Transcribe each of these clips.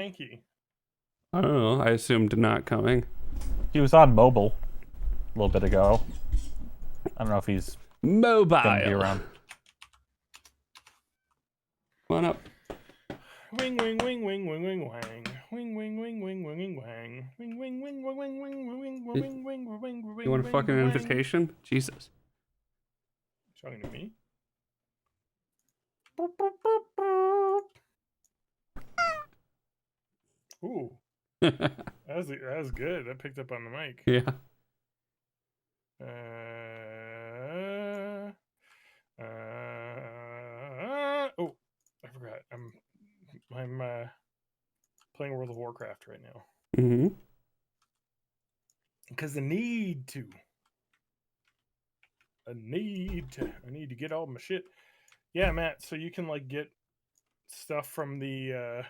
Spanky? I don't know. I assumed not coming. He was on mobile a little bit ago. I don't know if he's Mobile. gonna be around. Come on up. Wing wing wing wing wing wing wang. Wing wing wing wing wing wing wang. Wing wing wing wing wing wing wing wing wing wing wing. You want a fucking invitation? Jesus. Talking to me? Ooh. That was good. That picked up on the mic. Yeah. Oh, I forgot. I'm playing World of Warcraft right now. Mm-hmm. Because I need to get all my shit. Yeah, Matt, so you can like get stuff from the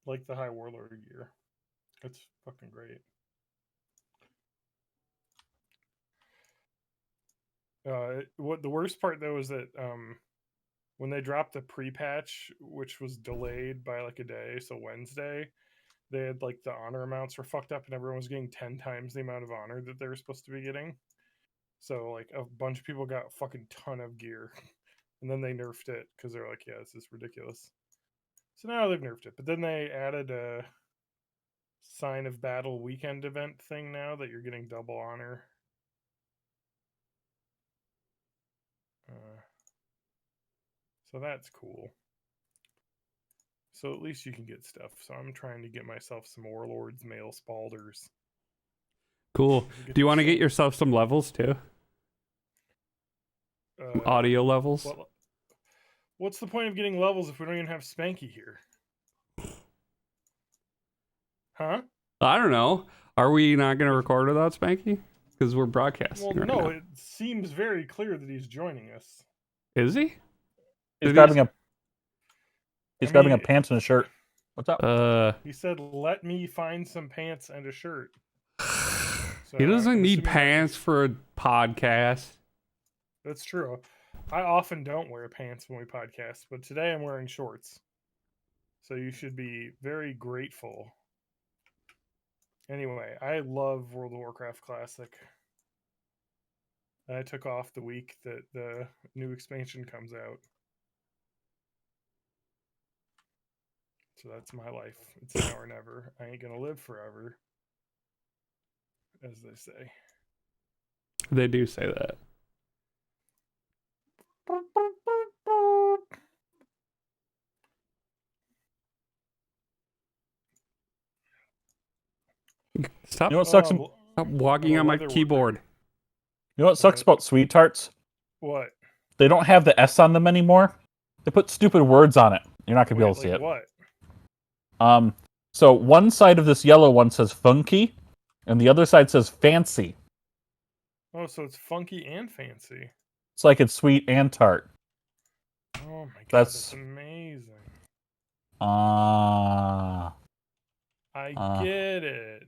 like the High Warlord gear. It's fucking great. What the worst part though is that when they dropped the pre-patch, which was delayed by like a day, so Wednesday, they had like the honor amounts were fucked up and everyone was getting 10 times the amount of honor that they were supposed to be getting. So like a bunch of people got a fucking ton of gear. And then they nerfed it because they're like, yeah, this is ridiculous. So now they've nerfed it. But then they added a sign of battle weekend event thing now that you're getting double honor. So that's cool. So at least you can get stuff. So I'm trying to get myself some Warlords Mail Spalders. Cool. Do you want to get yourself some levels too? Audio levels? Well, what's the point of getting levels if we don't even have Spanky here? Huh? I don't know. Are we not going to record without Spanky? Because we're broadcasting. Well, right no, now. it seems very clear that he's joining us. Is he? He's grabbing a pants and a shirt. What's up? He said, "Let me find some pants and a shirt." So he doesn't need pants for a podcast. That's true. I often don't wear pants when we podcast, but today I'm wearing shorts. So you should be very grateful. Anyway, I love World of Warcraft Classic. I took off the week that the new expansion comes out. So that's my life. It's now or never. I ain't gonna live forever, as they say. They do say that. Stop, You know what sucks? stop walking on my keyboard. You know what sucks about Sweet Tarts? What? They don't have the S on them anymore. They put stupid words on it. You're not gonna be able to see it. What? So one side of this yellow one says funky, and the other side says fancy. Oh, so it's funky and fancy. It's like it's sweet and tart. Oh my god, that's amazing. I get it.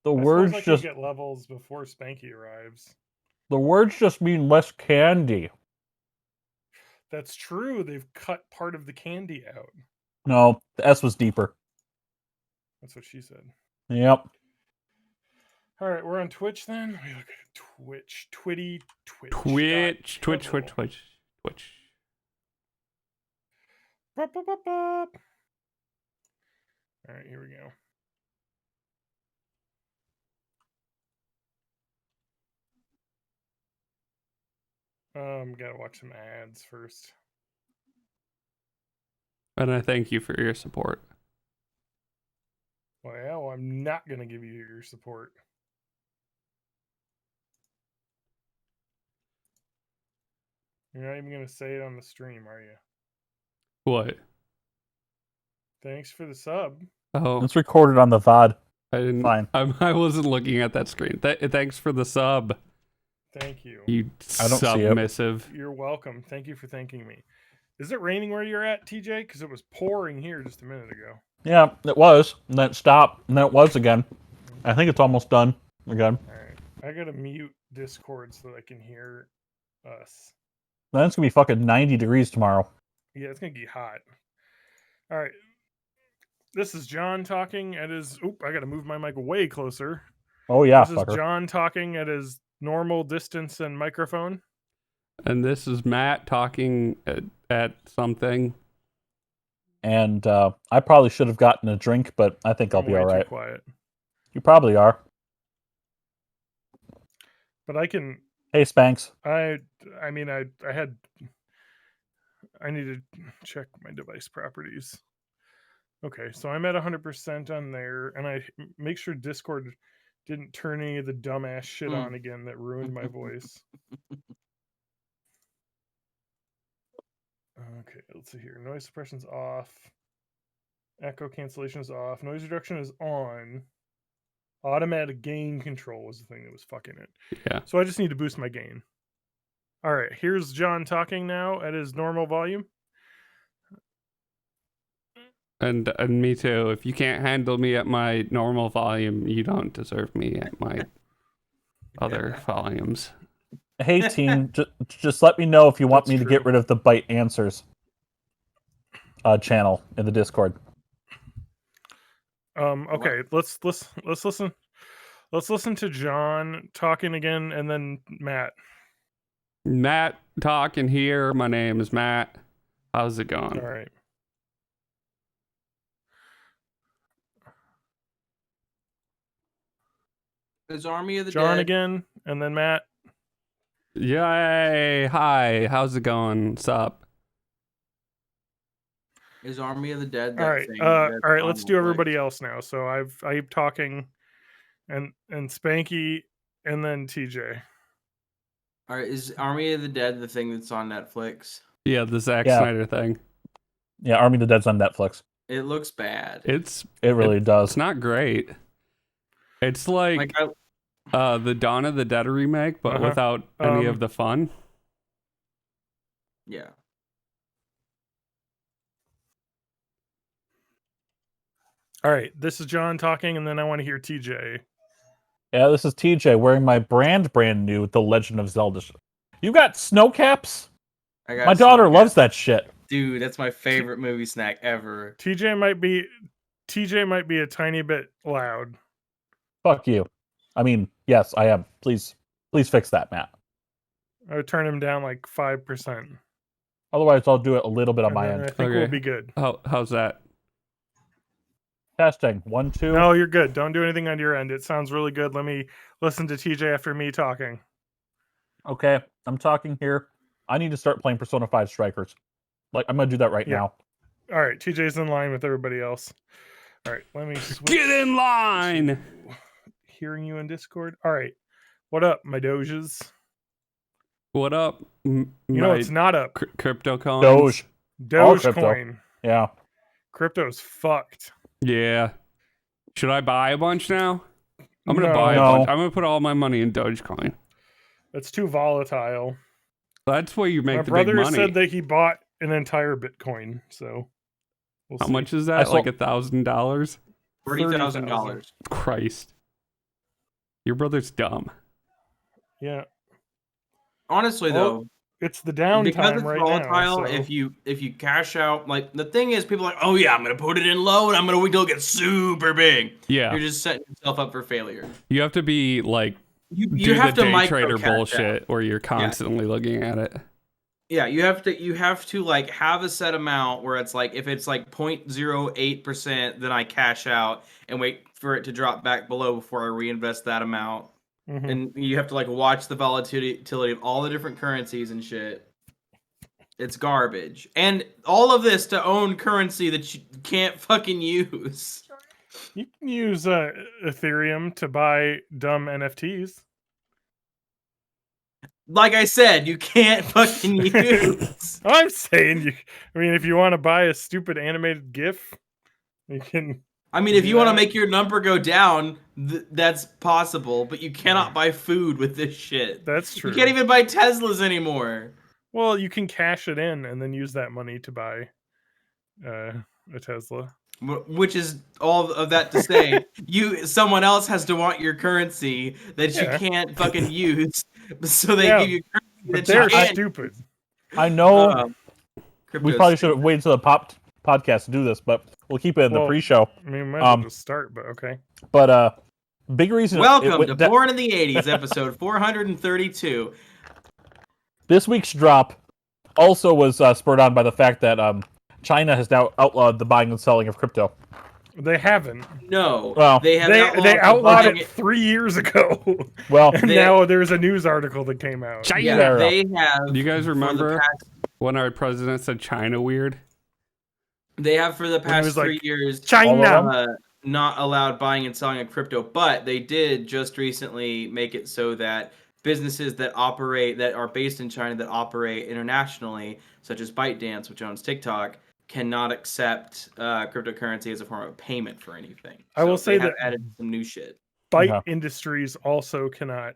The words like just you get levels before Spanky arrives. The words just mean less candy. That's true. They've cut part of the candy out. No, the S was deeper. That's what she said. Yep. All right, we're on Twitch then. We look at Twitch, Twitch. Bop, bop, bop, bop. All right, here we go. Gotta watch some ads first. And I thank you for your support. Well, I'm not gonna give you your support. You're not even gonna say it on the stream, are you? What? Thanks for the sub. Oh, it's recorded on the VOD. I didn't. Fine. I wasn't looking at that screen. Thanks for the sub. Thank you. You I don't submissive. You're welcome. Thank you for thanking me. Is it raining where you're at, TJ? Because it was pouring here just a minute ago. Yeah, it was. And then it stopped. And then it was again. I think it's almost done again. All right. I gotta mute Discord so that I can hear us. Then it's gonna be fucking 90 degrees tomorrow. Yeah, it's gonna get hot. All right. This is John talking at his. Oop! I gotta move my mic way closer. Oh yeah, This is fucker. John talking at his normal distance and microphone. And this is Matt talking at something. And I probably should have gotten a drink, but I think I'll I'm be way all right. Too quiet. You probably are. But I can. Hey, Spanks. I mean, I need to check my device properties. Okay, so I'm at 100% on there, and I make sure Discord didn't turn any of the dumbass shit on again that ruined my voice. Okay, let's see here. Noise suppression's off. Echo cancellation is off. Noise reduction is on. Automatic gain control was the thing that was fucking it. Yeah. So I just need to boost my gain. All right, here's John talking now at his normal volume. And me too. If you can't handle me at my normal volume, you don't deserve me at my other volumes. Hey, team. just let me know if you want That's me to true. get rid of the Bite Answers channel in the Discord. Okay, let's listen. Let's listen to John talking again, and then Matt. Matt talking here. My name is Matt. How's it going? All right. There's Army of the John Dead. again, and then Matt. Yay! Hi. How's it going? What's up? Is Army of the Dead. All right. All right. Let's do everybody else now. So I'm talking, and Spanky, and then TJ. All right. Is Army of the Dead the thing that's on Netflix? Yeah, the Zack Yeah. Snyder thing. Yeah, Army of the Dead's on Netflix. It looks bad. It really does. It's not great. It's like the Dawn of the Dead remake, but without any of the fun. Yeah. All right. This is John talking, and then I want to hear TJ. Yeah, this is TJ wearing my brand new The Legend of Zelda. You got snow caps? I got My daughter some- loves that shit. Dude, that's my favorite movie snack ever. TJ might be a tiny bit loud. Fuck you. I mean, yes, I am. Please fix that, Matt. I would turn him down like 5%. Otherwise, I'll do it a little bit on And my then I end. think we'll Okay. be good. How's that? Testing. 1, 2. No, you're good. Don't do anything on your end. It sounds really good. Let me listen to TJ after me talking. Okay, I'm talking here. I need to start playing Persona 5 Strikers. Like, I'm gonna do that right Yeah. now. All right, TJ's in line with everybody else. All right, let me switch Get in line. to hearing you in Discord. All right, what up, my doges? What up? You know it's not up. Crypto coins. Doge. All crypto. Dogecoin. Yeah. Crypto's fucked. Yeah. Should I buy a bunch now? I'm gonna No. buy a No. bunch. I'm gonna put all my money in Dogecoin. It's too volatile. That's where you make My the brother big money. said that he bought an entire Bitcoin. So we'll How see. much is I that? saw- Like $1,000? $30,000. Christ. Your brother's dumb. Yeah, Honestly, Well, though, it's the because downtime it's right volatile, now. So. if you cash out, like the thing is, people are like, oh yeah, I'm gonna put it in low and I'm gonna wait till it gets super big. Yeah. You're just setting yourself up for failure. You have to be like You do have the to day trader micro cash out. bullshit where you're constantly looking at it. Yeah, you have to like have a set amount where it's like if it's like 0.08%, then I cash out and wait for it to drop back below before I reinvest that amount. Mhm. And you have to like watch the volatility of all the different currencies and shit. It's garbage. And all of this to own currency that you can't fucking use. You can use Ethereum to buy dumb NFTs. Like I said, you can't fucking use. I'm saying you. I mean, if you want to buy a stupid animated GIF, you can. I mean, if you want to Yeah. make your number go down, that's possible, but you cannot buy food with this shit. That's true. You can't even buy Teslas anymore. Well, you can cash it in and then use that money to buy a Tesla. Which is all of that to say, someone else has to want your currency that Yeah. you can't fucking use, so they Yeah, give you currency But that they're you can't. stupid. I know we Crypto's probably should have waited to the podcast to do this, but we'll keep it in the Well, pre-show. I mean, might as well just start, but okay. But big reason. Welcome to Born in the 80s, episode 432. This week's drop also was spurred on by the fact that China has now outlawed the buying and selling of crypto. They haven't. No, Well, they have They outlawed buying it 3 years ago. Well, And now there's a news article that came out. China. Yeah, they have. Do you guys for the remember past- when our president said China weird? They have for the he past was 3 like, years China. Not allowed buying and selling of crypto, but they did just recently make it so that businesses that are based in China that operate internationally, such as ByteDance, which owns TikTok, cannot accept cryptocurrency as a form of payment for anything. I will So say they have that added some new shit. Byte Yeah. Industries also cannot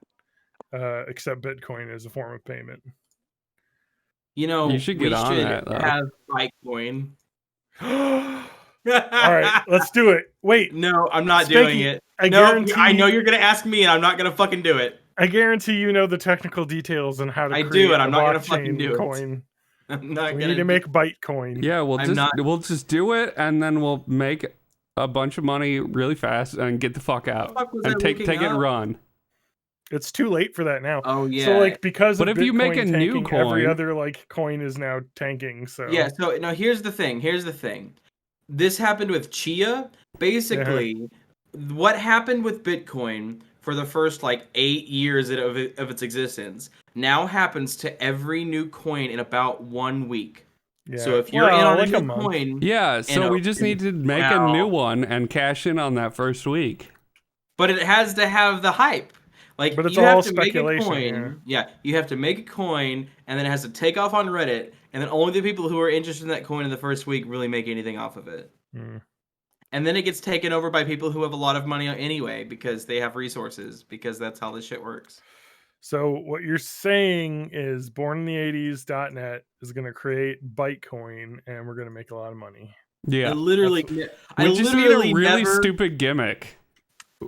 accept Bitcoin as a form of payment. You know, You should get we on should that, though. have Bitcoin. All right, let's do it. Wait, No, I'm not Spanky, doing it. I No, guarantee I know you're gonna ask me, and I'm not gonna fucking do it. I guarantee you know the technical details on how to I create do, and I'm a not gonna fucking blockchain do it. coin. I'm not We gonna need to make Bytecoin. Yeah, I'm not- we'll just do it, and then we'll make a bunch of money really fast and get the fuck out fuck was and I take looking it and up? run. It's too late for that now. Oh yeah. So like because But of if you make Bitcoin a new tanking, every coin- other like coin is now tanking. So Yeah, so no, here's the thing. This happened with Chia. Basically, what happened with Bitcoin for the first like 8 years of its existence now happens to every new coin in about 1 week. Yeah. So if you're in Well, on like a a new month. coin, Yeah, so we just need to make a new Wow. one and cash in on that first week. but it has to have the hype. Like, But it's you have all to make a speculation, coin. Yeah, you have to make a coin, and then it has to take off on Reddit, and then only the people who are interested in that coin in the first week really make anything off of it. Hmm. And then it gets taken over by people who have a lot of money anyway because they have resources, because that's how this shit works. So what you're saying is bornintheeighties.net is going to create Bytecoin and we're going to make a lot of money. Yeah, I literally we just need a really never... stupid gimmick.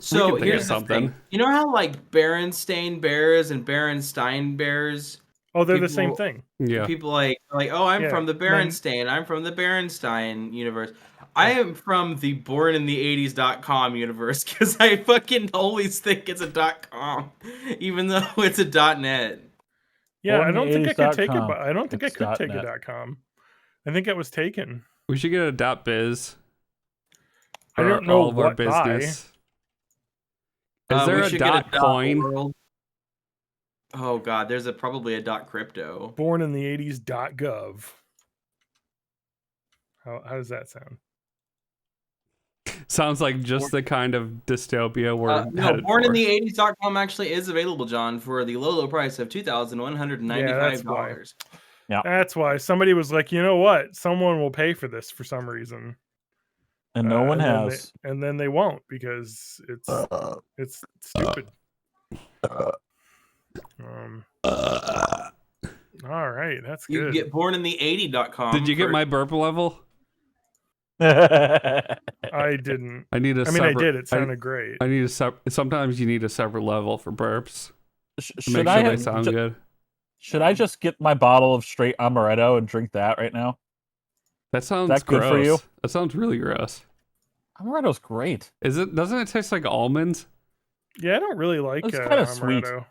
So we can think here's of the something. thing. You know how like Berenstain Bears and Berenstain Bears, Oh, they're the same People- thing. Yeah, people like, oh, I'm Yeah, from the then- Berenstain, I'm from the Berenstain universe. I am from the bornintheeighties.com universe because I fucking always think it's a .com, even though it's a .net. Yeah, I don't think I could take it, Bornintheeighties.com. but I don't think I It's could take .net. a .com. I think it was taken. we should get a .biz. I for don't know all of our what by. business. Is there We a should get dot coin? .world. Oh god, there's probably a .crypto. Bornintheeighties.gov. How does that sound? Sounds like just the kind of dystopia we're No, headed for. bornintheeighties.com actually is available, John, for the low price of $2,195. That's why somebody was like, you know what? Someone will pay for this for some reason. And no one and then has. and then they won't because it's stupid. All right, that's You good. can get bornintheeighty.com. Did you get my burp level? I didn't. I need a. I mean, I separate, did. It sounded great. I need a sometimes you need a separate level for burps to Should make I sure they have, sound ju- good. should I just get my bottle of straight amaretto and drink that right now? That sounds that good gross. for you? That sounds really gross. Amaretto's great. Is it? Doesn't it taste like almonds? Yeah, I don't really like It's kinda sweet. amaretto.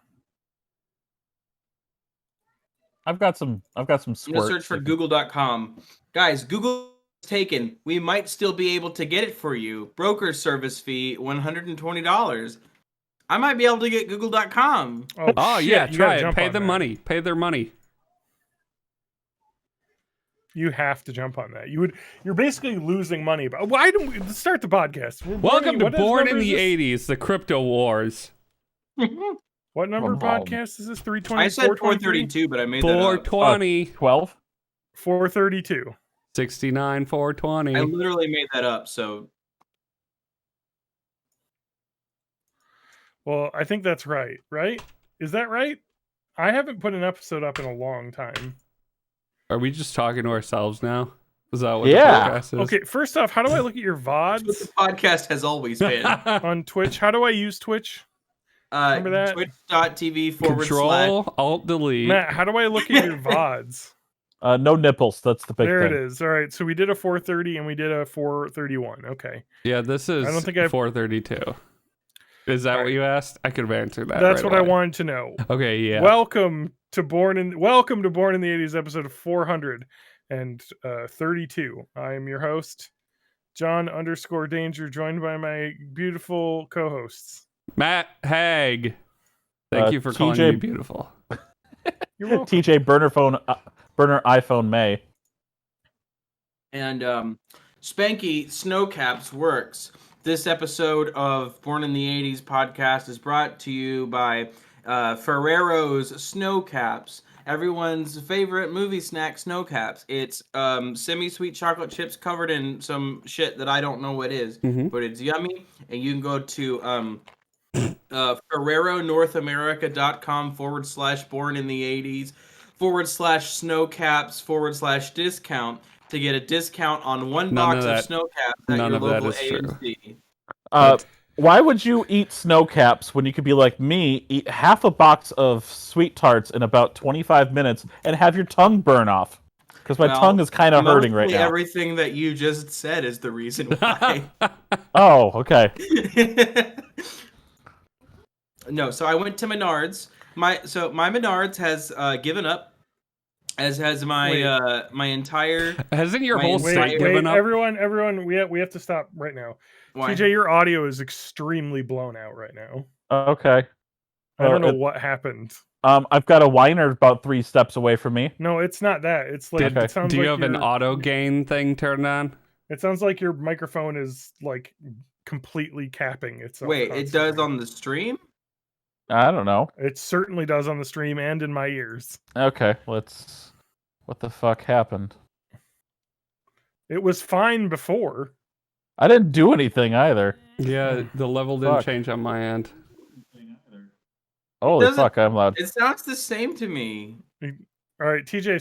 I've got some I'm gonna squirt. search for google.com. Guys, Google is taken. We might still be able to get it for you. Broker service fee $120. I might be able to get google.com. Oh shit, yeah, you try gotta it. jump Pay on them that. money. Pay their money. You have to jump on that. You're basically losing money. But why don't we start the podcast? Welcome to what Born in number the is '80s, the crypto wars. this? What number From home. podcast is this? 320? I said 432, but I made that up. 420, 12. 432. 69, 420. I literally made that up, so Well, I think that's right. Right? Is that right? I haven't put an episode up in a long time. Are we just talking to ourselves now? Is that what Yeah. the podcast is? Okay, first off, how do I look at your that's what VODs the podcast has always been. on Twitch? How do I use Twitch? Remember that? Twitch.tv / Control, Alt, Delete. Matt, how do I look at your VODs? No nipples. That's the big There thing. it is. All right, so we did a 4:30 and we did a 4:31. Okay. Yeah, this is I don't think I've- 4:32. Is that All what right. you asked? I could have answered that. That's right what I away. wanted to know. Okay, yeah. Welcome to Born in the 80s, episode of 432. I am your host, John_Danger, joined by my beautiful co-hosts. Matt Hag. Thank you for calling TJ me beautiful. You're welcome. TJ burner iPhone May. And Spanky Snowcaps works. This episode of Born in the 80s podcast is brought to you by Ferrero's Snowcaps, everyone's favorite movie snack, Snowcaps. It's semi-sweet chocolate chips covered in some shit that I don't know what is, but it's yummy. And you can go to FerreroNorthAmerica.com/born in the 80s /snowcaps/discount to get a discount on one box of Snowcaps at your local AMC. Why would you eat Snowcaps when you could be like me, eat half a box of Sweet Tarts in about 25 minutes and have your tongue burn off? Because my tongue is kind of hurting right now. Everything that you just said is the reason why. Oh, okay. No, so I went to Menards. My Menards has given up. As has my my entire. Hasn't your whole Wait, site given up? everyone, we have to stop right now. Why? TJ, your audio is extremely blown out right now. Okay. I don't know what happened. I've got a whiner about 3 steps away from me. No, it's not that. It's like it sounds Do you like have an auto gain thing turned on? It sounds like your microphone is like completely capping itself. Wait, it does on the stream? I don't know. It certainly does on the stream and in my ears. Okay, let's. What the fuck happened? It was fine before. I didn't do anything either. Yeah, the level didn't change on my end. Holy fuck, I'm loud. It sounds the same to me. All right, TJ,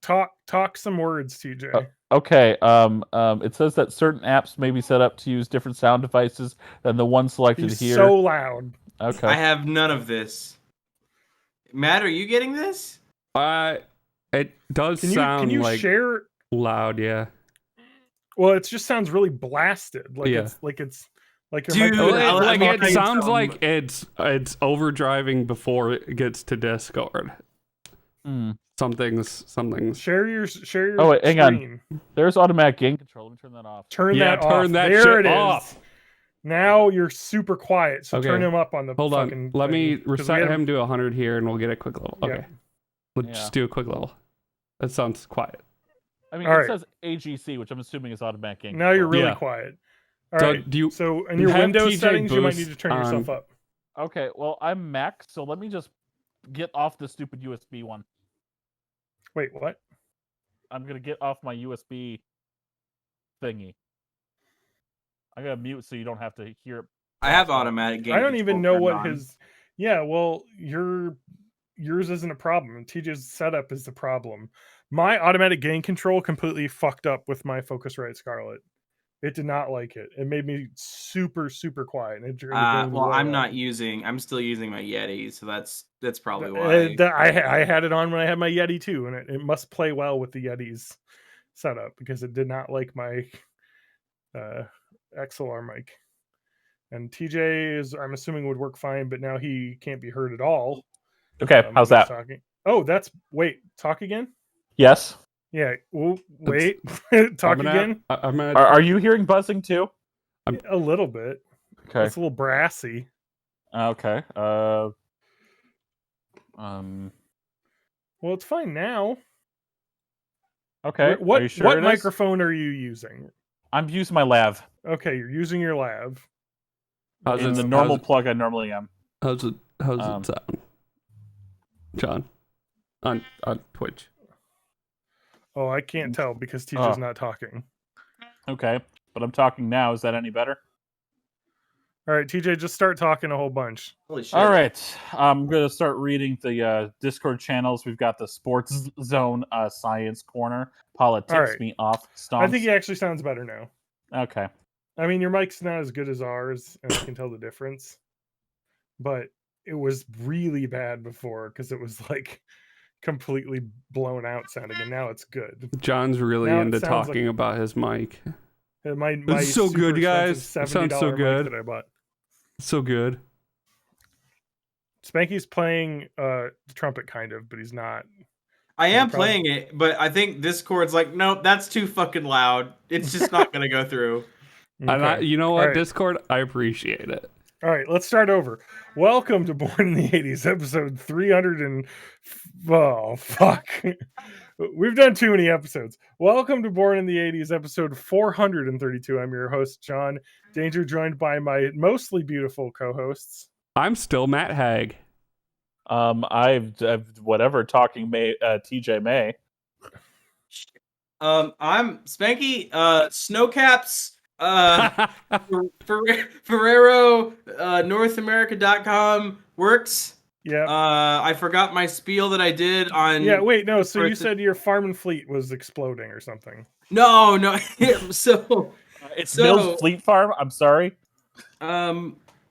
talk some words, TJ. Okay, it says that certain apps may be set up to use different sound devices than the one selected He's here. so loud. Okay. I have none of this. Matt, are you getting this? It does Can sound you like share? loud, yeah. Well, it just sounds really blasted. Like Yeah. it's like your Dude, microphone- It sounds like it's overdriving before it gets to Discord. Something's. Share your. Oh, wait, hang on. screen. There's automatic gain control. Let me turn that off. Turn Yeah, that turn off. that there shit it is. off. Now you're super quiet. So Okay. turn him up on the. Hold fucking on. Let me thing, 'cause we reset had- him to 100 here, and we'll get a quick level. Yeah. Okay. Let's Yeah. just do a quick level. That sounds quiet. I mean, All it right. says AGC, which I'm assuming is automatic gain Now you're control. really Yeah. quiet. All So right. do you So in your have Windows TJ settings, you might need Boost to turn yourself on- up. Okay, well, I'm Mac, so let me just get off the stupid USB one. Wait, what? I'm gonna get off my USB thingy. I'm gonna mute so you don't have to hear it. I have automatic gain. I don't even control know what turned on. his. Yeah, well, yours isn't a problem. TJ's setup is the problem. My automatic gain control completely fucked up with my Focusrite Scarlett. It did not like it. It made me super quiet. And it drove Well, way I'm up. I'm still using my Yeti, so that's probably why. I had it on when I had my Yeti too, and it must play well with the Yeti's setup because it did not like my XLR mic. And TJ is, I'm assuming, would work fine, but now he can't be heard at all. Okay, how's that? Talking. Oh, talk again? Yes. Yeah. Wait. Talk again? Are you hearing buzzing too? A little bit. Okay. It's a little brassy. Okay. Well, it's fine now. Okay. What Are you sure what it is? microphone are you using? I'm using my lav. Okay, you're using your lav. In the normal plug I normally am. How's it sound, John? On Twitch. Oh, I can't tell because TJ's not talking. Okay, but I'm talking now. Is that any better? All right, TJ, just start talking a whole bunch. Holy shit! All right, I'm gonna start reading the Discord channels. We've got the Sports Zone Science Corner. Politics All right. me off. Stomps. I think he actually sounds better now. Okay. I mean, your mic's not as good as ours, and I can tell the difference. But it was really bad before because it was like completely blown out sounding, and now it's good. John's really Now it into sounds talking about his mic. My It's so super good, guys. expensive It sounds so $70 good. mic that I bought. So good. Spanky's playing the trumpet kind of, but he's not. I am playing it, but I think Discord's like, nope, that's too fucking loud. It's just not gonna go through. And you know what, All right. Discord? I appreciate it. All right, let's start over. Welcome to Born in the 80s, episode 300 and... Oh, fuck. We've done too many episodes. Welcome to Born in the 80s, episode 432. I'm your host, John Danger, joined by my mostly beautiful co-hosts. I'm still Matt Hag. I've whatever talking May, TJ May. I'm Spanky, Snowcaps, Ferrero, NorthAmerica.com works. Yeah. I forgot my spiel that I did on. Yeah, wait, no. So you said your farm and fleet was exploding or something. No. So it's Mills Fleet Farm. I'm sorry.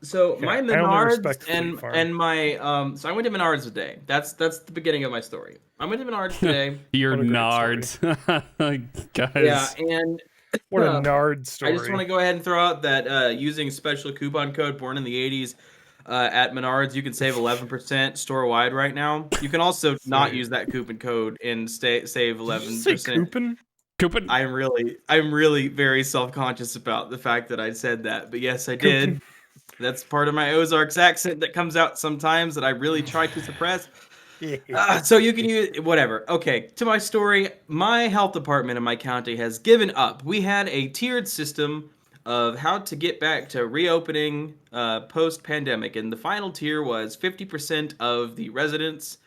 So Okay, my Menards and my so I went to Menards today. That's the beginning of my story. I went to Menards today. Your Nards, guys. Yeah, and what a Nard story. I just want to go ahead and throw out that using special coupon code Born in the 80s at Menards, you can save 11% store wide right now. You can also not use that coupon code and save 11%. Coupon? I'm really very self-conscious about the fact that I said that, but yes, I did. Coupon. That's part of my Ozarks accent that comes out sometimes that I really try to suppress. So you can use whatever. Okay, to my story. My health department in my county has given up. We had a tiered system of how to get back to reopening post-pandemic, and the final tier was 50% of the residents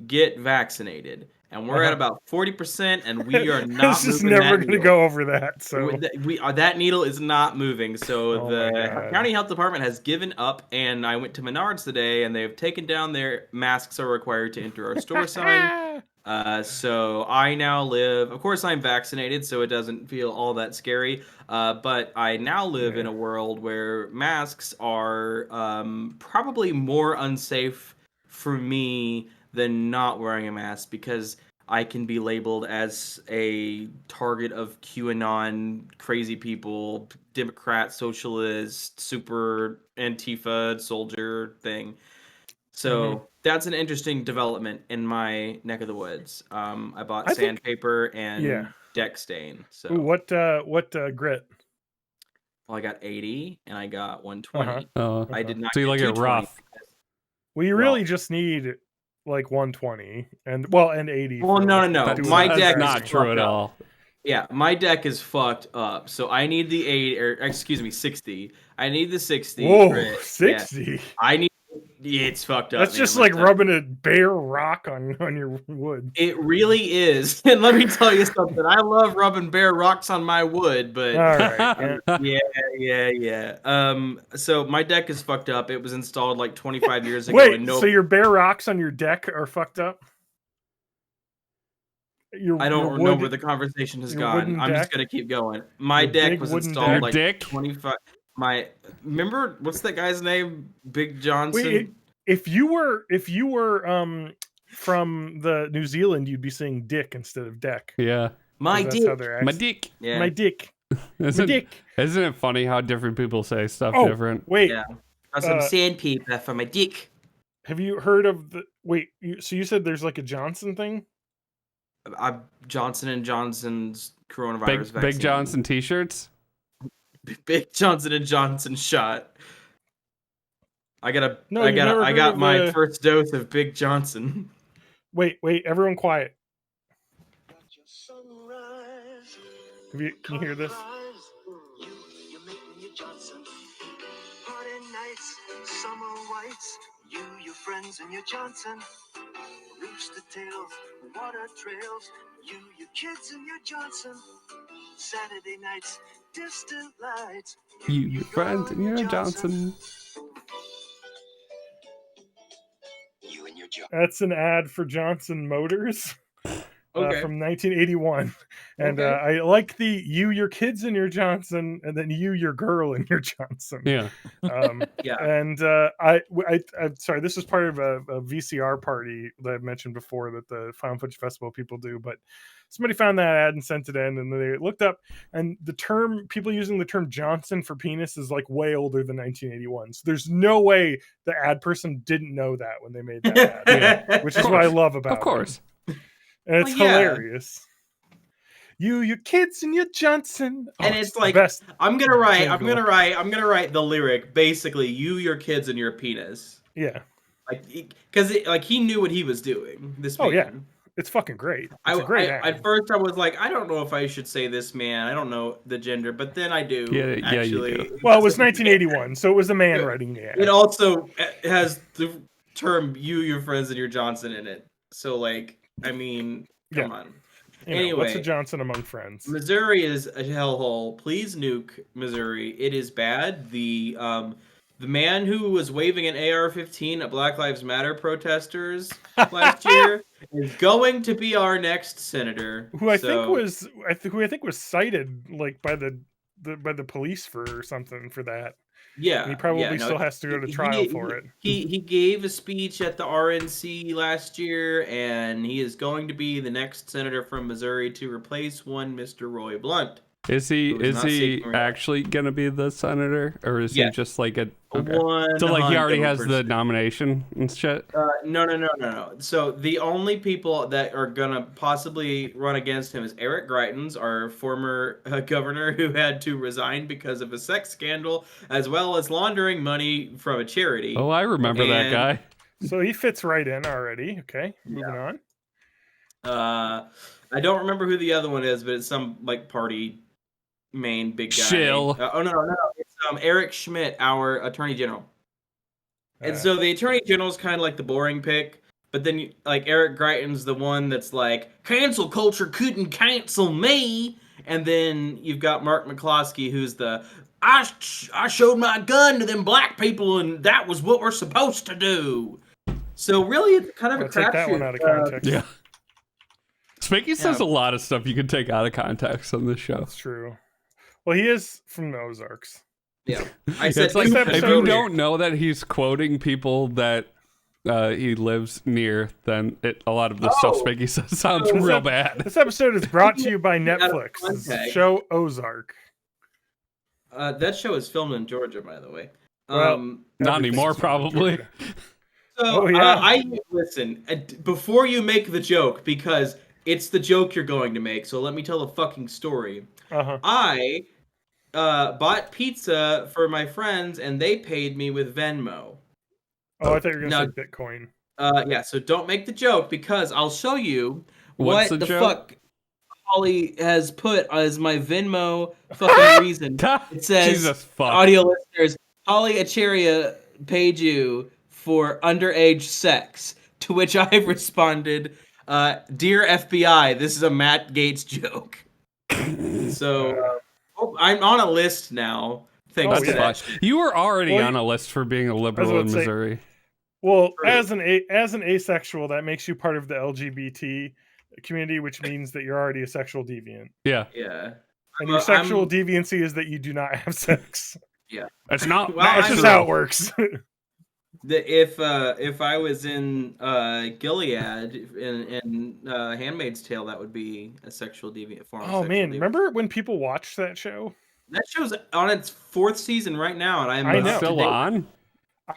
get vaccinated. And we're at about 40%, and we are not. It's just never going to go over that. So that needle is not moving. So Oh the county health department has given up, and I went to Menards today, and they've taken down their masks are required to enter our store sign. So I now live. Of course, I'm vaccinated, so it doesn't feel all that scary. But I now live in a world where masks are probably more unsafe for me than not wearing a mask, because I can be labeled as a target of QAnon crazy people, Democrat, socialist, super Antifa soldier thing. So that's an interesting development in my neck of the woods. I bought sandpaper and deck stain. So ooh, what grit? Well, I got 80 and I got 120. I did not. So you like it rough? Well, you really just need like 120 and 80. Well, no. My deck is not true at all. Yeah, my deck is fucked up. So I need the 60. I need the 60. Whoa, 60. Yeah. I need. It's fucked up. That's just like rubbing a bare rock on your wood. It really is. And let me tell you something. I love rubbing bare rocks on my wood, but all right. Yeah. So my deck is fucked up. It was installed like 25 years ago. Wait, so your bare rocks on your deck are fucked up? I don't know where the conversation has gone. I'm just gonna keep going. My deck was installed like 25. Remember what's that guy's name? Big Johnson. Wait, if you were from the New Zealand, you'd be saying dick instead of deck. Yeah. My dick. Yeah. My dick. Isn't it funny how different people say stuff different? Wait. Yeah. Got some sandpaper for my dick. Have you heard of the so you said there's like a Johnson thing? Johnson & Johnson's coronavirus vaccine. Big Johnson t-shirts? Big Johnson & Johnson shot. I got my first dose of Big Johnson. Wait, everyone quiet. Can you hear this? Summer whites, your friends and your Johnson. Rooster tails, water trails, your kids and your Johnson. Saturday nights, distant lights. Your friends and your Johnson. You and your Johnson. That's an ad for Johnson Motors. Okay. from 1981, and Okay. I like the you, your kids, and your Johnson, and then you, your girl, and your Johnson. Yeah. Yeah. And I'm sorry, this is part of a VCR party that I've mentioned before that the Found Footage Festival people do, but somebody found that ad and sent it in, and they looked up, and the term, people using the term Johnson for penis is like way older than 1981. So there's no way the ad person didn't know that when they made that ad, Yeah. which is what I love about Of course. it. And it's Well, yeah. hilarious. You, your kids, and your Johnson. Oh, And it's the like, best. I'm gonna write the lyric, basically, you, your kids, and your penis. Yeah. Like, because he knew what he was doing. This man. Oh, yeah. It's fucking great. It's a great ad. At first, I was like, I don't know if I should say this man. I don't know the gender, but then I do. Yeah, actually. you do. Well, it was 1981, so it was a man writing the ad. It also has the term "you, your friends, and your Johnson" in it. So, like, I mean, come on. You know, Anyway, what's a Johnson among friends? Missouri is a hellhole. Please nuke Missouri. It is bad. The man who was waving an AR-15 at Black Lives Matter protesters last year is going to be our next senator. Who I think was cited like by the police for something for that. Yeah, And he probably still has to go to trial for it. He gave a speech at the RNC last year, and he is going to be the next senator from Missouri to replace one Mr. Roy Blunt. Is he not seeking re-election. actually gonna be the senator, or is he Yes. just like a okay. So like he already has the nomination and shit? No. So the only people that are gonna possibly run against him is Eric Greitens, our former governor who had to resign because of a sex scandal, as well as laundering money from a charity. Oh, I remember that guy. So he fits right in already. Okay, moving on. I don't remember who the other one is, but it's some like party main big guy. Shill. No. It's Eric Schmidt, our attorney general. And so the attorney general is kind of like the boring pick, but then like Eric Greitens, the one that's like cancel culture couldn't cancel me, and then you've got Mark McCloskey, who's the I showed my gun to them black people, and that was what we're supposed to do. So really, it's kind of a crapshoot. Take that one out of context. Yeah. Spanky says a lot of stuff you can take out of context on this show. That's true. Well, he is from the Ozarks. Yeah, I said It's like, if you episode- don't know that he's quoting people that he lives near, then a lot of the stuff Spanky says sounds real bad. This episode is brought to you by Netflix. context. This show Ozark. That show is filmed in Georgia, by the way. Well, Not anymore, Everything's probably. So, Oh, yeah. I listen before you make the joke, because it's the joke you're going to make. So let me tell the fucking story. Uh-huh. I bought pizza for my friends, and they paid me with Venmo. Oh, I thought you were Now- gonna say Bitcoin. Yeah. So don't make the joke, because I'll show you What's what the the joke? fuck Holly has put as my Venmo fucking reason. It says, Jesus fuck. audio listeners, Holly Acheria paid you for underage sex. To which I've responded, "Dear FBI, this is a Matt Gaetz joke." So I'm on a list now. Thanks Oh, to yeah. that. You were already Well, on a list for being a liberal about in to say- Missouri. Well, True. as an asexual, that makes you part of the LGBT community, which means that you're already a sexual deviant. Yeah. Yeah. And your I'm- sexual deviancy is that you do not have sex. It's not Well, That's just how it works. If I was in Gilead in Handmaid's Tale, that would be a sexual deviant form. Of Oh sexual man, deviant. remember when people watched that show? That show's on its 4th season right now, and I I'm know. still on?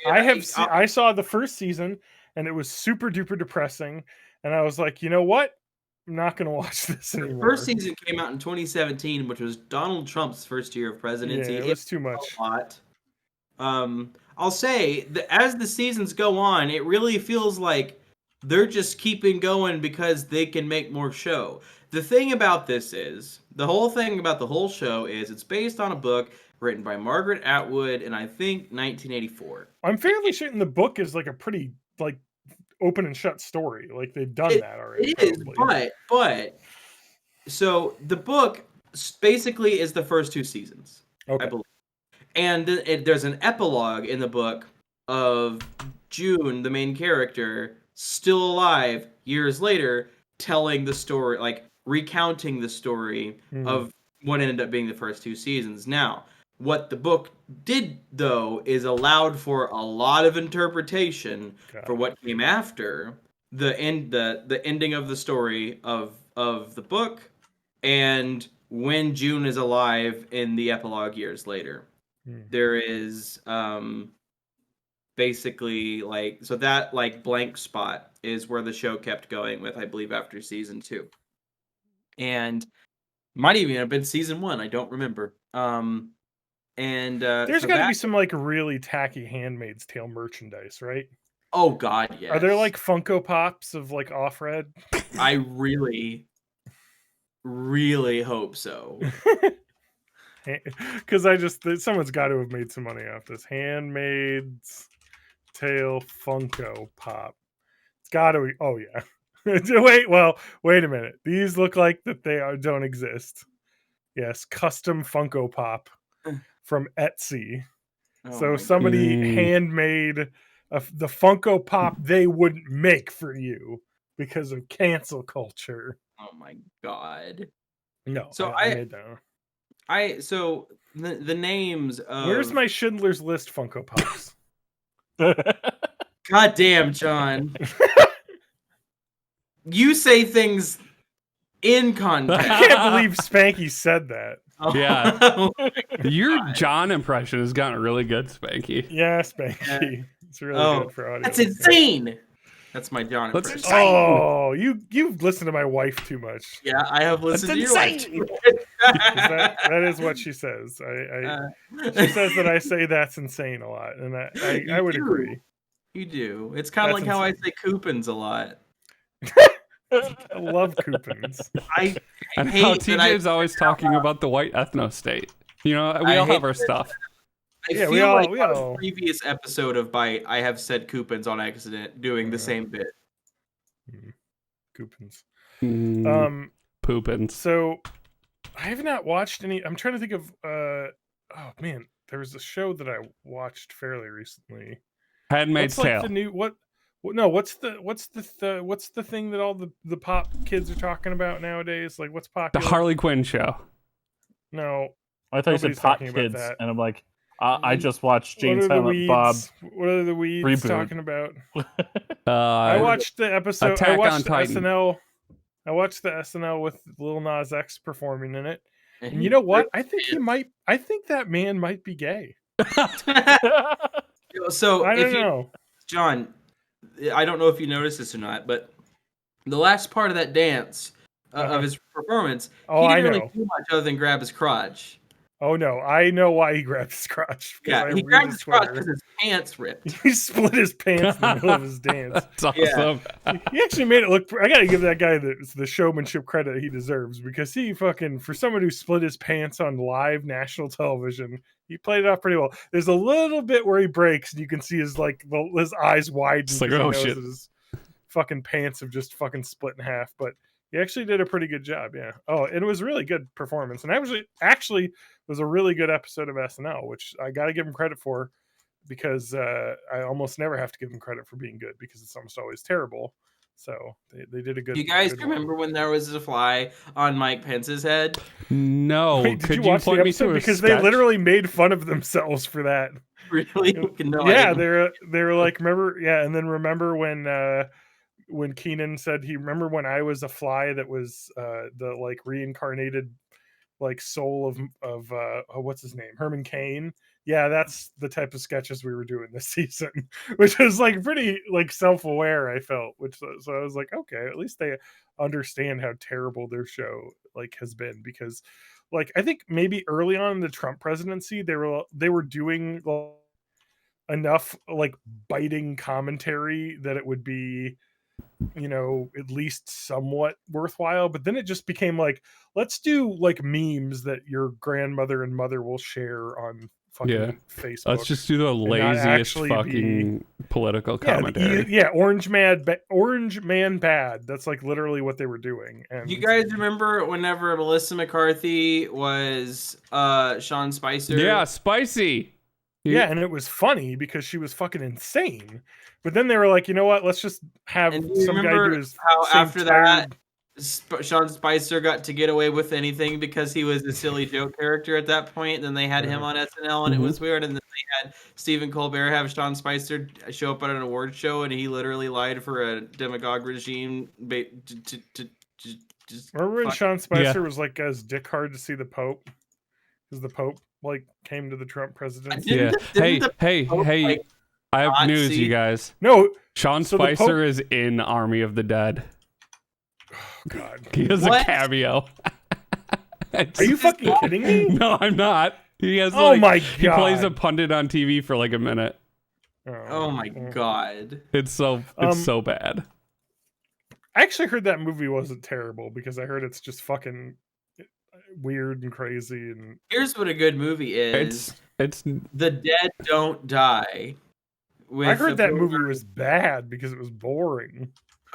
I saw the first season, and it was super duper depressing. And I was like, you know what? I'm not gonna watch this The anymore. first season came out in 2017, which was Donald Trump's first year of presidency. Yeah, it was too much. A lot. I'll say that as the seasons go on, it really feels like they're just keeping going because they can make more show. The thing about this is, the whole thing about the whole show is it's based on a book written by Margaret Atwood in, I think, 1984. I'm fairly certain the book is like a pretty like open and shut story. Like they've done that already. It is, probably. but so the book basically is the first 2 seasons, Okay. I believe. And there's an epilogue in the book of June, the main character, still alive years later, telling the story, like recounting the story of what ended up being the first 2 seasons. Now, what the book did, though, is allowed for a lot of interpretation for what came after the ending of the story of the book, and when June is alive in the epilogue years later. There is basically like, so that like blank spot is where the show kept going with, I believe, after season 2, and might even have been season 1. I don't remember. And there's so got to that, be some like really tacky Handmaid's Tale merchandise, right? oh god, yes. Are there like Funko Pops of like Offred? I really, really hope so. Because someone's got to have made some money off this. Handmaid's Tale Funko Pop. It's got to be. Oh yeah. Wait a minute. These look like that they don't exist. Yes, custom Funko Pop from Etsy. Oh So my somebody handmade the Funko Pop they wouldn't make for you because of cancel culture. Oh my god. No, So I made that. So the names of, Where's my Schindler's List Funko Pops? God damn, John. You say things in context. I can't believe Spanky said that. Yeah. Oh Your God. John impression has gotten really good, Spanky. Yeah, Spanky. It's really good for audio. That's insane. That's my John That's impression. Oh, you've listened to my wife too much. Yeah, I have listened to your wife. That is what she says. She says that I say that's insane a lot, and I would agree. You do. It's kind of like how I say coupons a lot. I love coupons. I And hate how that TJ's always talking about the white ethno state. You know, we I all hate have our that- stuff. I Yeah, feel we all- like we on all- a previous episode of Bite, I have said coupons on accident, doing the same bit. Coupons. Poopins. So I have not watched any. I'm trying to think of. Oh man, there was a show that I watched fairly recently. Handmaid's What's like Tale. the new what? No, what's the thing that all the pop kids are talking about nowadays? Like what's The popular? Harley Quinn show. No, I thought you said Nobody's Pot talking about Kids, that. and I'm like, I just watched what Jane are the Silent weeds? Bob. What are the weeds reboot. talking about? I I watched the episode. I Attack on watched the Titan. SNL. I watched the SNL with Lil Nas X performing in it. And you know what? I think that man might be gay. So I if don't you, know. John, I don't know if you noticed this or not, but the last part of that dance of his performance, Oh, he I didn't know. really do much other than grab his crotch. Oh no, I know why he grabbed his crotch. Yeah, I he read grabbed his his crotch Twitter. because his pants ripped. He split his pants in the middle of his dance. That's awesome. He actually made it look. I gotta give that guy the showmanship credit he deserves, because he fucking, for someone who split his pants on live national television, he played it off pretty well. There's a little bit where he breaks, and you can see his his eyes widen. It's like, 'cause he oh, knows shit. that his fucking pants have just fucking split in half. But he actually did a pretty good job. Yeah. Oh, and it was a really good performance, and actually was a really good episode of SNL, which I got to give him credit for, because I almost never have to give him credit for being good, because it's almost always terrible. So they did a good. You guys good remember when there was a fly on Mike Pence's head? No, Wait, did could you you watch the point me episode? to a Because they sketch? literally made fun of themselves for that. Really? No, I Yeah, didn't. they were like, remember? Yeah, and then remember when Keenan said he remember when I was a fly that was the like reincarnated like soul of what's his name, Herman Cain. Yeah, that's the type of sketches we were doing this season, which was like pretty like self-aware, I felt, so I was like, okay, at least they understand how terrible their show like has been, because like I think maybe early on in the Trump presidency they were doing enough like biting commentary that it would be, you know, at least somewhat worthwhile, but then it just became like, let's do like memes that your grandmother and mother will share on fucking Facebook. Let's just do the not laziest actually fucking political commentary. Yeah, Orange Man Bad. That's like literally what they were doing. And You guys remember whenever Melissa McCarthy was Sean Spicer? Yeah, spicy. yeah, and it was funny because she was fucking insane. But then they were like, you know what? Let's just have And do you some guy remember do his how same after that Sean Spicer got to get away with anything because he was a silly joke character at that point. Then they had him on SNL, and it was weird. And then they had Stephen Colbert have Sean Spicer show up at an award show, and he literally lied for a demagogue regime. Remember when Sean Spicer was like, "Guys, dick hard to see the Pope," because the Pope like came to the Trump presidency. Yeah. Hey, like, I have not news, see- you guys. No, Sean So the Pope- Spicer is in Army of the Dead. God, He has What? a cameo. are you fucking kidding me? No, I'm not. He has. Oh my He plays a God. pundit on TV for like a minute. Oh my god. It's so bad. I actually heard that movie wasn't terrible because I heard it's just fucking weird and crazy and Here's what a good movie is. It's The Dead Don't Die. I heard that movie was bad because it was boring.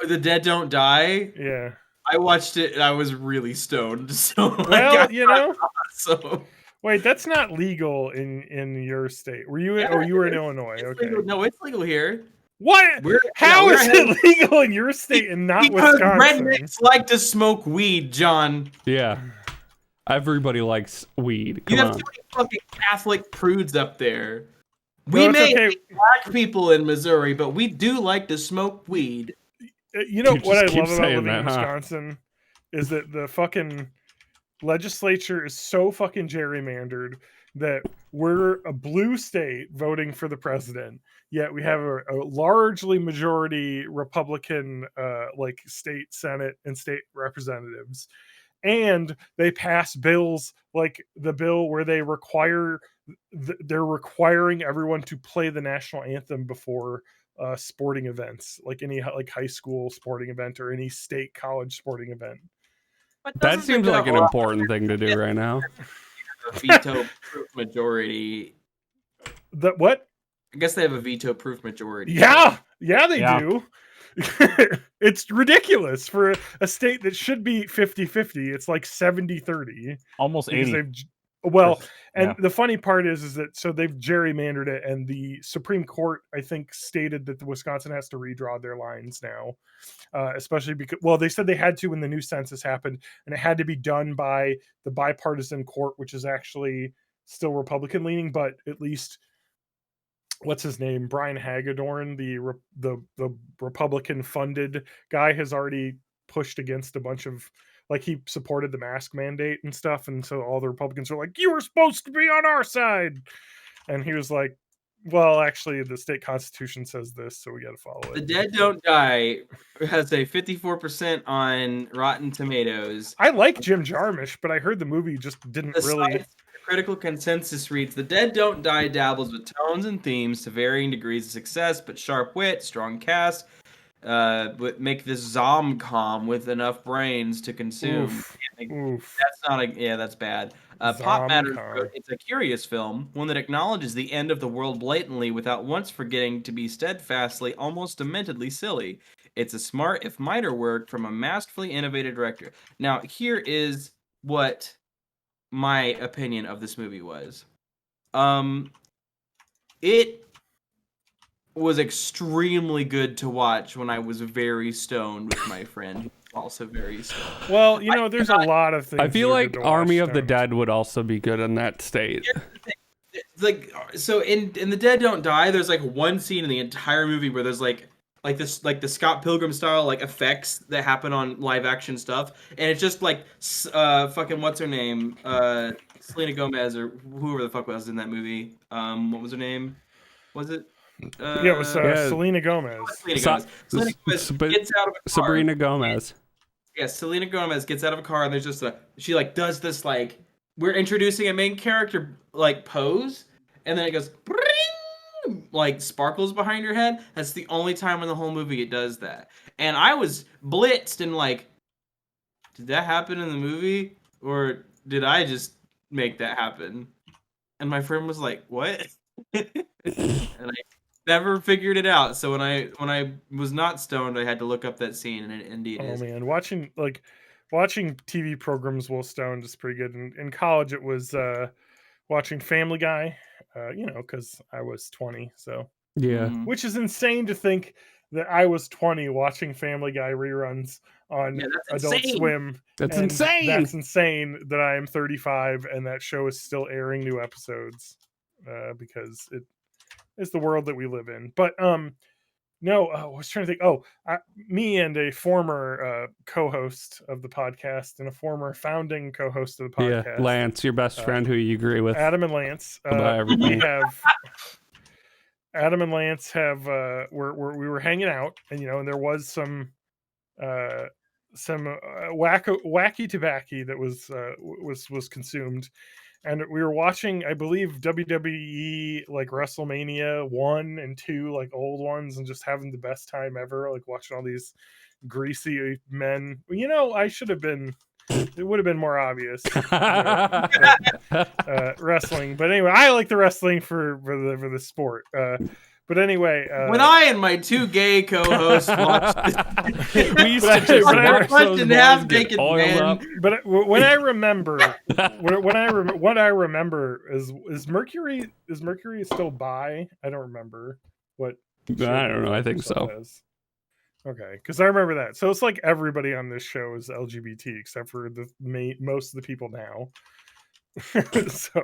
The Dead Don't Die. Yeah. I watched it and I was really stoned. So Well, you know, so wait, that's not legal in your state. Were you? Yeah, you were in it's- Illinois. it's Okay. legal. No, it's legal here. What? How we're is it legal in your state and not because Wisconsin? rednecks like to smoke weed, John. yeah. Everybody likes weed. You Come have on. too many fucking Catholic prudes up there. No, We it's may okay. hate black people in Missouri, but we do like to smoke weed. You know You what I just keep love about saying living in that, huh? Wisconsin is that the fucking legislature is so fucking gerrymandered that we're a blue state voting for the president, yet we have a largely majority Republican like state senate and state representatives, and they pass bills like the bill where they they're requiring everyone to play the national anthem before sporting events, like any like high school sporting event or any state college sporting event. But That doesn't seems the like an bill important thing to do right now. have a veto-proof majority? The what? I guess they have a veto-proof majority. Yeah, they Yeah. do. It's ridiculous for a state that should be 50-50. It's like 70-30. Almost Because 80. they've well, and Yeah. the funny part is that so they've gerrymandered it, and the Supreme Court I think stated that the Wisconsin has to redraw their lines now, especially because they said they had to when the new census happened, and it had to be done by the bipartisan court, which is actually still Republican leaning, but at least what's his name, Brian Hagedorn, the Republican funded guy, has already pushed against a bunch of, like, he supported the mask mandate and stuff, and so all the Republicans are like, you were supposed to be on our side, and he was like, well, actually the state constitution says this, so we got to follow The it. Dead Don't Die has a 54% on Rotten Tomatoes. I like Jim Jarmusch, but I heard the movie just didn't The really. site's critical consensus reads, The Dead Don't Die dabbles with tones and themes to varying degrees of success, but sharp wit, strong cast, make this zom-com with enough brains to consume. Oof. Oof. That's not that's bad. Pop Matters Zom-com. wrote, it's a curious film, one that acknowledges the end of the world blatantly without once forgetting to be steadfastly, almost dementedly silly. It's a smart, if minor work, from a masterfully innovative director. Now, here is what my opinion of this movie was. It was extremely good to watch when I was very stoned with my friend, who was also very stoned. Well, you know, there's a lot of things. I feel that are like good to Army watch, of the Tom. Dead would also be good in that state. Like, so in The Dead Don't Die, there's like one scene in the entire movie where there's like the Scott Pilgrim style like effects that happen on live action stuff, and it's just like fucking what's her name, Selena Gomez or whoever the fuck was in that movie. What was her name? Was it? Yeah, it was Yeah. Selena Gomez. Selena Sa- Gomez. Selena Gomez Sab- gets out of a car. Sabrina Gomez. Yeah, Selena Gomez gets out of a car and there's just she like does this like, we're introducing a main character like pose, and then it goes bring, like sparkles behind her head. That's the only time in the whole movie it does that. And I was blitzed and like, did that happen in the movie or did I just make that happen? And my friend was like, what? And I never figured it out. So when I was not stoned, I had to look up that scene, and it indeed Oh is. man, watching TV programs while stoned is pretty good. In college, it was watching Family Guy, you know, because I was 20, so Yeah. Mhm. which is insane to think that I was 20 watching Family Guy reruns on Yeah, that's Adult insane. Swim. That's and insane. That's insane that I am 35 and that show is still airing new episodes because it's the world that we live in. But no, I was trying to think. Me and a former co-host of the podcast and a former founding co-host of the Yeah, podcast, Lance, your best friend who you agree with Adam and Lance. about everything. We have Adam and Lance have we were hanging out, and and there was some wacky tobacco that was consumed, and we were watching, I believe, WWE like WrestleMania 1 and 2, like old ones, and just having the best time ever, like watching all these greasy men. I should have been. It would have been more obvious wrestling, but anyway, I like the wrestling for the sport. But anyway, When I and my two gay co-hosts watched this, We used to just watch those and half boys get naked oiled men. up. but when I remember, what I remember is Mercury still bi? I don't remember what. I don't know. I think so. Is. Okay, because I remember that. So it's like everybody on this show is LGBT except for most of the people now. So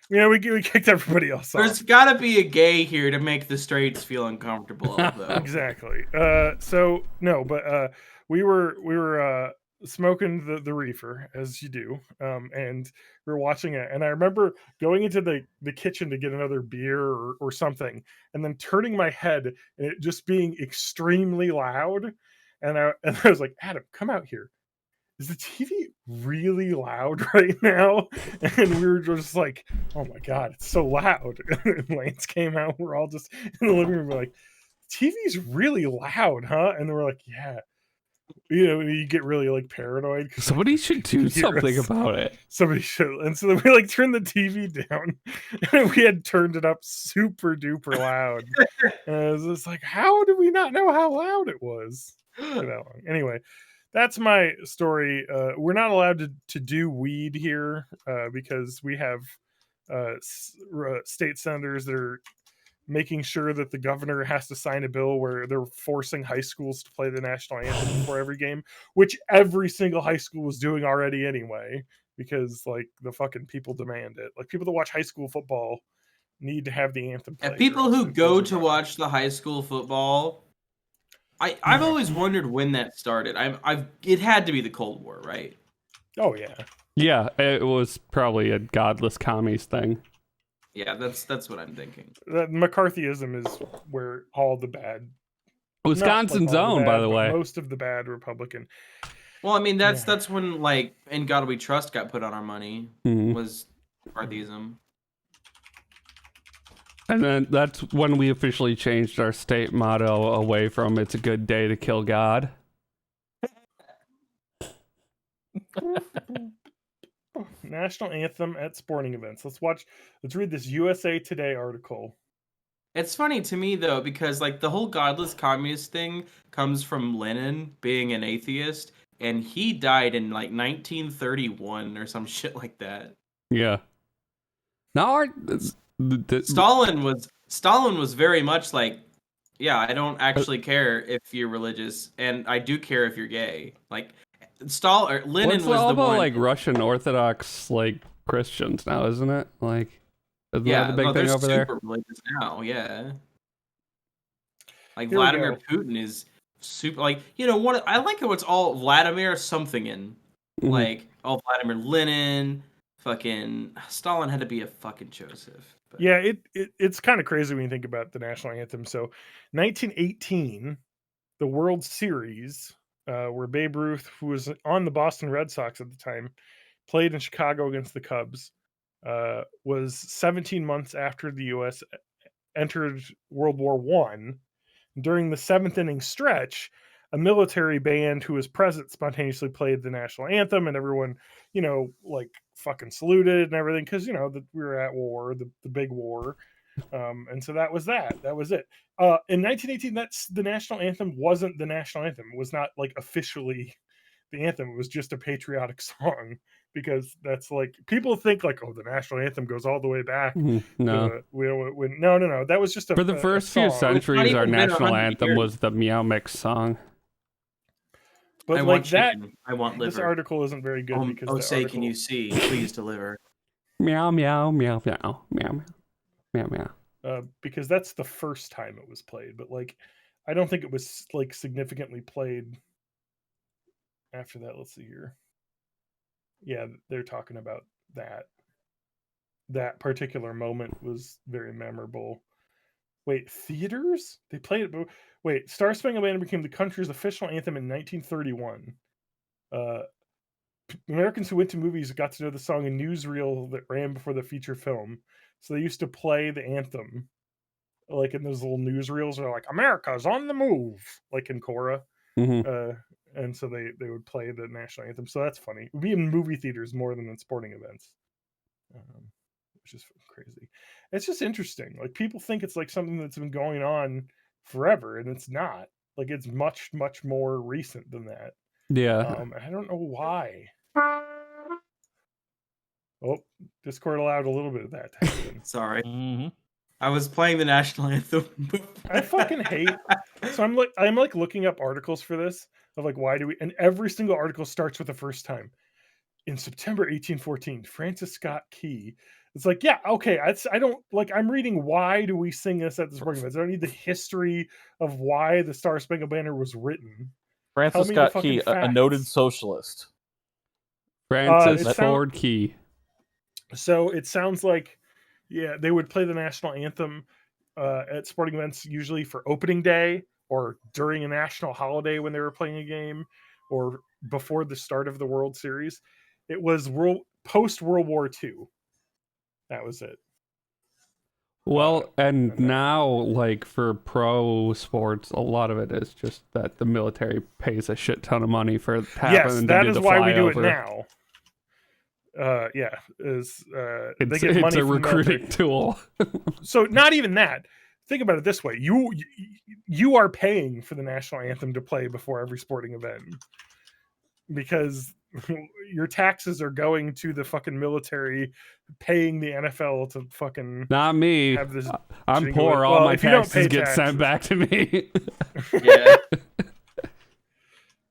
we kicked everybody else off. There's got to be a gay here to make the straights feel uncomfortable, though. Exactly. So no, but we were smoking the reefer as you do, and we were watching it, and I remember going into the kitchen to get another beer or something, and then turning my head and it just being extremely loud, and I was like, Adam, come out here. Is the TV really loud right now? And we were just like, oh my God, it's so loud. And Lance came out. We're all just in the living room. We're like, TV's really loud, huh? And we're like, yeah. You get really like paranoid. Somebody should do something about it. Somebody should. And so then we like turned the TV down, and we had turned it up super duper loud. And it was just like, how do we not know how loud it was for that long? Anyway, that's my story. We're not allowed to do weed here because we have state senators that are making sure that the governor has to sign a bill where they're forcing high schools to play the national anthem before every game, which every single high school was doing already anyway, because like the fucking people demand it. Like people that watch high school football need to have the anthem played. And people who go to watch the high school football, I've always wondered when that started. It had to be the Cold War, right? Oh yeah. Yeah, it was probably a godless commies thing. Yeah, that's what I'm thinking. McCarthyism is where all the bad. Wisconsin's own, by the way. Most of the bad Republican. Well, I mean, that's when like "In God We Trust" got put on our money. Was McCarthyism. And then that's when we officially changed our state motto away from "It's a good day to kill God." National anthem at sporting events. Let's read this USA Today article. It's funny to me though, because like the whole godless communist thing comes from Lenin being an atheist, and he died in like 1931 or some shit like that. Yeah. Now Stalin was very much like, yeah, I don't actually care if you're religious, and I do care if you're gay. Like Lenin what's was all the about one, like Russian Orthodox like Christians now, isn't it? Like, isn't yeah, that the big thing over there? Super religious now, yeah. Like Here we Vladimir go. Putin is super, like, I like how it's all Vladimir something in. Like, all Vladimir Lenin, fucking Stalin had to be a fucking Joseph. But. Yeah, it's kind of crazy when you think about the national anthem. So 1918, the World Series, where Babe Ruth, who was on the Boston Red Sox at the time, played in Chicago against the Cubs, was 17 months after the U.S. entered World War I. During the seventh inning stretch, a military band who was present spontaneously played the national anthem, and everyone, like fucking saluted and everything, because we were at war, the big war, and so that was it. In 1918, that's the national anthem wasn't the national anthem. It was not like officially the anthem. It was just a patriotic song because that's like people think like, oh, the national anthem goes all the way back. No. No. That was just For the first few song. centuries, our even been national 100 anthem years. was the Meow Mix song. But I like want that, chicken. I want liver. this article isn't very good because the say, article, can you see? Please deliver. Meow, meow, meow, meow, meow, meow, meow. Because that's the first time it was played. But like, I don't think it was like significantly played after that. Let's see here. Yeah, they're talking about that. That particular moment was very memorable. Wait, theaters? They played it. Wait, Star Spangled Banner became the country's official anthem in 1931. Americans who went to movies got to know the song in newsreel that ran before the feature film. So they used to play the anthem, like in those little newsreels. They're like, "America's on the move," like in Cora. Mm-hmm. And so they would play the national anthem. So that's funny. It would be in movie theaters more than in sporting events. Which is crazy. It's just interesting. Like people think it's like something that's been going on forever, and it's not. Like it's much, much more recent than that. Yeah. I don't know why. Oh, Discord allowed a little bit of that to happen. Sorry. Mm-hmm. I was playing the national anthem. I fucking hate. So I'm like looking up articles for this of like why do we, and every single article starts with the first time. In September 1814, Francis Scott Key. It's like, yeah, okay. I don't like. I'm reading. Why do we sing this at the sporting events? I don't need the history of why the Star Spangled Banner was written. Francis Scott Key, a noted socialist. Francis Ford Key. So it sounds like, yeah, they would play the national anthem at sporting events, usually for opening day or during a national holiday when they were playing a game, or before the start of the World Series. It was post World War II. That was it. Well, and now, like for pro sports, a lot of it is just that the military pays a shit ton of money for having yes, that to is do the why we do it flyover. now. It's a recruiting tool. So not even that. Think about it this way: you are paying for the national anthem to play before every sporting event because your taxes are going to the fucking military, paying the NFL to fucking not me. Have this I'm poor. All my taxes get sent back to me. Yeah.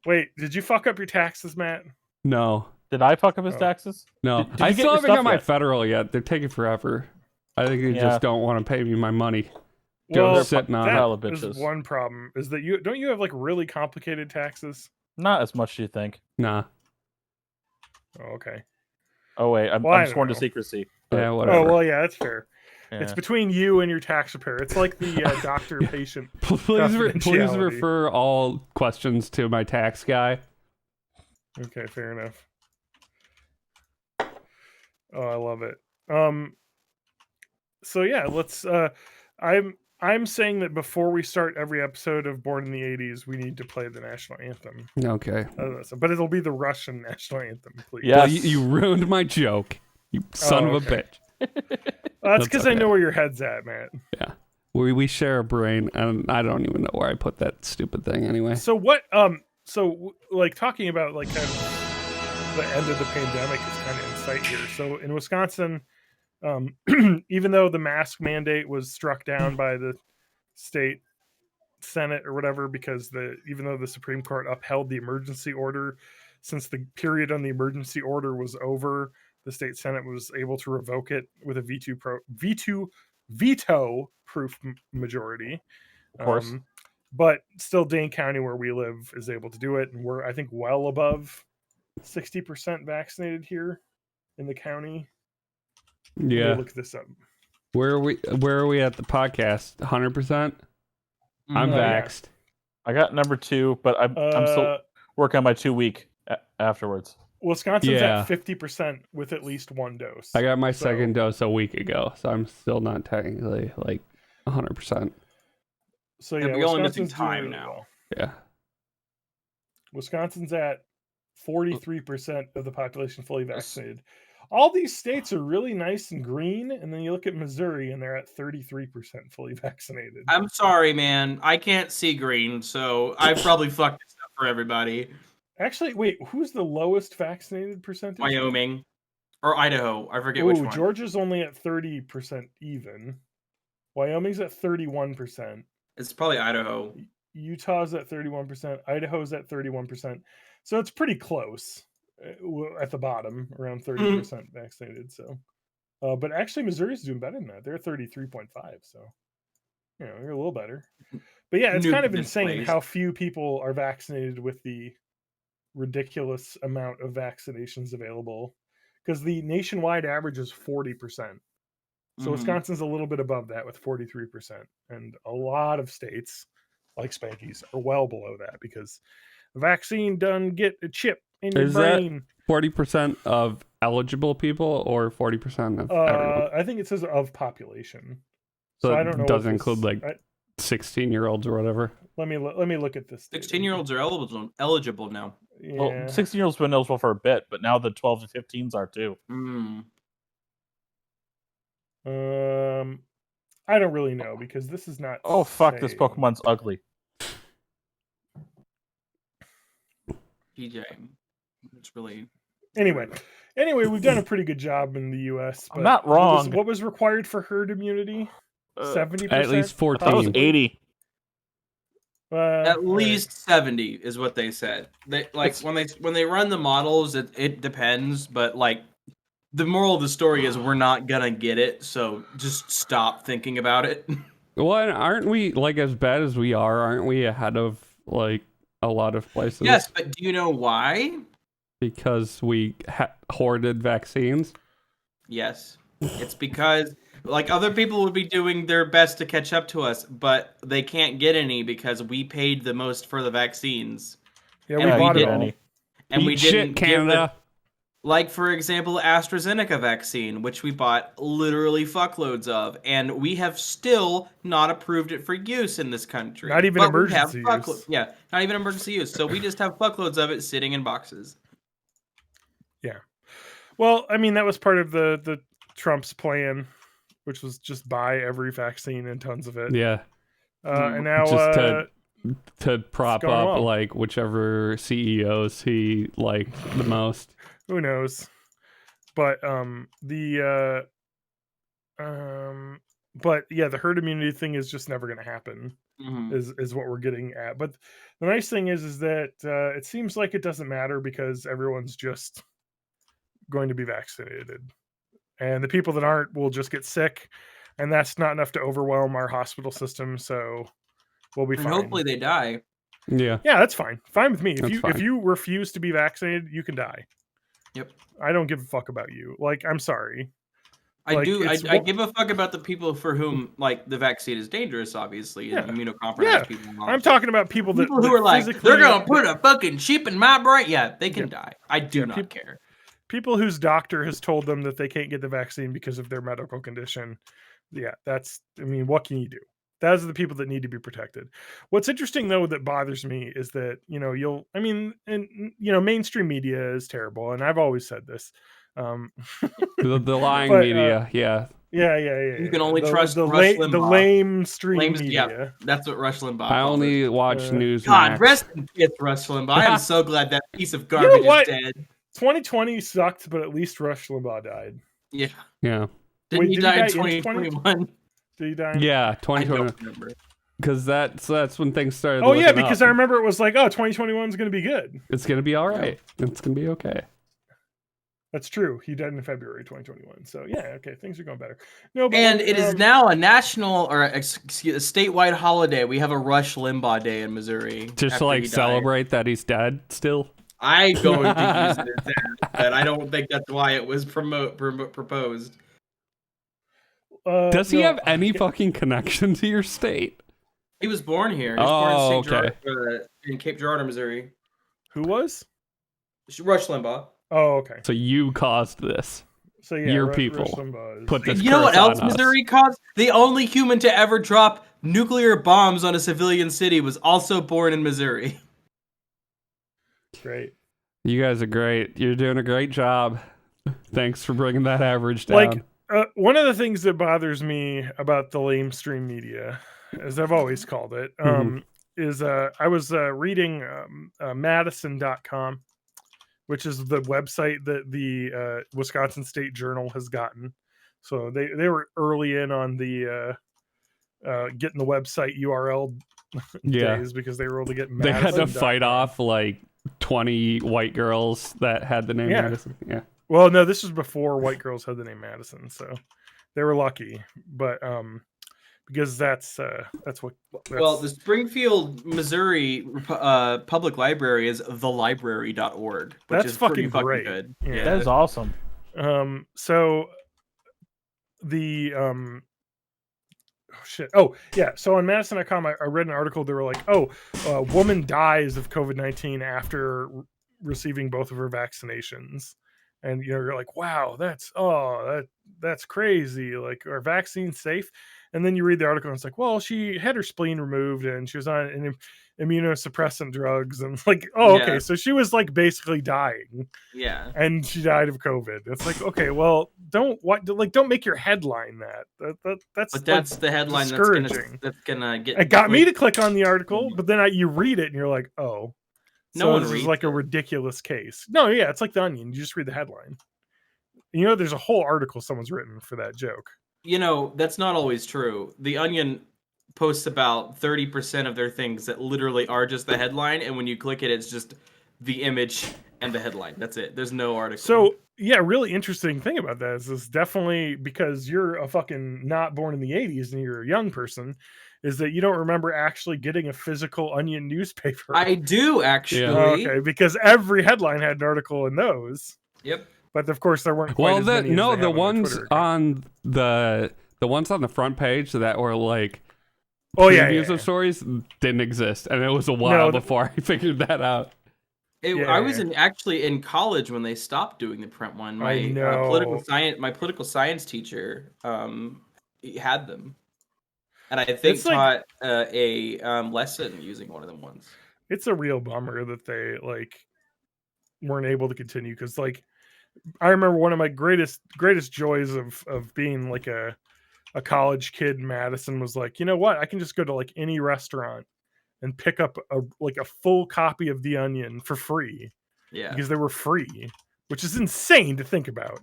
Wait, did you fuck up your taxes, Matt? No. Did I fuck up his taxes? No. Did I you get still your haven't got stuff my yet? federal yet. They're taking forever. I think they just don't want to pay me my money. Well, sitting on that it. is one problem. Is that you don't you have like really complicated taxes? Not as much as you think. Nah. Oh, okay. Oh wait, I'm sworn to secrecy. Yeah, whatever. Oh well, yeah, that's fair. Yeah. It's between you and your tax preparer. It's like the doctor-patient. Please refer all questions to my tax guy. Okay, fair enough. Oh, I love it. So yeah, let's. I'm saying that before we start every episode of Born in the '80s, we need to play the national anthem. Okay. But it'll be the Russian national anthem, please. Yeah. Well, you ruined my joke. You son of a bitch. That's because I know where your head's at, Matt. Yeah. We share a brain, and I don't even know where I put that stupid thing anyway. So what? Like talking about like kind of the end of the pandemic is kind of in sight here. So in Wisconsin, even though the mask mandate was struck down by the state Senate or whatever, because even though the Supreme Court upheld the emergency order, since the period on the emergency order was over, the state Senate was able to revoke it with a veto-proof majority. Of course. But still, Dane County, where we live, is able to do it, and we're, I think, well above 60% vaccinated here in the county. Yeah. Look this up. Where are we at the podcast? 100%? I'm vaxxed. I got number 2, but I'm still working on my 2-week afterwards. Wisconsin's at 50% with at least one dose. I got my second dose a week ago, so I'm still not technically like 100%. So yeah, we're only missing Wisconsin's time doing now. well. Yeah. Wisconsin's at 43% of the population fully vaccinated. All these states are really nice and green, and then you look at Missouri, and they're at 33% fully vaccinated. I'm sorry, man. I can't see green, so I probably fucked this up for everybody. Actually, wait, who's the lowest vaccinated percentage? Wyoming or Idaho. I forget which one. Georgia's only at 30% even. Wyoming's at 31%. It's probably Idaho. Utah's at 31%. Idaho's at 31%. So it's pretty close at the bottom, around 30% vaccinated. So, but actually, Missouri's doing better than that. They're 33.5. So, you're a little better. But yeah, it's kind of insane how few people are vaccinated with the ridiculous amount of vaccinations available, because the nationwide average is 40%. So Wisconsin's a little bit above that with 43%. And a lot of states, like Spanky's, are well below that because the vaccine done get a chip in your brain. That 40% of eligible people or 40% of everyone? I think it says of population. So I don't know. It doesn't include like 16-year-olds or whatever. Let me look at this. 16-year-olds are eligible now. Yeah. Well, 16-year-olds been eligible for a bit, but now the 12 to 15s are too. I don't really know because this is not. Oh fuck! This Pokemon's ugly. PJ, it's really. Anyway, we've done a pretty good job in the U.S. I'm not wrong. What was required for herd immunity? 70%. At least 14. That was 80. At least 70 is what they said. They when they run the models, it depends, but like the moral of the story is we're not gonna get it, so just stop thinking about it. Well, aren't we, like, as bad as we are, aren't we ahead of like a lot of places? Yes, but do you know why? Because we hoarded vaccines? Yes. It's because like other people would be doing their best to catch up to us, but they can't get any because we paid the most for the vaccines. Yeah, we bought it all. And we didn't Canada. Like, for example, AstraZeneca vaccine, which we bought literally fuckloads of, and we have still not approved it for use in this country. Not even emergency use. Yeah, not even emergency use. So we just have fuckloads of it sitting in boxes. Yeah. Well, I mean, that was part of the Trump's plan, which was just buy every vaccine and tons of it. Yeah. And now just to prop up well. like whichever CEOs he liked the most. Who knows? But the herd immunity thing is just never going to happen. Is what we're getting at. But the nice thing is that it seems like it doesn't matter because everyone's just going to be vaccinated, and the people that aren't will just get sick, and that's not enough to overwhelm our hospital system. So we'll be fine. Hopefully they die. Yeah, that's fine. Fine with me. If you refuse to be vaccinated, you can die. Yep. I don't give a fuck about you. Like, I'm sorry. I give a fuck about the people for whom like the vaccine is dangerous, obviously, and immunocompromised people. I'm talking about people who are like, they're gonna put a fucking chip in my brain. Yeah, they can die. I do not care. People whose doctor has told them that they can't get the vaccine because of their medical condition. Yeah, what can you do? Those are the people that need to be protected. What's interesting, though, that bothers me is that, mainstream media is terrible. And I've always said this. The lying media. Yeah. You can only trust Rush Limbaugh. The lamestream media. Yeah, that's what Rush Limbaugh I only watch news. God, rest in peace, Rush Limbaugh. I am so glad that piece of garbage is dead. 2020 sucked, but at least Rush Limbaugh died. Yeah. Yeah. Didn't he die in 2021? Did he die? Yeah, 2020. Because that's when things started. Oh yeah, because I remember it was like, 2021 is going to be good. It's going to be all right. It's going to be okay. That's true. He died in February 2021. So yeah, okay, things are going better. And it is now a national or a statewide holiday. We have a Rush Limbaugh Day in Missouri. Just to celebrate that he's dead still. I'm going to use it as that, but I don't think that's why it was proposed. Does he have any fucking connection to your state? He was born here. He was born in Cape Girardeau, Missouri. Who was? Rush Limbaugh. Oh, okay. So you caused this. So yeah, your people put this. You know what else Missouri caused? The only human to ever drop nuclear bombs on a civilian city was also born in Missouri. Great. You guys are great. You're doing a great job. Thanks for bringing that average down. One of the things that bothers me about the lamestream media, as I've always called it, is I was reading Madison.com, which is the website that the Wisconsin State Journal has gotten. So they were early in on the getting the website URL days because they were able to get They had to Madison.com. fight off like 20 white girls that had the name Madison. Yeah. Well, no, this was before white girls had the name Madison, so they were lucky. But because that's what. Well, the Springfield, Missouri public library is thelibrary.org, which That's is pretty fucking great. good. Yeah. That is awesome. So the oh shit. Oh yeah. So on Madison.com, I read an article. They were like, "Oh, a woman dies of COVID-19 after receiving both of her vaccinations," and you're like, "Wow, that's crazy. Like, are vaccines safe?" And then you read the article and it's like, well, she had her spleen removed and she was on immunosuppressant drugs, and like, oh, okay, so she was like basically dying. Yeah. And she died of COVID. It's like, okay, well, don't make your headline that's the headline that's gonna get. It got me to click on the article, but then you read it and you're like, oh, no one this reads is like a ridiculous case. No, yeah, it's like The Onion. You just read the headline. There's a whole article someone's written for that joke. That's not always true. The Onion posts about 30% of their things that literally are just the headline, and when you click it, it's just the image and the headline. That's it. There's no article. So, yeah, really interesting thing about that is definitely because you're a fucking not born in the 80s and you're a young person, is that you don't remember actually getting a physical Onion newspaper. I do, actually. Yeah. Okay, because every headline had an article in those. Yep. But of course, there weren't quite as many. No, the ones on the ones on the front page that were like previews of stories didn't exist, and it was a while before I figured that out. I was actually in college when they stopped doing the print one. My political science teacher had them, and I think taught a lesson using one of them once. It's a real bummer that they weren't able to continue, because I remember one of my greatest joys of being like a college kid in Madison was like, you know what? I can just go to any restaurant and pick up a full copy of The Onion for free. Yeah. Because they were free, which is insane to think about.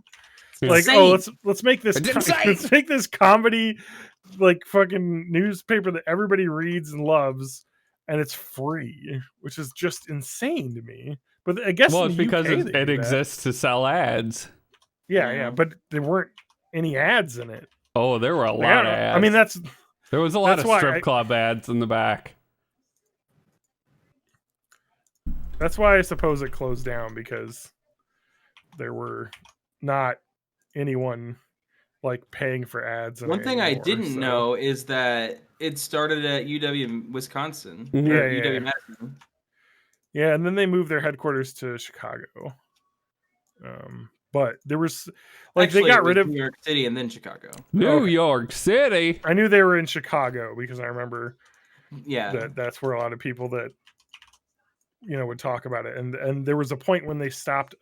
Insane. Let's make this let's make this comedy fucking newspaper that everybody reads and loves, and it's free, which is just insane to me. But I guess it's because it exists to sell ads. Yeah, but there weren't any ads in it. Oh, there were a lot of ads. I mean, there was a lot of strip club ads in the back. That's why I suppose it closed down, because there were not anyone paying for ads. One thing I didn't know is that it started at UW Wisconsin. UW Madison. Yeah, and then they moved their headquarters to Chicago. But there was they got rid of New York City and then Chicago. New York City. I knew they were in Chicago because I remember. Yeah, that's where a lot of people that would talk about it, and there was a point when they stopped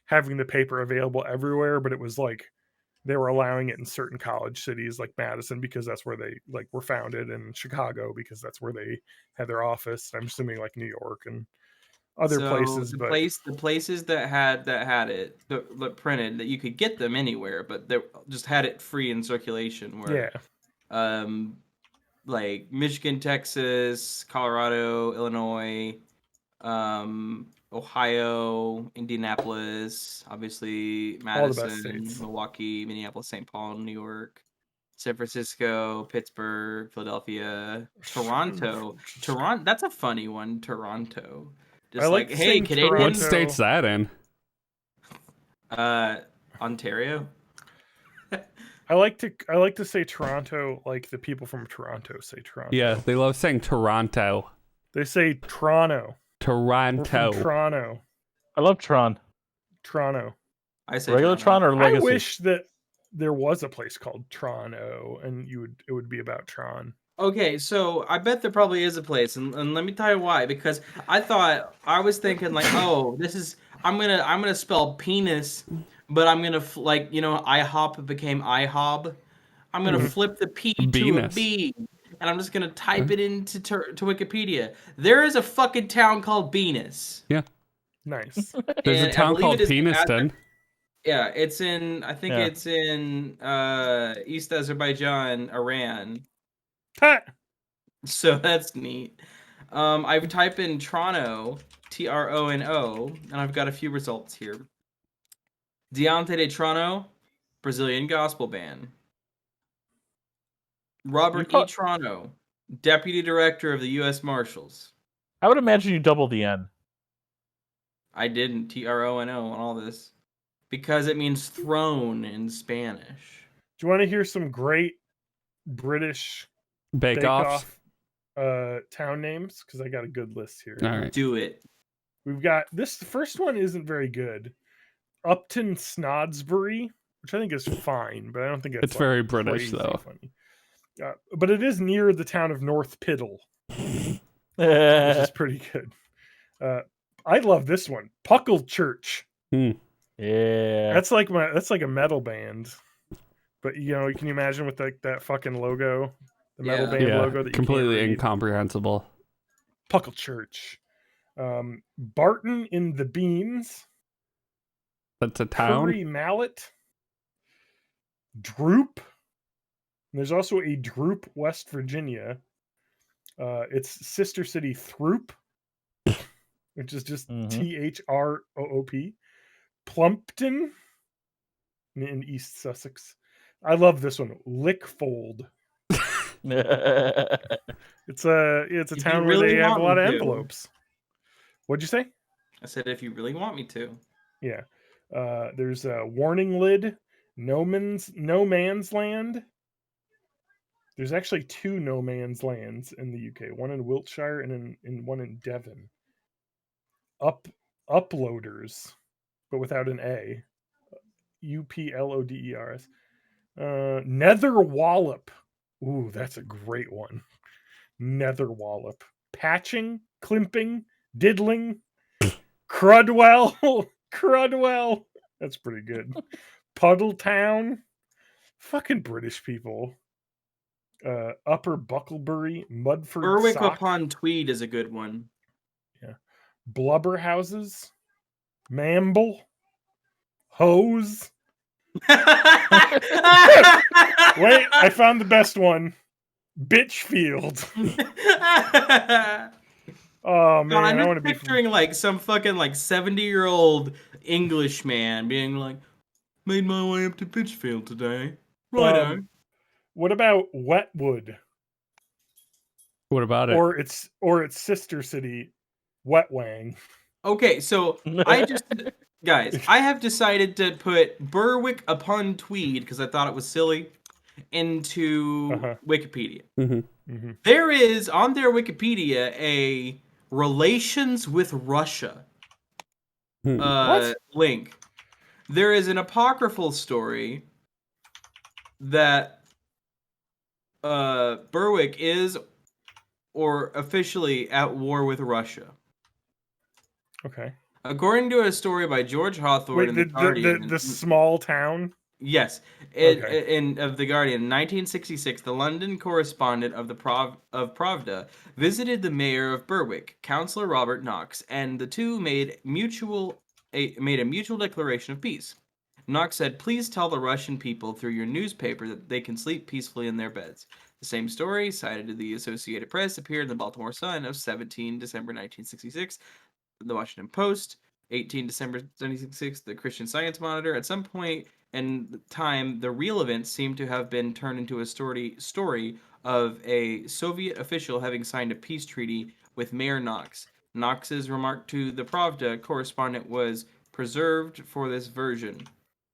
having the paper available everywhere, but it was they were allowing it in certain college cities like Madison because that's where they were founded, and Chicago because that's where they had their office. I'm assuming New York and other places. The places that had it that printed, that you could get them anywhere, but they just had it free in circulation. Where Michigan, Texas, Colorado, Illinois, Ohio, Indianapolis, obviously Madison, Milwaukee, Minneapolis, St. Paul, New York, San Francisco, Pittsburgh, Philadelphia, Toronto. That's a funny one. Toronto. Just hey, Canadian. What state's that in? Ontario. I like to say Toronto like the people from Toronto say Toronto. Yeah, they love saying Toronto. They say Toronto. Toronto. I love Tron. Toronto. I say regular Tron or Legacy. I wish that there was a place called Toronto, and it would be about Tron. Okay, so I bet there probably is a place, and let me tell you why. Because I was thinking I'm gonna spell penis, but I'm gonna IHOP became IHOB. I'm gonna flip the P to a B, and I'm just gonna type it into to Wikipedia. There is a fucking town called Venus. Yeah. Nice. There's a And I town believe called it is Peniston. Yeah, it's in. I think Yeah. it's in East Azerbaijan, Iran. Ha! So that's neat. I've typed in Trono, Trono, and I've got a few results here. Deontay de Trono, Brazilian gospel band. Robert E. Trono, Deputy Director of the U.S. Marshals. I would imagine you double the N. I didn't Trono on all this because it means throne in Spanish. Do you want to hear some great British Bake Offs. town names? Because I got a good list here. All right. Do it. We've got this. The first one isn't very good. Upton Snodsbury, which I think is fine, but I don't think It's very British, crazy though. funny. But it is near the town of North Piddle, which Yeah. is pretty good. I love this one, Puckle Church. That's like a metal band. But you know, can you imagine with like that fucking logo, the metal band logo that you completely can't read? incomprehensible. Puckle Church. Barton in the Beans. That's a town. Curry Mallet. Droop. And there's also a Droop, West Virginia. Its sister city, Throop, which is just Throop. Plumpton in East Sussex. I love this one. Lickfold. It's a town where they have a lot of envelopes. What'd you say? I said if you really want me to. Yeah. There's a Warning Lid, No Man's Land. There's actually 2 No Man's Lands in the UK. One in Wiltshire and in one in Devon. Uploaders, but without an A. Uploders. Nether Wallop. Ooh, that's a great one. Nether Wallop. Patching, Climping, Diddling, Crudwell. Crudwell. That's pretty good. Puddle Town. Fucking British people. Upper Bucklebury, Mudford Berwick Sock. upon Tweed is a good one. Yeah. Blubber Houses. Mamble. Hose. Wait, I found the best one. Bitchfield. Oh man, God, I'm I want to just be picturing like some fucking like 70-year-old English man being like, made my way up to Bitchfield today. Righto. What about Wetwood? What about it? Or its sister city, Wetwang. Okay, so guys, I have decided to put Berwick upon Tweed because I thought it was silly into Wikipedia. There is on their Wikipedia a relations with Russia link. There is an apocryphal story that Berwick is or officially at war with Russia. Okay. According to a story by George Hawthorne in The Guardian, the small town. Yes, of The Guardian, in 1966, the London correspondent of Pravda visited the mayor of Berwick, Councillor Robert Knox, and the two made a mutual declaration of peace. Knox said, "Please tell the Russian people through your newspaper that they can sleep peacefully in their beds." The same story, cited in the Associated Press, appeared in the Baltimore Sun of 17 December 1966, the Washington Post, 18 December 1966, the Christian Science Monitor. At some point in time, the real events seem to have been turned into a story of a Soviet official having signed a peace treaty with Mayor Knox. Knox's remark to the Pravda correspondent was preserved for this version.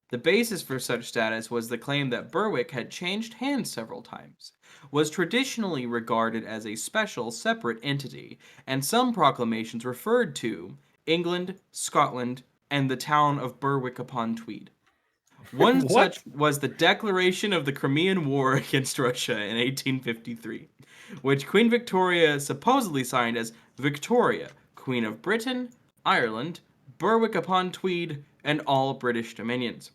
The basis for such status was the claim that Berwick had changed hands several times, was traditionally regarded as a special, separate entity, and some proclamations referred to England, Scotland, and the town of Berwick upon Tweed. One such was the declaration of the Crimean War against Russia in 1853, which Queen Victoria supposedly signed as Victoria, Queen of Britain, Ireland, Berwick upon Tweed, and all British dominions.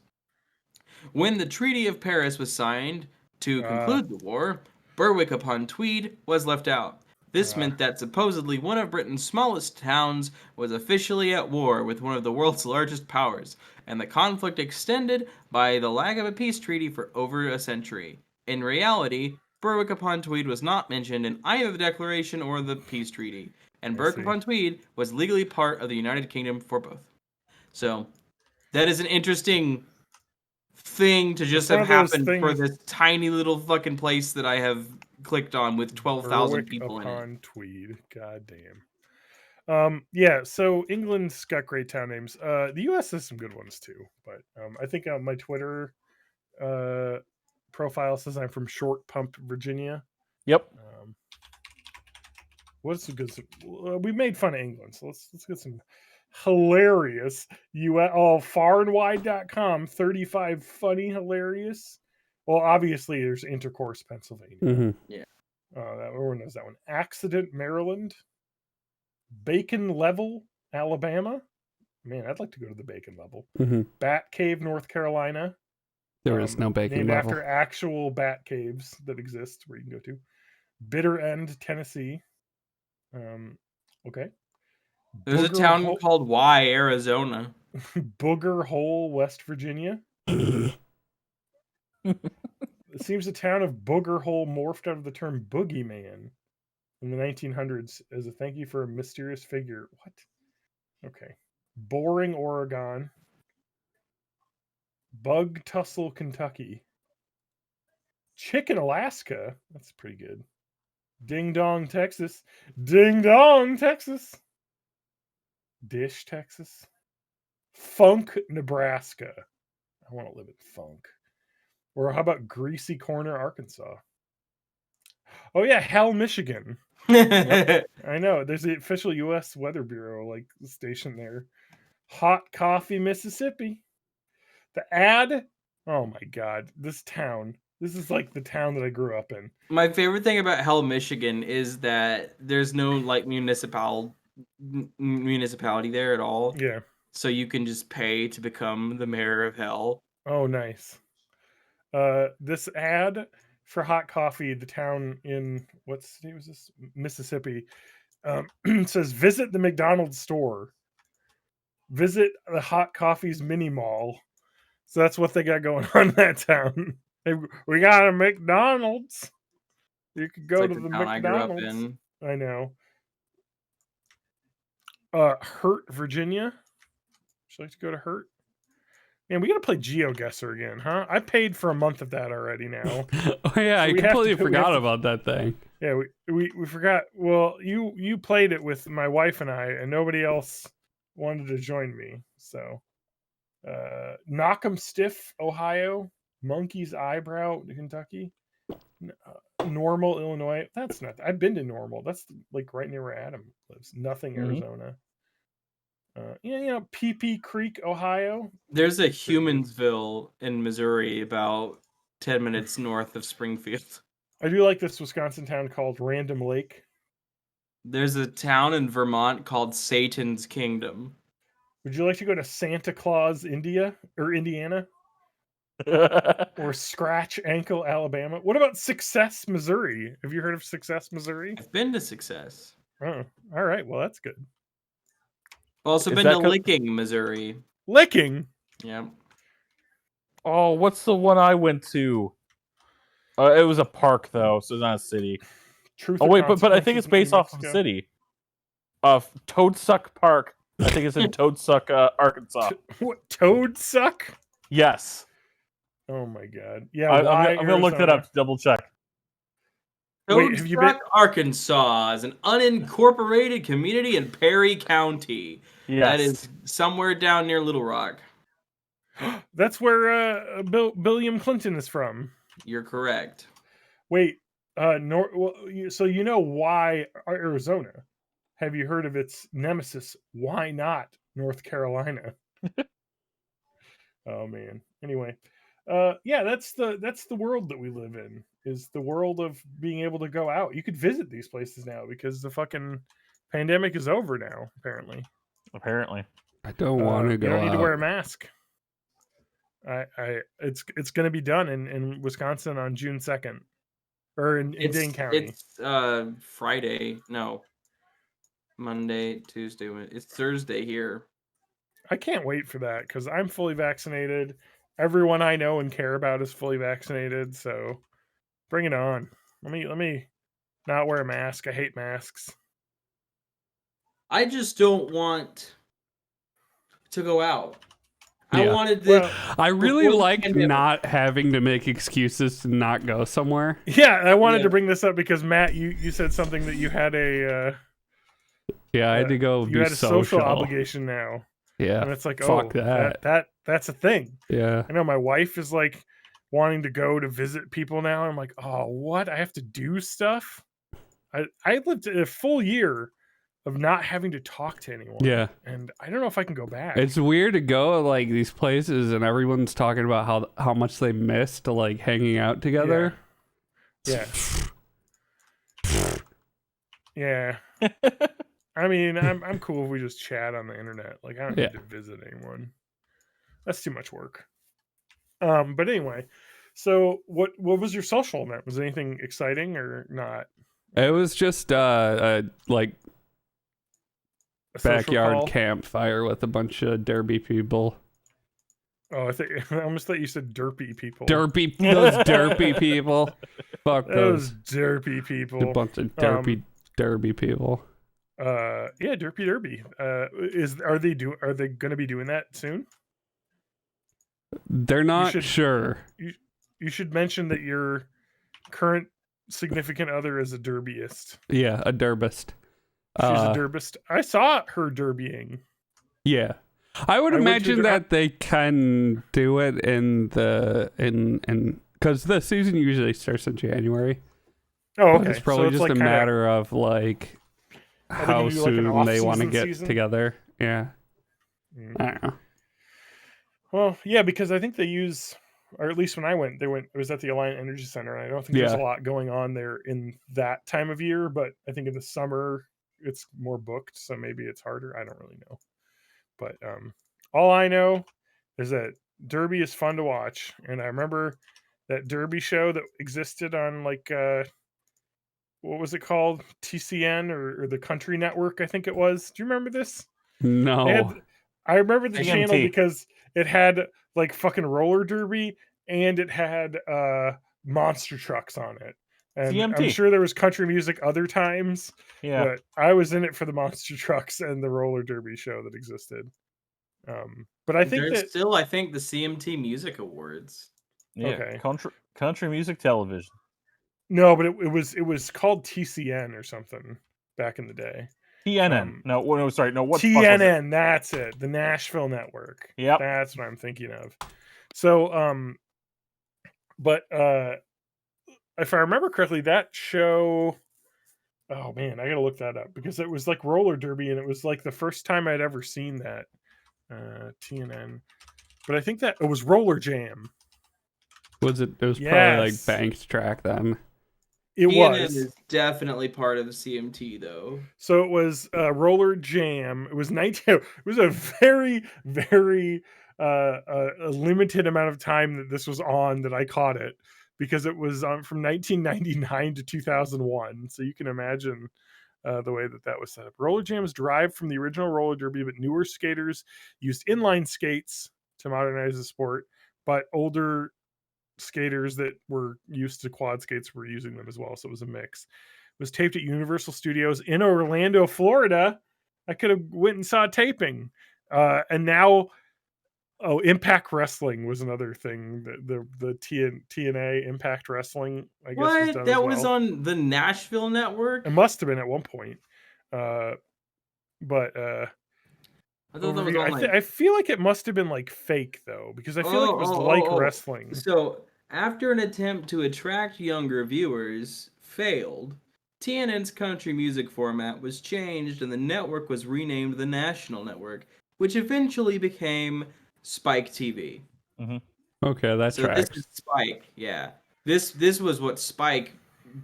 When the Treaty of Paris was signed to conclude the war, Berwick-upon-Tweed was left out. This meant that supposedly one of Britain's smallest towns was officially at war with one of the world's largest powers, and the conflict extended by the lack of a peace treaty for over a century. In reality, Berwick-upon-Tweed was not mentioned in either the declaration or the peace treaty, and Berwick-upon-Tweed was legally part of the United Kingdom for both. So, that is an interesting thing to just have happened for this tiny little fucking place that I have clicked on with 12,000 people in it. Tweed. God damn. Yeah, so England's got great town names. The US has some good ones too, but I think my Twitter profile says I'm from Short Pump, Virginia. Yep. What's a good? We made fun of England, so let's get some hilarious farandwide.com 35 funny hilarious. Well, obviously there's Intercourse, Pennsylvania. Mm-hmm. Yeah. Everyone knows that one. Accident, Maryland. Bacon Level, Alabama. Man, I'd like to go to the Bacon Level. Mm-hmm. Bat Cave, North Carolina. There is no Bacon named Level. after actual bat caves that exist where you can go to. Bitter End, Tennessee. Okay. There's a town called Y, Arizona. Booger Hole, West Virginia. It seems the town of Booger Hole morphed out of the term boogeyman in the 1900s as a thank you for a mysterious figure. What? Okay. Boring, Oregon. Bug Tussle, Kentucky. Chicken, Alaska. That's pretty good. Ding Dong, Texas. Ding Dong, Texas. Dish, Texas. Funk, Nebraska. I want to live in Funk. Or how about Greasy Corner, Arkansas? Oh yeah, Hell, Michigan. Yep, I know. There's the official U.S. Weather Bureau station there. Hot Coffee, Mississippi. The ad. Oh my God, this town. This is like the town that I grew up in. My favorite thing about Hell, Michigan is that there's no municipality there at all. Yeah. So you can just pay to become the mayor of Hell. Oh, nice. This ad for Hot Coffee, the town in what state was this? Mississippi. Says visit the McDonald's store. Visit the Hot Coffee's mini mall. So that's what they got going on in that town. We got a McDonald's. You could go to the McDonald's. I grew up in. I know. Hurt, Virginia. Would you like to go to Hurt? Man, we gotta play GeoGuessr again, huh? I paid for a month of that already now. Oh yeah, I completely forgot about that thing. Yeah, we forgot. Well, you played it with my wife and I, and nobody else wanted to join me. So, Knock'em Stiff, Ohio. Monkey's Eyebrow, Kentucky. Normal, Illinois. That's not. I've been to Normal. That's right near where Adam lives. Nothing, Arizona. PP Creek, Ohio. There's a Humansville in Missouri, about 10 minutes north of Springfield. I do like this Wisconsin town called Random Lake. There's a town in Vermont called Satan's Kingdom. Would you like to go to Santa Claus, Indiana? Or Scratch Ankle, Alabama? What about Success, Missouri? Have you heard of Success, Missouri? I've been to Success. Oh, all right. Well, that's good. I've also been to Licking, Missouri. Licking? Yeah. Oh, what's the one I went to? It was a park, though, so it's not a city. But I think it's based off of a city. Toadsuck Park. I think it's in Toadsuck, Arkansas. What? Toadsuck? Yes. Oh my God! Yeah, I'm gonna look that up to double check. Toadsuck, Arkansas is an unincorporated community in Perry County. Yes. That is somewhere down near Little Rock. That's where William Clinton is from. You're correct. Wait, so you know why Arizona? Have you heard of its nemesis? Why not North Carolina? Oh man. Anyway, yeah, that's the world that we live in. Is the world of being able to go out. You could visit these places now because the fucking pandemic is over now. Apparently. I don't want to go. You don't need out. to wear a mask. It's going to be done in Wisconsin on June 2nd. or in Dane County? It's Friday. No, Monday, Tuesday. It's Thursday here. I can't wait for that because I'm fully vaccinated. Everyone I know and care about is fully vaccinated. So bring it on. Let me not wear a mask. I hate masks. I just don't want to go out. I Yeah. wanted Well, this. I really Before the like pandemic. not having to make excuses to not go somewhere. Yeah, I wanted Yeah. to bring this up because Matt, you said something that you had a Yeah, I had to go you be had a social obligation now, Yeah. and it's like, Fuck that's a thing. Yeah. I know my wife is like wanting to go to visit people now. I'm like, oh, what? I have to do stuff. I lived a full year of not having to talk to anyone. Yeah. And I don't know if I can go back. It's weird to go like these places and everyone's talking about how much they missed like hanging out together. Yeah. Yeah. I mean, I'm cool if we just chat on the internet. Like I don't need to visit anyone. That's too much work. But anyway, so what was your social event? Was anything exciting or not? It was just like A social backyard call? campfire with a bunch of derby people. Oh, I almost thought you said derpy people. Those derpy people. Fuck Those those. derpy people. A bunch of derby people. Yeah, derby. Are they gonna be doing that soon? They're not should- sure. You should mention that your current significant other is a derbyist. Yeah, a derbist. She's a derbist. I saw her derbying. Yeah. I would I went imagine through the- that they can do it in because the season usually starts in January. Oh, But okay. it's probably so just like a matter of like Are they how gonna do, like, an soon they want to off-season get season? together. Yeah. Mm. I don't know. Well, yeah, because I think they use, or at least when I went, it was at the Alliant Energy Center, and I don't think there's a Yeah. lot going on there in that time of year. But I think in the summer it's more booked, so maybe it's harder. I don't really know. But all I know is that Derby is fun to watch, and I remember that Derby show that existed on like what was it called, TCN or the Country Network, I think it was. Do you remember this? No. I remember the channel TNT. because it had like fucking roller derby and it had monster trucks on it. And I'm TMT. sure there was country music other times, Yeah. but I was in it for the monster trucks and the roller derby show that existed. But I think There's that still, I think, the CMT Music Awards. Yeah. Okay. Country music television. no, but it was called TCN or something back in the day. TNN. No, sorry. No, what? TNN, that's it. The Nashville Network. Yep. That's what I'm thinking of. So, but if I remember correctly, that show. Oh man, I gotta look that up because it was like roller derby, and it was like the first time I'd ever seen that. TNN, but I think that it was Roller Jam. Was it? It was probably like Yes. banked track then. It TNN was. is definitely part of the CMT, though. So it was Roller Jam. It was 19. It was a very, very a limited amount of time that this was on that I caught it because it was from 1999 to 2001. So you can imagine the way that was set up. Roller Jam is derived from the original roller derby, but newer skaters used inline skates to modernize the sport. But older skaters that were used to quad skates were using them as well, so it was a mix. It was taped at Universal Studios in Orlando, Florida. I could have went and saw taping. And now Impact Wrestling was another thing. The TNA Impact Wrestling, I guess, was What? done That as was well. on the Nashville Network? It must have been at one point. I thought that was on, like... I feel like it must have been like fake though, because I feel like it was wrestling. So after an attempt to attract younger viewers failed, TNN's country music format was changed and the network was renamed the National Network, which eventually became Spike TV. Okay, that So tracks. this is Spike, yeah. This was what Spike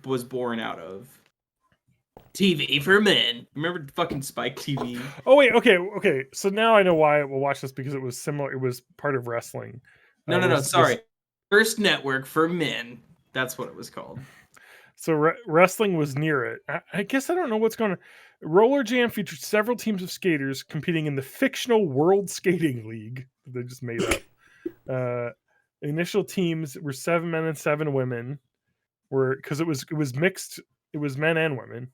was born out of. TV for men. Remember fucking Spike TV? Oh wait, okay. So now I know why we'll watch this, because it was similar. It was part of wrestling. No, sorry. First Network for Men. That's what it was called. So wrestling was near it. I guess I don't know what's going on. Roller Jam featured several teams of skaters competing in the fictional World Skating League that they just made up. Initial teams were 7 men and 7 women, because it was mixed. It was men and women.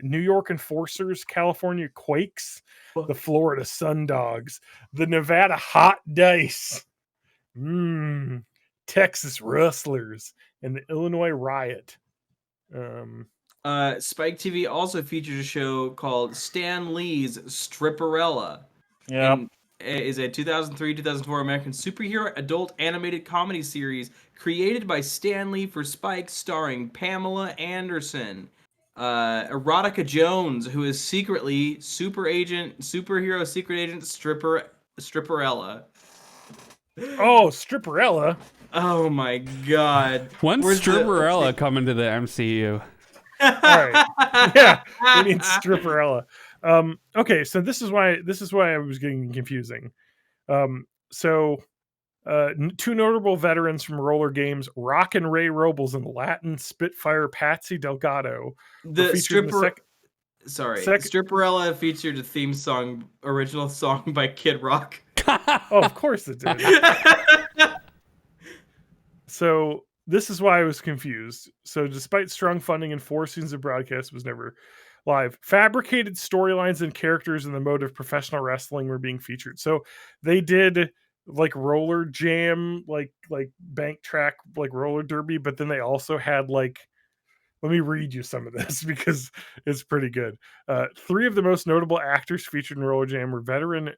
New York Enforcers, California Quakes, the Florida Sundogs, the Nevada Hot Dice, Texas Rustlers, and the Illinois Riot. Spike TV also features a show called Stan Lee's Stripperella. Yeah. It is a 2003-2004 American superhero adult animated comedy series created by Stan Lee for Spike, starring Pamela Anderson. Erotica Jones, who is secretly superhero secret agent Stripperella. Oh, Stripperella. Oh my god. When's Stripperella coming to the MCU? All right. Yeah, we need Stripperella. Okay, so this is why I was getting confusing. Two notable veterans from roller games, Rock and Ray Robles and Latin Spitfire Patsy Delgado. Stripperella featured a original song by Kid Rock. Oh, of course it did. So this is why I was confused. So despite strong funding and 4 seasons of broadcast, it was never live. Fabricated storylines and characters in the mode of professional wrestling were being featured. So they did like roller jam, like bank track, like roller derby, but then they also had like, let me read you some of this because it's pretty good. 3 of the most notable actors featured in roller jam were veteran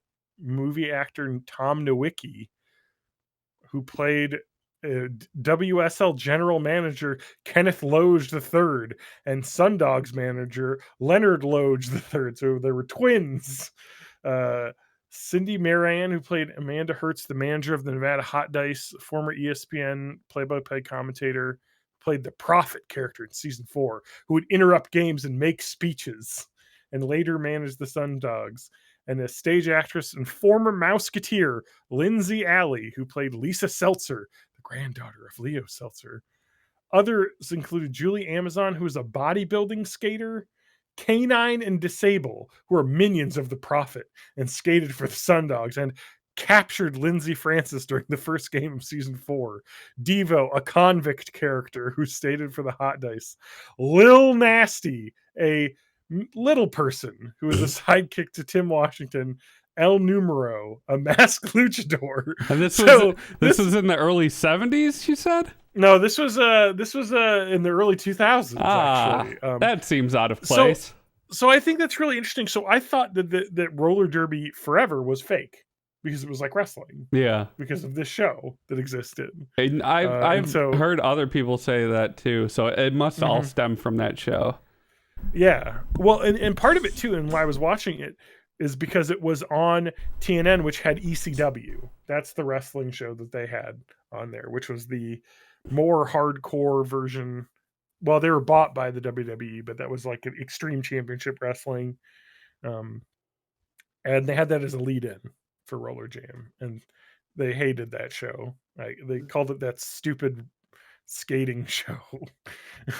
movie actor Tom Nowicki, who played WSL general manager Kenneth Loge III and Sundogs manager Leonard Loge III. So they were twins. Cindy Moran, who played Amanda Hertz, the manager of the Nevada Hot Dice, former ESPN play-by-play commentator, played the Prophet character in season 4, who would interrupt games and make speeches, and later managed the Sundogs. And a stage actress and former Mouseketeer, Lindsay Alley, who played Lisa Seltzer, the granddaughter of Leo Seltzer. Others included Julie Amazon, who is a bodybuilding skater, Canine and Disable, who are minions of the Prophet and skated for the Sundogs, and captured Lindsay Francis during the first game of season 4. Devo, a convict character who skated for the Hot Dice. Lil Nasty, a little person who is a sidekick to Tim Washington. El Numero, a masked luchador. And this was in the early 70s, you said? No, this was in the early 2000s. Actually, that seems out of place. So I think that's really interesting. So I thought that roller derby forever was fake because it was like wrestling. Yeah, because of this show that existed. And I've heard other people say that too. So it must all stem from that show. Yeah. Well, and part of it too, and why I was watching it, is because it was on TNN, which had ECW. That's the wrestling show that they had on there, which was the more hardcore version. Well, they were bought by the WWE, but that was like an Extreme Championship Wrestling. And they had that as a lead-in for Roller Jam, and they hated that show. They called it that stupid skating show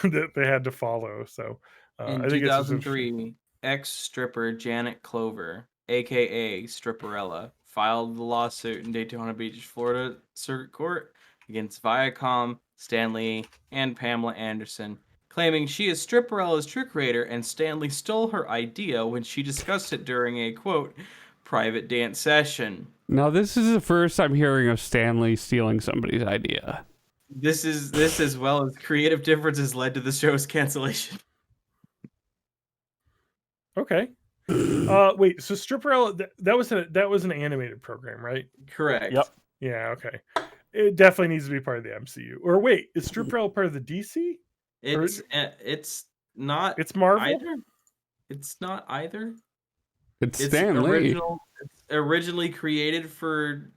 that they had to follow. So in 2003, ex-stripper Janet Clover, aka Stripperella, filed the lawsuit in Daytona Beach, Florida Circuit Court against Viacom, Stan Lee, and Pamela Anderson, claiming she is Stripperella's trick creator and Stan Lee stole her idea when she discussed it during a, quote, private dance session. Now, this is the first I'm hearing of Stan Lee stealing somebody's idea. This as well as creative differences led to the show's cancellation. Okay. Wait, so Stripperella, that was an animated program, right? Correct. Yep. Yeah, okay. It definitely needs to be part of the MCU. Or wait, is Stripperella part of the DC? It's not. It's Marvel? Either. It's not either. It's Stan Lee. It's originally created for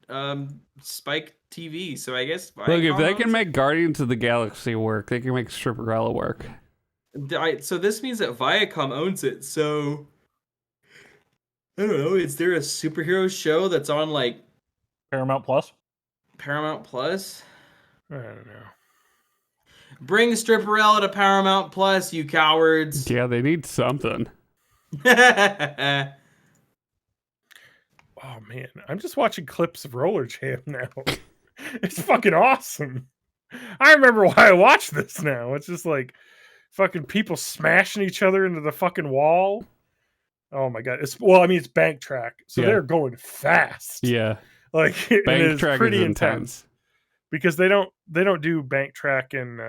Spike TV, so I guess Viacom. Look, if they can make Guardians of the Galaxy work, they can make Stripperella work. So this means that Viacom owns it. So I don't know. Is there a superhero show that's on like Paramount Plus? Paramount Plus? I don't know. Bring Stripperella to Paramount Plus, you cowards. Yeah, they need something. Oh man, I'm just watching clips of Roller Jam now. It's fucking awesome. I remember why I watched this now. It's just like fucking people smashing each other into the fucking wall. Oh my god. It's bank track. So Yeah. they're going fast. Yeah. Like it Bank is track pretty is intense. Because they don't do bank track in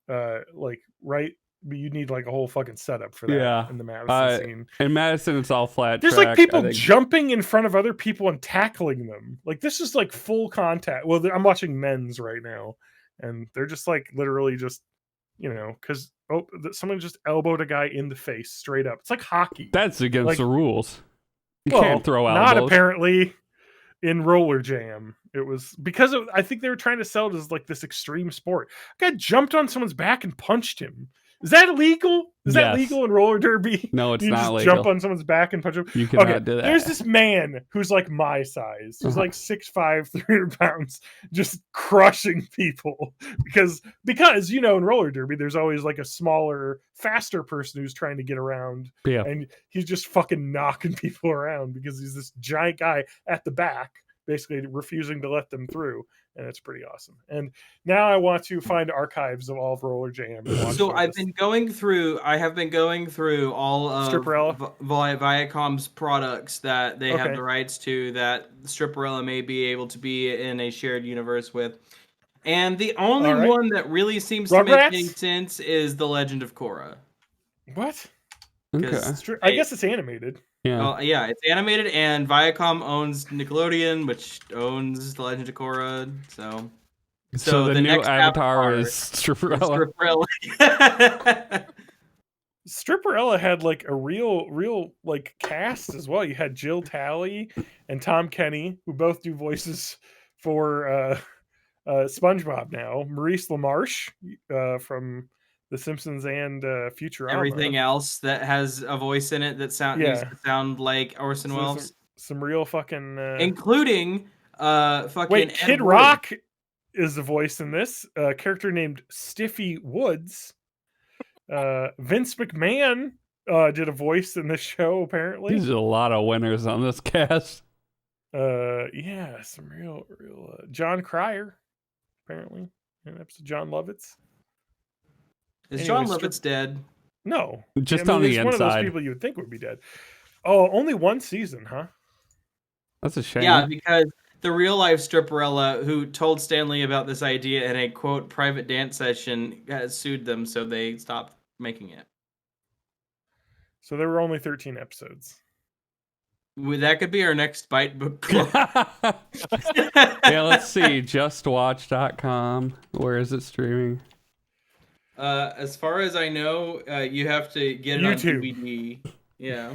like right you need like a whole fucking setup for that Yeah. in the Madison scene. In Madison, it's all flat There's track. like people jumping in front of other people and tackling them. Like this is like full contact. Well, I'm watching men's right now, and they're just like literally just, because someone just elbowed a guy in the face straight up. It's like hockey. That's against like, the rules. You can't throw elbows. Not apparently in Roller Jam. It was because I think they were trying to sell it as like this extreme sport. A guy jumped on someone's back and punched him. Is that illegal? Is that legal in roller derby? No, it's you not just legal. Jump on someone's back and punch him. You cannot do that. There's this man who's like my size, who's like 6'5", 300 pounds, just crushing people because in roller derby there's always like a smaller, faster person who's trying to get around, and he's just fucking knocking people around because he's this giant guy at the back, basically refusing to let them through. And it's pretty awesome. And now I want to find archives of all of Roller Jam. So I have been going through all of Viacom's products that they have the rights to, that Stripperella may be able to be in a shared universe with. And the only one that really seems to make any sense is The Legend of Korra. What? Okay. I guess it's animated. Yeah. Yeah, it's animated, and Viacom owns Nickelodeon, which owns The Legend of Korra. So the new next Avatar is Stripperella. Stripperella had like a real like cast as well. You had Jill Talley and Tom Kenny, who both do voices for SpongeBob now. Maurice LaMarche from The Simpsons and Futurama. Everything else that has a voice in it that needs to sound like Orson Welles. Some real fucking... including fucking Kid Rock is the voice in this. A character named Stiffy Woods. Vince McMahon did a voice in this show, apparently. There's a lot of winners on this cast. Some real John Cryer, apparently. An episode of John Lovitz. Is John Lovitz dead? No. Just on the inside. One of those people you would think would be dead. Oh, only one season, huh? That's a shame. Yeah, because the real life Stripperella, who told Stanley about this idea in a quote private dance session, sued them, so they stopped making it. So there were only 13 episodes. That could be our next Bite Book Club. Yeah, let's see. JustWatch.com. Where is it streaming? As far as I know, you have to get it YouTube. on DVD. Yeah.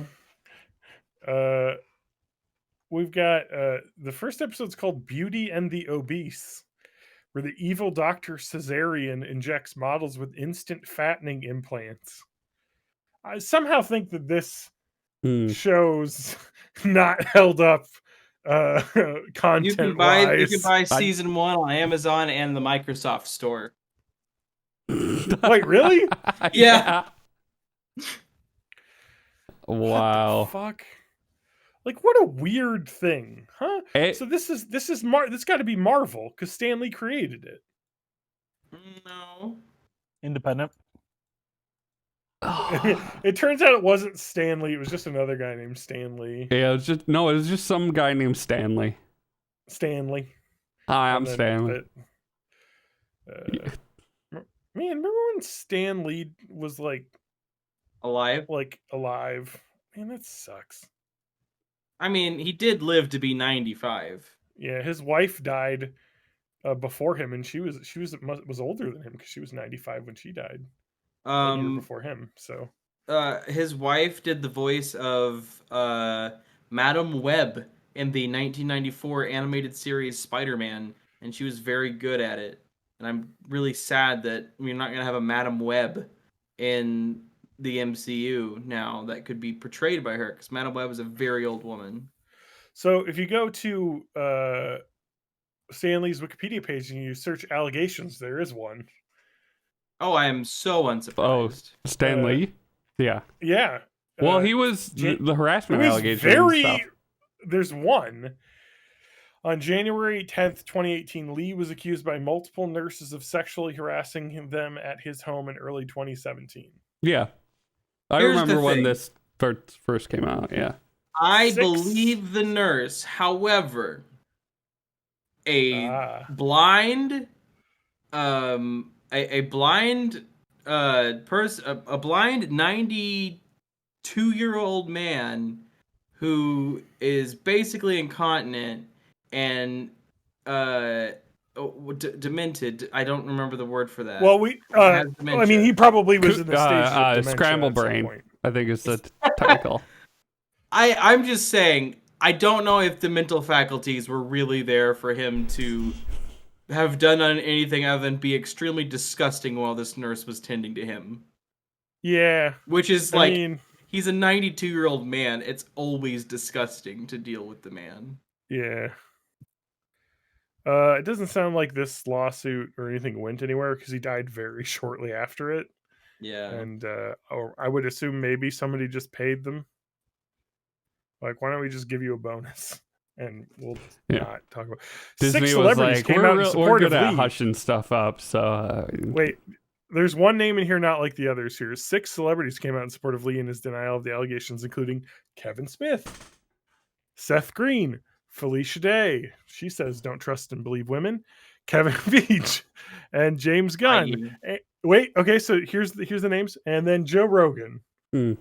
We've got the first episode's called Beauty and the Obese, where the evil Dr. Caesarian injects models with instant fattening implants. I somehow think that this show's not held up content-wise. You can buy season 1 on Amazon and the Microsoft Store. Wait, really? Yeah. Wow. What the fuck? Like, what a weird thing, huh? So this is this got to be Marvel because Stan Lee created it. No. Independent. It turns out it wasn't Stan Lee. It was just another guy named Stanley. Yeah, it was just some guy named Stanley. Stanley. Hi, I'm Stanley. Man, remember when Stan Lee was like alive? Man, that sucks. I mean, he did live to be 95. Yeah, his wife died before him, and she was older than him because she was 95 when she died. A year before him. So his wife did the voice of Madam Web in the 1994 animated series Spider-Man, and she was very good at it. And I'm really sad that we're not going to have a Madam Web in the MCU now that could be portrayed by her, because Madam Web is a very old woman. So if you go to Stan Lee's Wikipedia page and you search allegations, there is one. Oh, I am so unsurprised. Stan Lee? Yeah. Yeah. Well, he was the harassment it was allegations and stuff. There's one. On January 10th, 2018, Lee was accused by multiple nurses of sexually harassing them at his home in early 2017. Yeah. I Here's remember the when thing. this first came out, yeah. I 6 believe the nurse. However, a blind person, a blind 92-year-old man who is basically incontinent and demented. I don't remember the word for that. Well, Has I dementia. mean, he probably was in the stages of dementia Scramble at some brain, point. I think is the title. I'm just saying, I don't know if the mental faculties were really there for him to have done anything other than be extremely disgusting while this nurse was tending to him. Yeah. Which is I mean, he's a 92-year-old man. It's always disgusting to deal with the man. yeah. It doesn't sound like this lawsuit or anything went anywhere because he died very shortly after it. Yeah. And I would assume maybe somebody just paid them. Like, why don't we just give you a bonus? And we'll not talk about Disney 6 was celebrities like, came out in we're support good of at Lee. hushing stuff up, so... Wait, there's one name in here not like the others here. 6 celebrities came out in support of Lee in his denial of the allegations, including Kevin Smith, Seth Green, Felicia Day. She says, don't trust and believe women. Kevin Feige and James Gunn. Wait, okay, so here's the names. And then Joe Rogan. You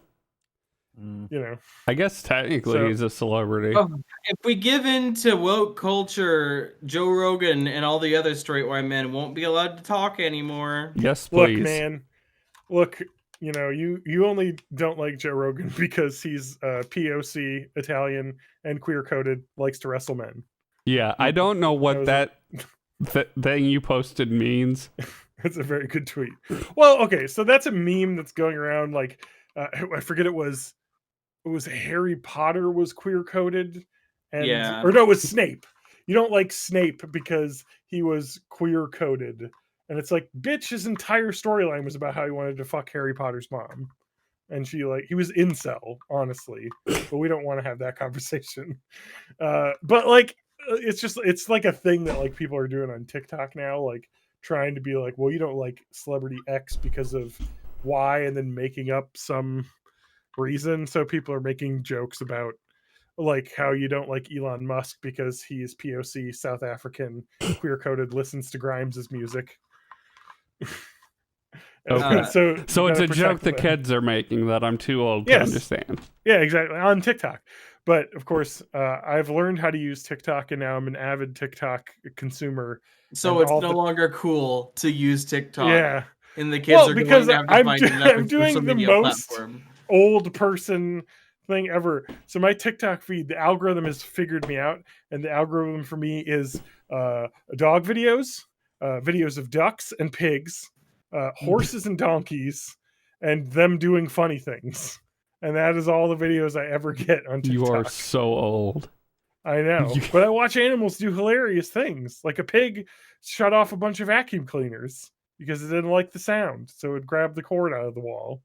know, I guess technically he's a celebrity. If we give in to woke culture, Joe Rogan and all the other straight white men won't be allowed to talk anymore. Yes, please. Look, man. Look, you know, you only don't like Joe Rogan because he's POC, Italian, and queer-coded, likes to wrestle men. Yeah, I don't know what that thing you posted means. It's a very good tweet. Well, okay, so that's a meme that's going around like, I forget it was Harry Potter was queer-coded, and or no, it was Snape. You don't like Snape because he was queer-coded. And it's like, bitch, his entire storyline was about how he wanted to fuck Harry Potter's mom. And he was incel, honestly. But we don't want to have that conversation. But like, it's like a thing that like people are doing on TikTok now, like trying to be like, well, you don't like celebrity X because of Y, and then making up some reason. So people are making jokes about like how you don't like Elon Musk because he's POC, South African, queer-coded, listens to Grimes' music. Okay. So it's a joke the kids are making that I'm too old to understand. Yeah, exactly. On TikTok. But of course, I've learned how to use TikTok, and now I'm an avid TikTok consumer. So it's no longer cool to use TikTok. Yeah. And the kids are because going to have to find another I'm doing the most old person thing ever. So my TikTok feed, the algorithm has figured me out, and the algorithm for me is dog videos, videos of ducks and pigs, horses and donkeys, and them doing funny things. And that is all the videos I ever get on TikTok. You are so old. I know. But I watch animals do hilarious things. Like a pig shut off a bunch of vacuum cleaners because it didn't like the sound. So it grabbed the cord out of the wall,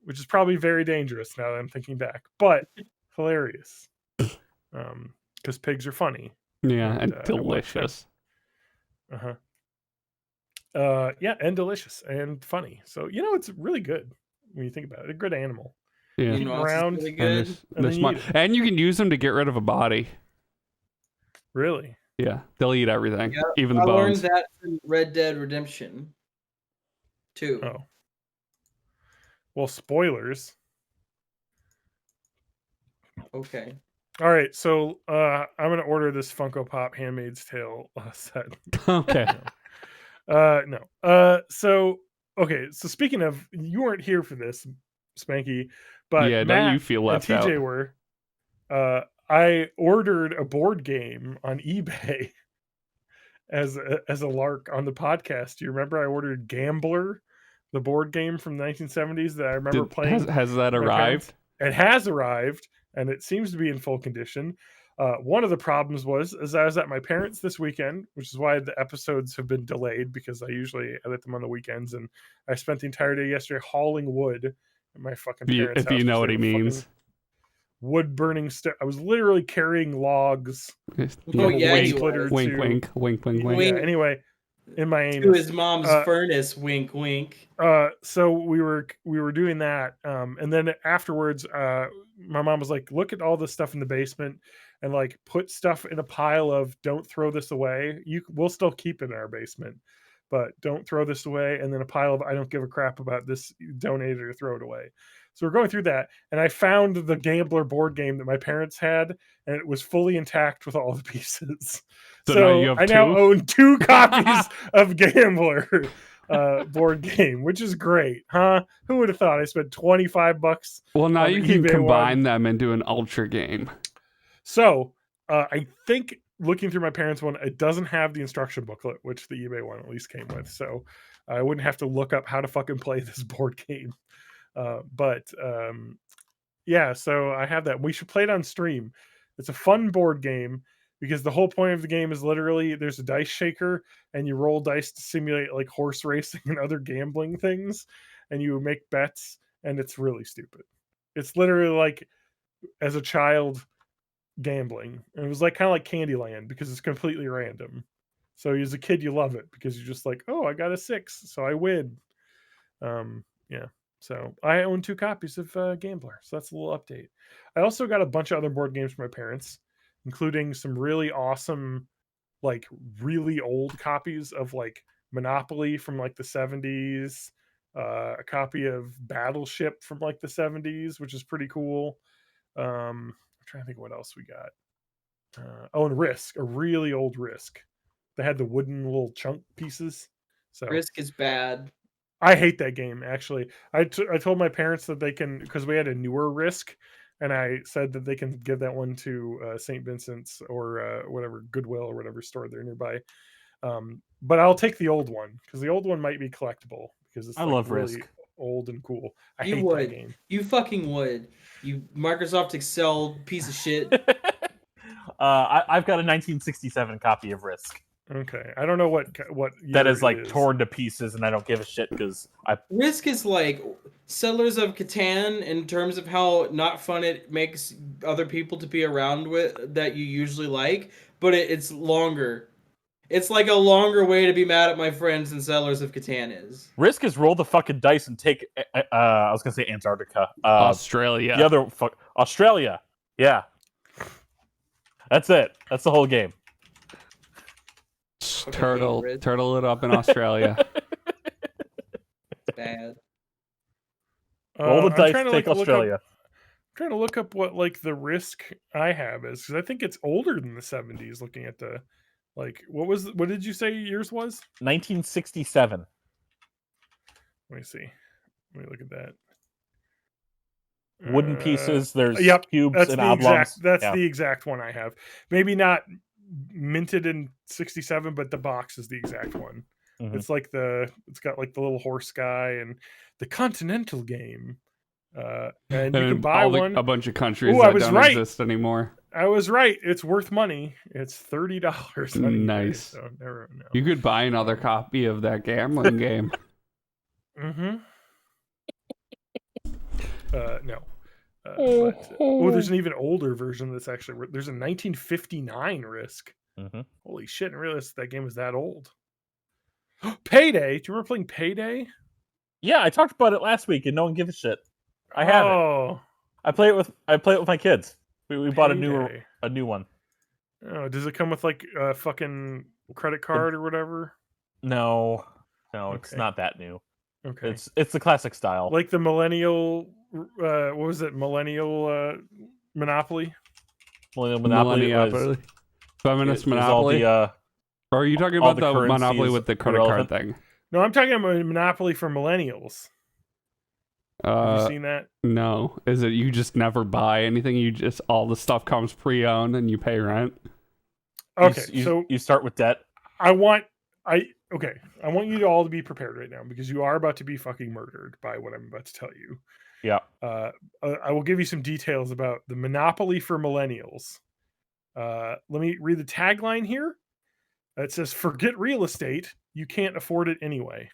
which is probably very dangerous now that I'm thinking back. But hilarious. Because pigs are funny. Yeah, and delicious. Yeah, and delicious and funny. So, you know, it's really good when you think about it. A good animal. Yeah. You know, around. really good. And you can use them to get rid of a body. Really? Yeah, they'll eat everything, Yeah, even the I bones. learned that from Red Dead Redemption 2. Oh. Well, spoilers. Okay. All right, so I'm gonna order this Funko Pop Handmaid's Tale set. Okay. No. So speaking of, you weren't here for this, Spanky, but yeah, Matt don't you feel left and TJ out? were. I ordered a board game on eBay as a lark on the podcast. Do you remember I ordered Gambler, the board game from the 1970s that I remember playing? Has that arrived? It has arrived, and it seems to be in full condition. One of the problems was I was at my parents' this weekend, which is why the episodes have been delayed, because I usually edit them on the weekends, and I spent the entire day yesterday hauling wood at my fucking parents' house. If you know what he means. Wood burning stuff. I was literally carrying logs. Oh, yeah, wink, you were. wink. Yeah, anyway, in my anus. To his mom's furnace, wink, wink. So we were doing that, and then afterwards, my mom was like, "Look at all the stuff in the basement, and like put stuff in a pile of don't throw this away. We'll still keep it in our basement, but don't throw this away." And then a pile of I don't give a crap about this, donate it or throw it away. So we're going through that, and I found the Gambler board game that my parents had, and it was fully intact with all the pieces. So I now own 2 copies of Gambler board game, which is great, huh? Who would have thought? I spent $25. Well, now you can eBay combine them into an ultra game. So I think looking through my parents' one, it doesn't have the instruction booklet, which the eBay one at least came with. So I wouldn't have to look up how to fucking play this board game. Yeah, so I have that. We should play it on stream. It's a fun board game because the whole point of the game is literally there's a dice shaker and you roll dice to simulate like horse racing and other gambling things, and you make bets, and it's really stupid. It's literally like as a child gambling, and it was like kind of like Candyland because it's completely random. So as a kid you love it because you're just like, oh, I got a 6, so I win. Yeah. So I own 2 copies of Gambler. So that's a little update. I also got a bunch of other board games from my parents, including some really awesome, like really old copies of like Monopoly from like the 70s, a copy of Battleship from like the 70s, which is pretty cool. I'm trying to think of what else we got. And Risk, a really old Risk. They had the wooden little chunk pieces. So Risk is bad. I hate that game, actually. I told my parents that they can, because we had a newer Risk, and I said that they can give that one to St. Vincent's or whatever, Goodwill or whatever store they're nearby. But I'll take the old one, because the old one might be collectible, because it's love really Risk. Old and cool. I You hate would. that game. You fucking would. You Microsoft Excel piece of shit. I've got a 1967 copy of Risk. Okay, I don't know what that is like torn to pieces, and I don't give a shit because Risk is like Settlers of Catan in terms of how not fun it makes other people to be around with that you usually like, but it's longer. It's like a longer way to be mad at my friends than Settlers of Catan is. Risk is roll the fucking dice and take. I was gonna say Antarctica, Australia. The other Australia. Yeah, that's it. That's the whole game. Turtle it up in Australia. Bad. Roll the dice, take Australia. I'm trying to look up what like the Risk I have is, because I think it's older than the 70s. Looking at the what did you say yours was? 1967. Let me see. Let me look at that. Wooden pieces. There's cubes that's and the oblongs. That's the exact one I have. Maybe not minted in 67, but the box is the exact one. Mm-hmm. It's got like the little horse guy and the Continental game. And you can buy one. A bunch of countries that don't exist anymore. I was right. It's worth money. It's $30. Nice. So never know. You could buy another copy of that gambling game. Mm-hmm. No. There's an even older version that's actually there's a 1959 Risk. Mm-hmm. Holy shit! I didn't realize that game was that old. Payday. Do you remember playing Payday? Yeah, I talked about it last week, and no one gives a shit. I have it. I play it with my kids. We bought a new one. Oh, does it come with like a fucking credit card or whatever? No, it's not that new. Okay, it's the classic style, like the millennial. What was it? Millennial Monopoly. Millennial Feminist Monopoly. Or are you talking about the Monopoly with the credit card thing? No, I'm talking about Monopoly for millennials. Have you seen that? No. Is it you just never buy anything? You just all the stuff comes pre-owned and you pay rent? Okay, so you start with debt. I want you all to be prepared right now because you are about to be fucking murdered by what I'm about to tell you. Yeah. I will give you some details about the Monopoly for millennials. Let me read the tagline here. It says, "Forget real estate. You can't afford it anyway."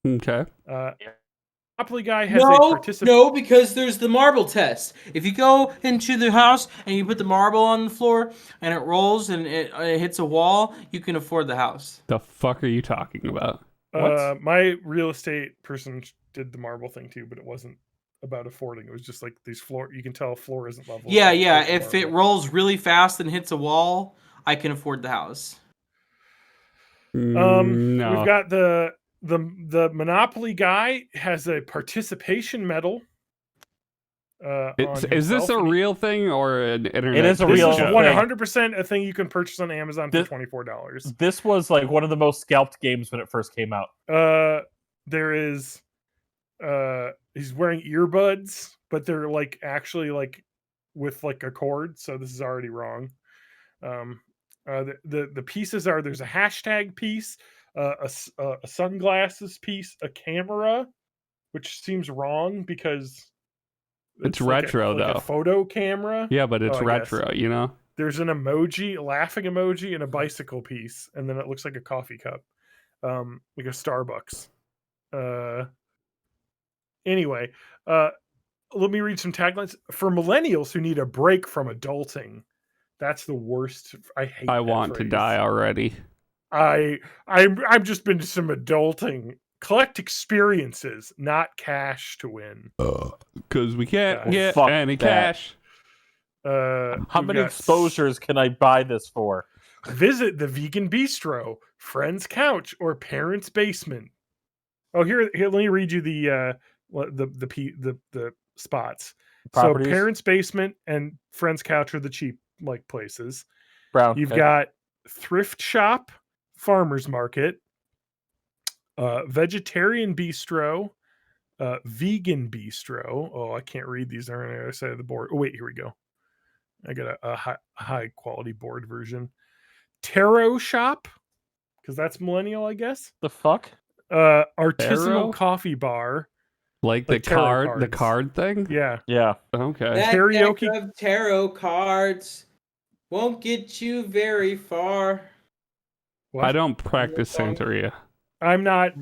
Okay. Monopoly Guy has a No, because there's the marble test. If you go into the house and you put the marble on the floor and it rolls and it hits a wall, you can afford the house. The fuck are you talking about? My real estate person did the marble thing too, but it wasn't about affording. It was just like these floor. You can tell floor isn't level. Yeah, so yeah. it's If it marble. rolls really fast and hits a wall, I can afford the house. No. We've got the Monopoly Guy has a participation medal. Is this a real thing or an internet? It is a This real is thing. 100% a thing you can purchase on Amazon for $24. This was like one of the most scalped games when it first came out. There is he's wearing earbuds, but they're like actually like with like a cord, so this is already wrong. The pieces are, there's a hashtag piece, a sunglasses piece, a camera, which seems wrong because it's retro like though. a photo camera. Yeah, but it's retro, you know? There's an emoji, a laughing emoji, and a bicycle piece, and then it looks like a coffee cup. Like a Starbucks. Anyway, let me read some taglines. For millennials who need a break from adulting, that's the worst. I hate. I want to die already. I've just been to some adulting. Collect experiences, not cash to win. Because we can't get fuck any that. cash. How many exposures can I buy this for? Visit the vegan bistro, friend's couch, or parents' basement. Oh, here, let me read you the spots. Properties? So, parents' basement and friend's couch are the cheap like places. Brown. You've got thrift shop, farmers market, vegetarian bistro, vegan bistro. Oh, I can't read these. They're on the other side of the board. Oh, wait, here we go. I got a high quality board version. Tarot shop, because that's millennial, I guess. The fuck? Artisanal Tarot? coffee bar. Like the tarot the cards. card thing? Yeah. Yeah. Okay. That Karaoke- deck of tarot cards won't get you very far. What? I don't practice Santeria. I'm not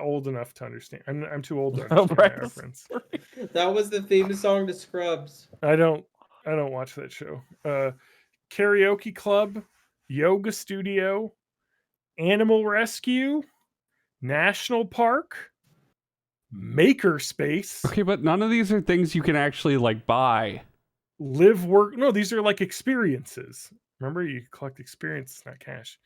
old enough to understand. I'm too old to understand that reference. That was the theme song to Scrubs. I don't watch that show. Karaoke club, yoga studio, animal rescue, national park, maker space, Okay, but none of these are things you can actually like buy. live work. No, these are like experiences. Remember, you collect experiences, not cash.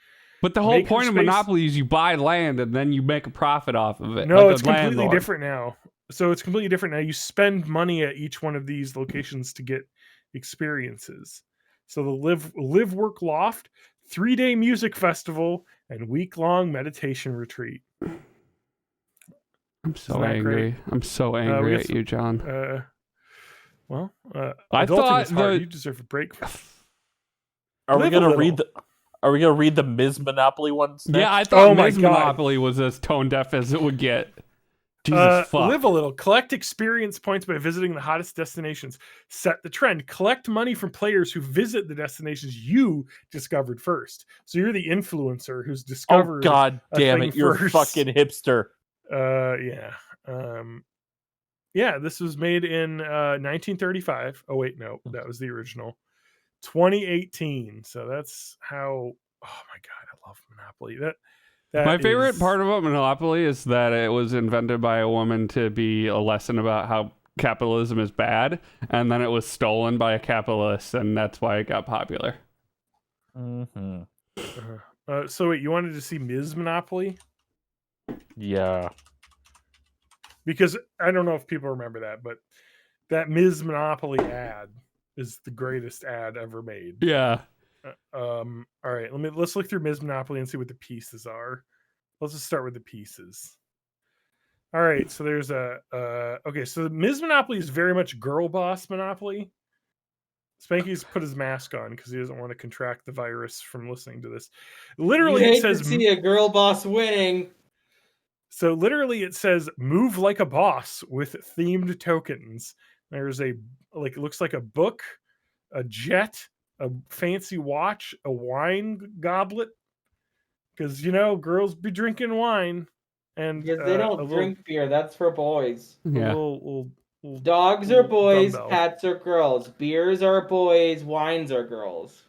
But the whole Maker point of space- Monopoly is you buy land and then you make a profit off of it. No, like it's a completely landlord. different now. So it's completely different now. You spend money at each one of these locations to get experiences. So the live work loft, 3-day music festival, and week-long meditation retreat. I'm so Isn't that angry. great? I'm so angry got at you, John. I I adulting thought is hard. the- You deserve a break. Are we Live a gonna read little. the? Are we gonna read the Ms. Monopoly ones next? Yeah, I thought Oh my Ms. God. Monopoly was as tone deaf as it would get. Jesus fuck. Live a little. Collect experience points by visiting the hottest destinations. Set the trend. Collect money from players who visit the destinations you discovered first. So you're the influencer who's Oh discovered. god a damn thing it! You're first. fucking hipster. Yeah. Yeah, this was made in 1935. Oh wait, no, that was the original. 2018. So that's how. Oh my god, I love Monopoly. My favorite is- part about Monopoly is that it was invented by a woman to be a lesson about how capitalism is bad, and then it was stolen by a capitalist, and that's why it got popular. Mm-hmm. So wait, you wanted to see Ms. Monopoly? Yeah. Because I don't know if people remember that, but that Ms. Monopoly ad is the greatest ad ever made. Yeah. All right, let's look through Ms. Monopoly and see what the pieces are. Let's just start with the pieces. All right, so there's okay, so Ms. Monopoly is very much girl boss Monopoly. Spanky's put his mask on because he doesn't want to contract the virus from listening to this. Literally, You it hate says to see a girl boss winning. so. Literally, it says "Move like a boss" with themed tokens. There's a it looks like a book, a jet, a fancy watch, a wine goblet, because girls be drinking wine, and Because they don't a little, drink beer. That's for boys. Yeah. little Dogs are boys. dumbbell. Cats are girls. Beers are boys. Wines are girls.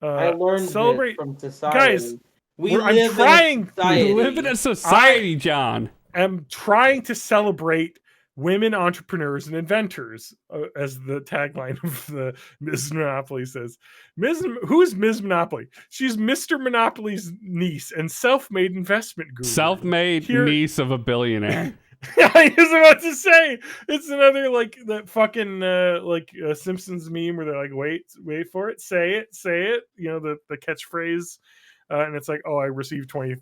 I learned celebrate, this from society. guys. We I'm live trying. in a society. You live in a society, John. I'm trying to celebrate women entrepreneurs and inventors, as the tagline of the Ms. Monopoly says. Who's Ms. Monopoly? She's Mr. Monopoly's niece and self-made investment guru. Self-made niece of a billionaire. I was about to say, it's another like that fucking Simpsons meme where they're like, wait for it, say it, the catchphrase, and it's like, oh, I received $2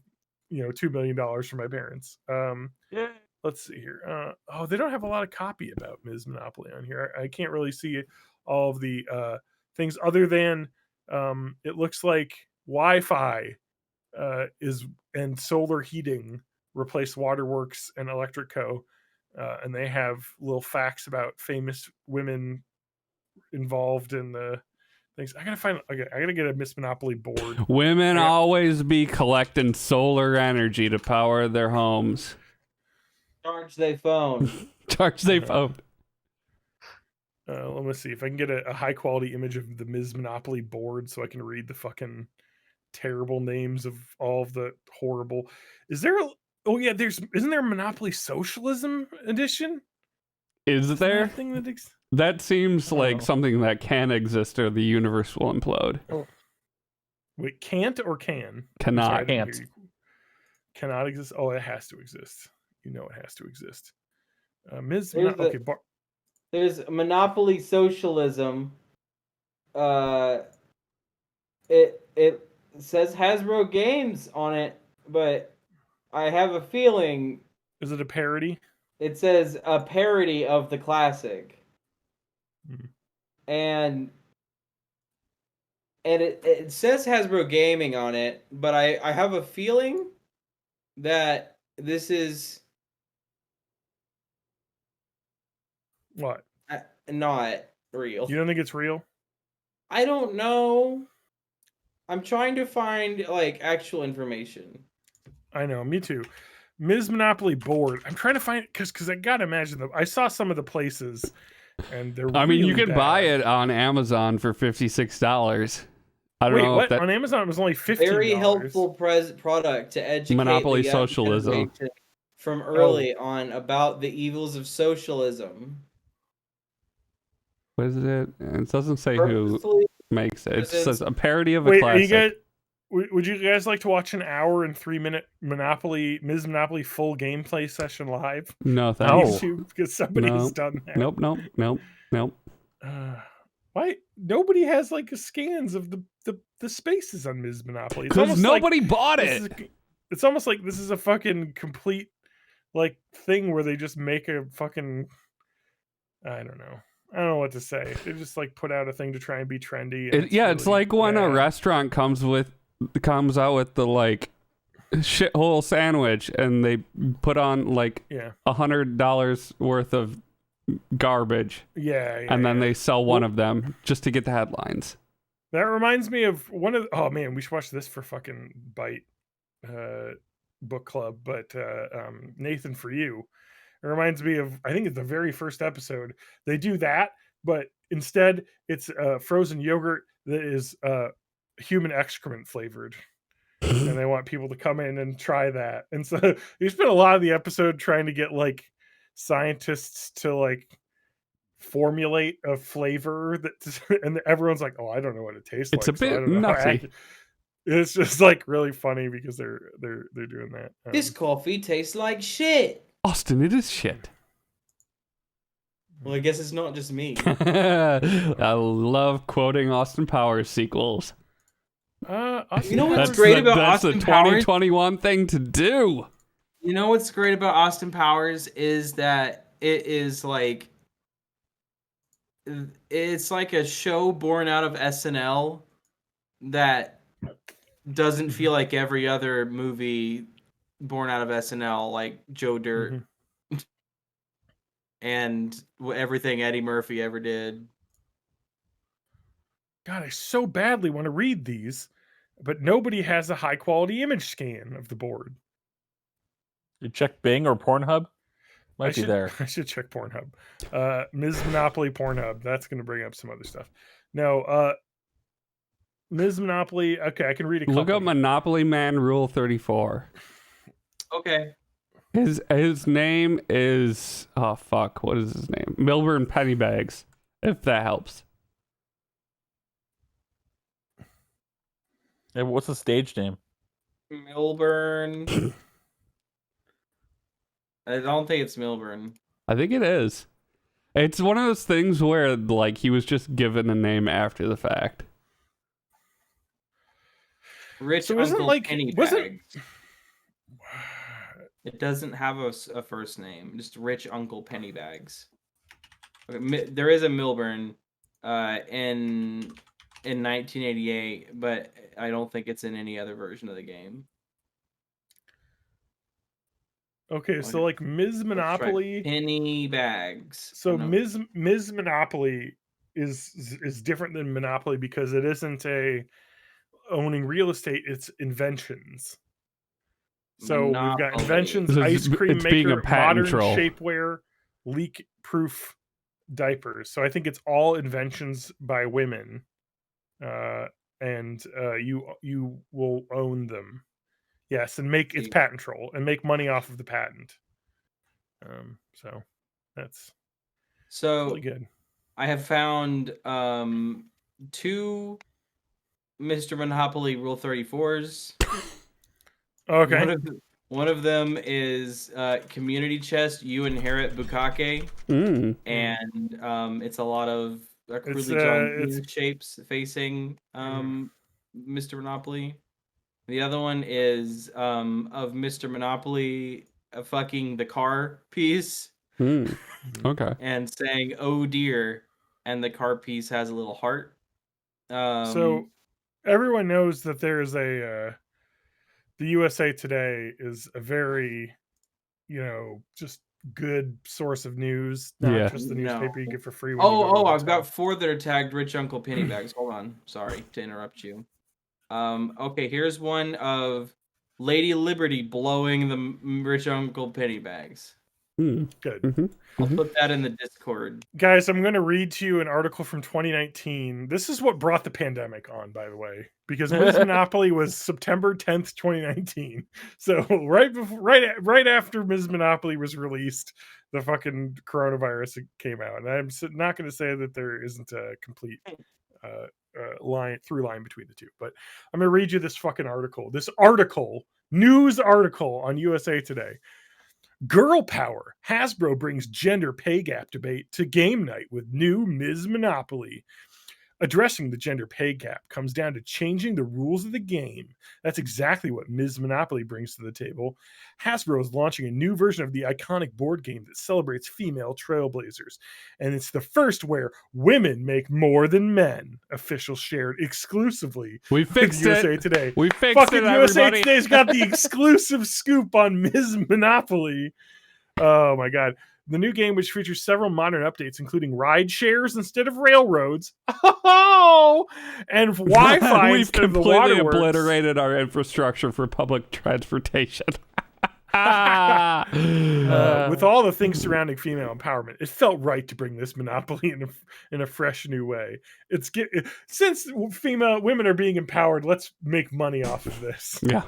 million from my parents. Yeah. Let's see here. They don't have a lot of copy about Ms. Monopoly on here. I can't really see all of the things other than it looks like Wi-Fi and solar heating replace waterworks and electric co, and they have little facts about famous women involved in the things. I gotta get a Miss Monopoly board. Women always be collecting solar energy to power their homes. Charge they phone. Charge they phone. Let me see if I can get a high quality image of the Ms. Monopoly board so I can read the fucking terrible names of all of the horrible. Isn't there a Monopoly Socialism edition? Is there? That seems like something that can exist or the universe will implode. Wait, can't or can? Cannot. Can't. Cannot exist. Oh, it has to exist. It has to exist. There's Monopoly Socialism. It says Hasbro Games on it, but I have a feeling. Is it a parody? It says a parody of the classic. And it says Hasbro Gaming on it, but I have a feeling that this is what? Not real. You don't think it's real? I don't know. I'm trying to find actual information. I know, me too. Ms. Monopoly board. I'm trying to find it because I gotta imagine I saw some of the places, and they're. I mean, really you can bad. buy it on Amazon for $56. I don't know. What? On Amazon it was only $15. Very helpful product to educate Monopoly the Socialism from early on about the evils of socialism. What is it? It doesn't say who makes it. It says a parody of a classic. classic. Would you guys like to watch an hour and 3-minute Ms. Monopoly full gameplay session live? No, thanks. Because somebody's done that. Nope. Why? Nobody has scans of the spaces on Ms. Monopoly. Because nobody bought it. It's almost like this is a fucking complete thing where they just make a fucking. I don't know what to say. They just put out a thing to try and be trendy. It's like when a restaurant comes out with the shithole sandwich and they put on $100 worth of garbage. And then they sell one of them just to get the headlines. That reminds me of one of. Oh man, we should watch this for fucking Bite book club. But Nathan, for you. It reminds me of, I think it's the very first episode. They do that, but instead it's frozen yogurt that is human excrement flavored. And they want people to come in and try that. And so you spent a lot of the episode trying to get scientists to formulate a flavor that, and everyone's like, oh, I don't know what it tastes like. It's a bit nutty. It's just really funny because they're doing that. This coffee tastes like shit. Austin, it is shit. Well, I guess it's not just me. I love quoting Austin Powers sequels. You know what's great about Austin Powers? That's a 2021 thing to do. You know what's great about Austin Powers is that it is it's like a show born out of SNL that doesn't feel like every other movie born out of SNL, like Joe Dirt and everything Eddie Murphy ever did. God, I so badly want to read these, but nobody has a high quality image scan of the board. You check Bing or Pornhub? Might be there. I should check Pornhub. Ms. Monopoly Pornhub. That's going to bring up some other stuff. No, Ms. Monopoly. Okay, I can read a couple. Look up Monopoly Man Rule 34. Okay. His name is what is his name? Milburn Pennybags. If that helps. Hey, what's the stage name? Milburn. I don't think it's Milburn. I think it is. It's one of those things where like he was just given a name after the fact. Rich So Uncle like Pennybags. It doesn't have a first name. Just Rich Uncle Pennybags. Okay, there is a Milburn in 1988, but I don't think it's in any other version of the game. Okay, so like Ms. Monopoly, Pennybags. So Ms. Monopoly is different than Monopoly because it isn't owning real estate; it's inventions. So Monopoly. we've got inventions, ice cream maker, modern shapewear, leak-proof diapers. So I think it's all inventions by women, and you will own them. Yes, and it's patent troll and make money off of the patent. So that's really good. I have found 2 Mr. Monopoly Rule 34s. Okay. One of them is community chest. You inherit Bukake, and it's a lot of crudely drawn shapes facing Mr. Monopoly. The other one is of Mr. Monopoly fucking the car piece. Okay. And saying, "Oh dear," and the car piece has a little heart. So everyone knows that there is the USA Today is a very, just good source of news, not just the newspaper you get for free. I've got 4 that are tagged Rich Uncle Pennybags. Hold on, sorry to interrupt you. Okay, here's one of Lady Liberty blowing the Rich Uncle Pennybags. Good. Mm-hmm. I'll put that in the Discord. Guys, I'm going to read to you an article from 2019. This is what brought the pandemic on, by the way, because Ms. Monopoly was September 10th, 2019. So right after Ms. Monopoly was released, the fucking coronavirus came out. And I'm not going to say that there isn't a complete through line between the two, but I'm going to read you this fucking article. This news article on USA Today. Girl power. Hasbro brings gender pay gap debate to game night with new Ms. Monopoly. Addressing the gender pay gap comes down to changing the rules of the game. That's exactly what Ms. Monopoly brings to the table. Hasbro is launching a new version of the iconic board game that celebrates female trailblazers. And it's the first where women make more than men. Officials shared exclusively. We fixed USA it. Today. We fixed fucking it, USA everybody. Today's got the exclusive scoop on Ms. Monopoly. Oh my god. The new game, which features several modern updates, including ride shares instead of railroads, and Wi-Fi. We've completely obliterated our infrastructure for public transportation. With all the things surrounding female empowerment, it felt right to bring this monopoly in a fresh new way. Since women are being empowered, let's make money off of this. Yeah.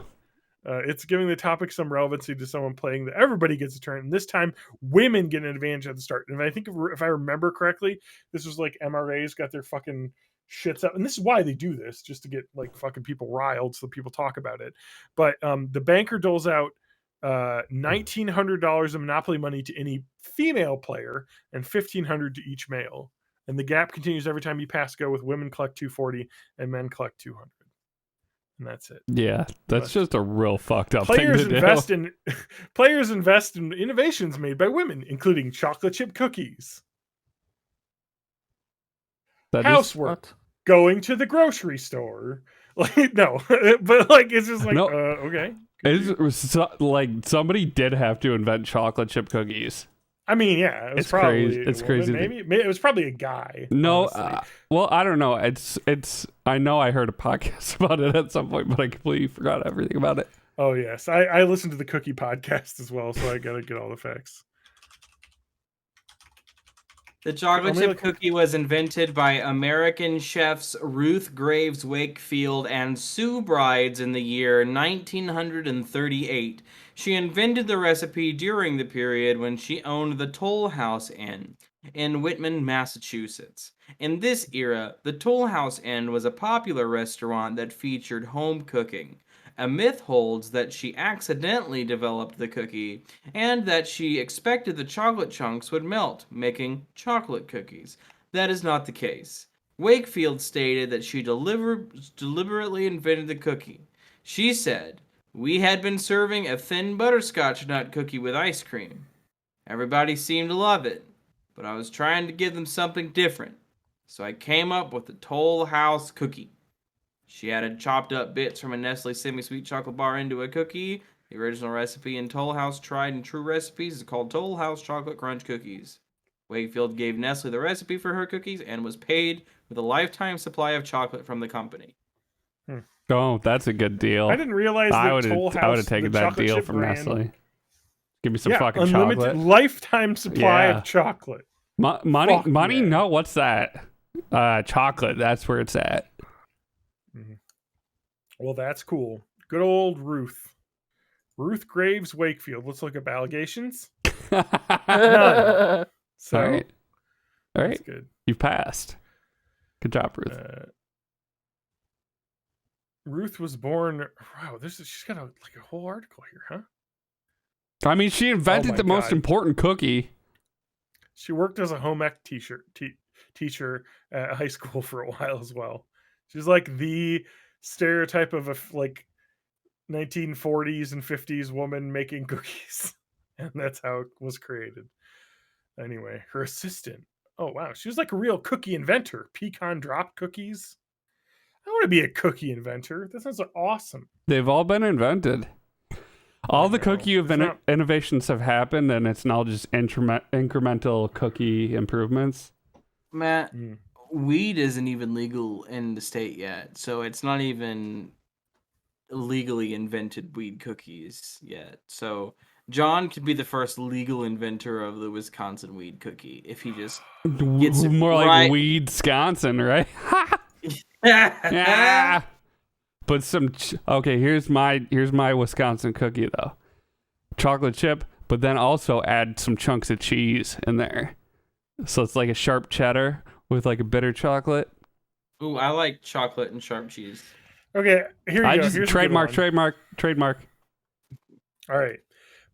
It's giving the topic some relevancy to someone playing that everybody gets a turn. And this time, women get an advantage at the start. And I think if I remember correctly, this was like MRAs got their fucking shits up. And this is why they do this, just to get like fucking people riled so people talk about it. But the banker doles out $1,900 of Monopoly money to any female player and $1,500 to each male. And the gap continues every time you pass go, with women collect $240 and men collect $200. And that's it. Yeah, that's just a real fucked up thing to do. Players invest in innovations made by women, including chocolate chip cookies, housework, going to the grocery store. Like no, but like it's just like okay. It's like somebody did have to invent chocolate chip cookies. I mean, yeah, it was It's probably crazy. It's a crazy. woman, maybe it was probably a guy. No, honestly. well, I don't know. It's. I know I heard a podcast about it at some point, but I completely forgot everything about it. Oh yes, I listened to the Cookie podcast as well, so I gotta get all the facts. The chocolate chip cookie was invented by American chefs Ruth Graves Wakefield and Sue Brides in the year 1938. She invented the recipe during the period when she owned the Toll House Inn in Whitman, Massachusetts. In this era, the Toll House Inn was a popular restaurant that featured home cooking. A myth holds that she accidentally developed the cookie and that she expected the chocolate chunks would melt, making chocolate cookies. That is not the case. Wakefield stated that she deliberately invented the cookie. She said, "We had been serving a thin butterscotch nut cookie with ice cream. Everybody seemed to love it, but I was trying to give them something different. So I came up with the Toll House cookie." She added chopped up bits from a Nestle semi-sweet chocolate bar into a cookie. The original recipe in Toll House tried and true recipes is called Toll House Chocolate Crunch Cookies. Wakefield gave Nestle the recipe for her cookies and was paid with a lifetime supply of chocolate from the company. Oh, that's a good deal. I didn't realize that Toll House, I would have taken that deal from Nestle. Give me some fucking unlimited chocolate. Lifetime supply of chocolate. Money? Yeah. No, what's that? Chocolate. That's where it's at. Mm-hmm. Well, that's cool. Good old Ruth. Ruth Graves Wakefield. Let's look up allegations. None. So, all right. That's good. You passed. Good job, Ruth. Ruth was born. Wow, she's got a whole article here, huh? I mean, she invented the most important cookie. She worked as a home ec teacher at high school for a while as well. She's like the stereotype of a 1940s and 50s woman making cookies, and that's how it was created. Anyway, her assistant. Oh wow, she was like a real cookie inventor. Pecan drop cookies. I want to be a cookie inventor. That sounds awesome. They've all been invented. All the cookie innovations have happened, and it's now just incremental cookie improvements. Matt, weed isn't even legal in the state yet, so it's not even legally invented weed cookies yet. So John could be the first legal inventor of the Wisconsin weed cookie if he just gets it more right. like weed Wisconsin, right? Yeah. Put some okay, here's my Wisconsin cookie though. Chocolate chip, but then also add some chunks of cheese in there. So it's like a sharp cheddar with like a bitter chocolate. Ooh, I like chocolate and sharp cheese. Okay, here you go. Just trademark. All right.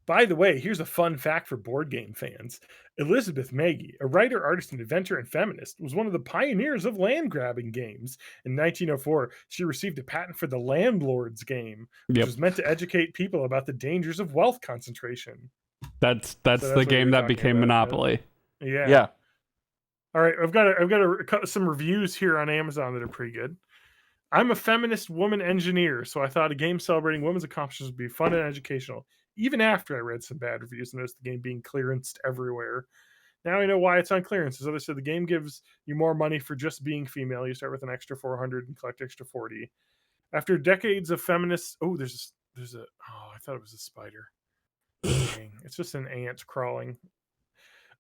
By the way, here's a fun fact for board game fans. Elizabeth Maggie, a writer, artist, and inventor and feminist, was one of the pioneers of land-grabbing games. In 1904, she received a patent for the Landlords game, which was meant to educate people about the dangers of wealth concentration. That's the game that became Monopoly. Yeah. All right, I've got some reviews here on Amazon that are pretty good. I'm a feminist woman engineer, so I thought a game celebrating women's accomplishments would be fun and educational. Even after I read some bad reviews and noticed the game being clearanced everywhere. Now I know why it's on clearance. As others said, the game gives you more money for just being female. You start with an extra 400 and collect extra 40. After decades of feminists... Oh, there's a... Oh, I thought it was a spider. Dang, it's just an ant crawling.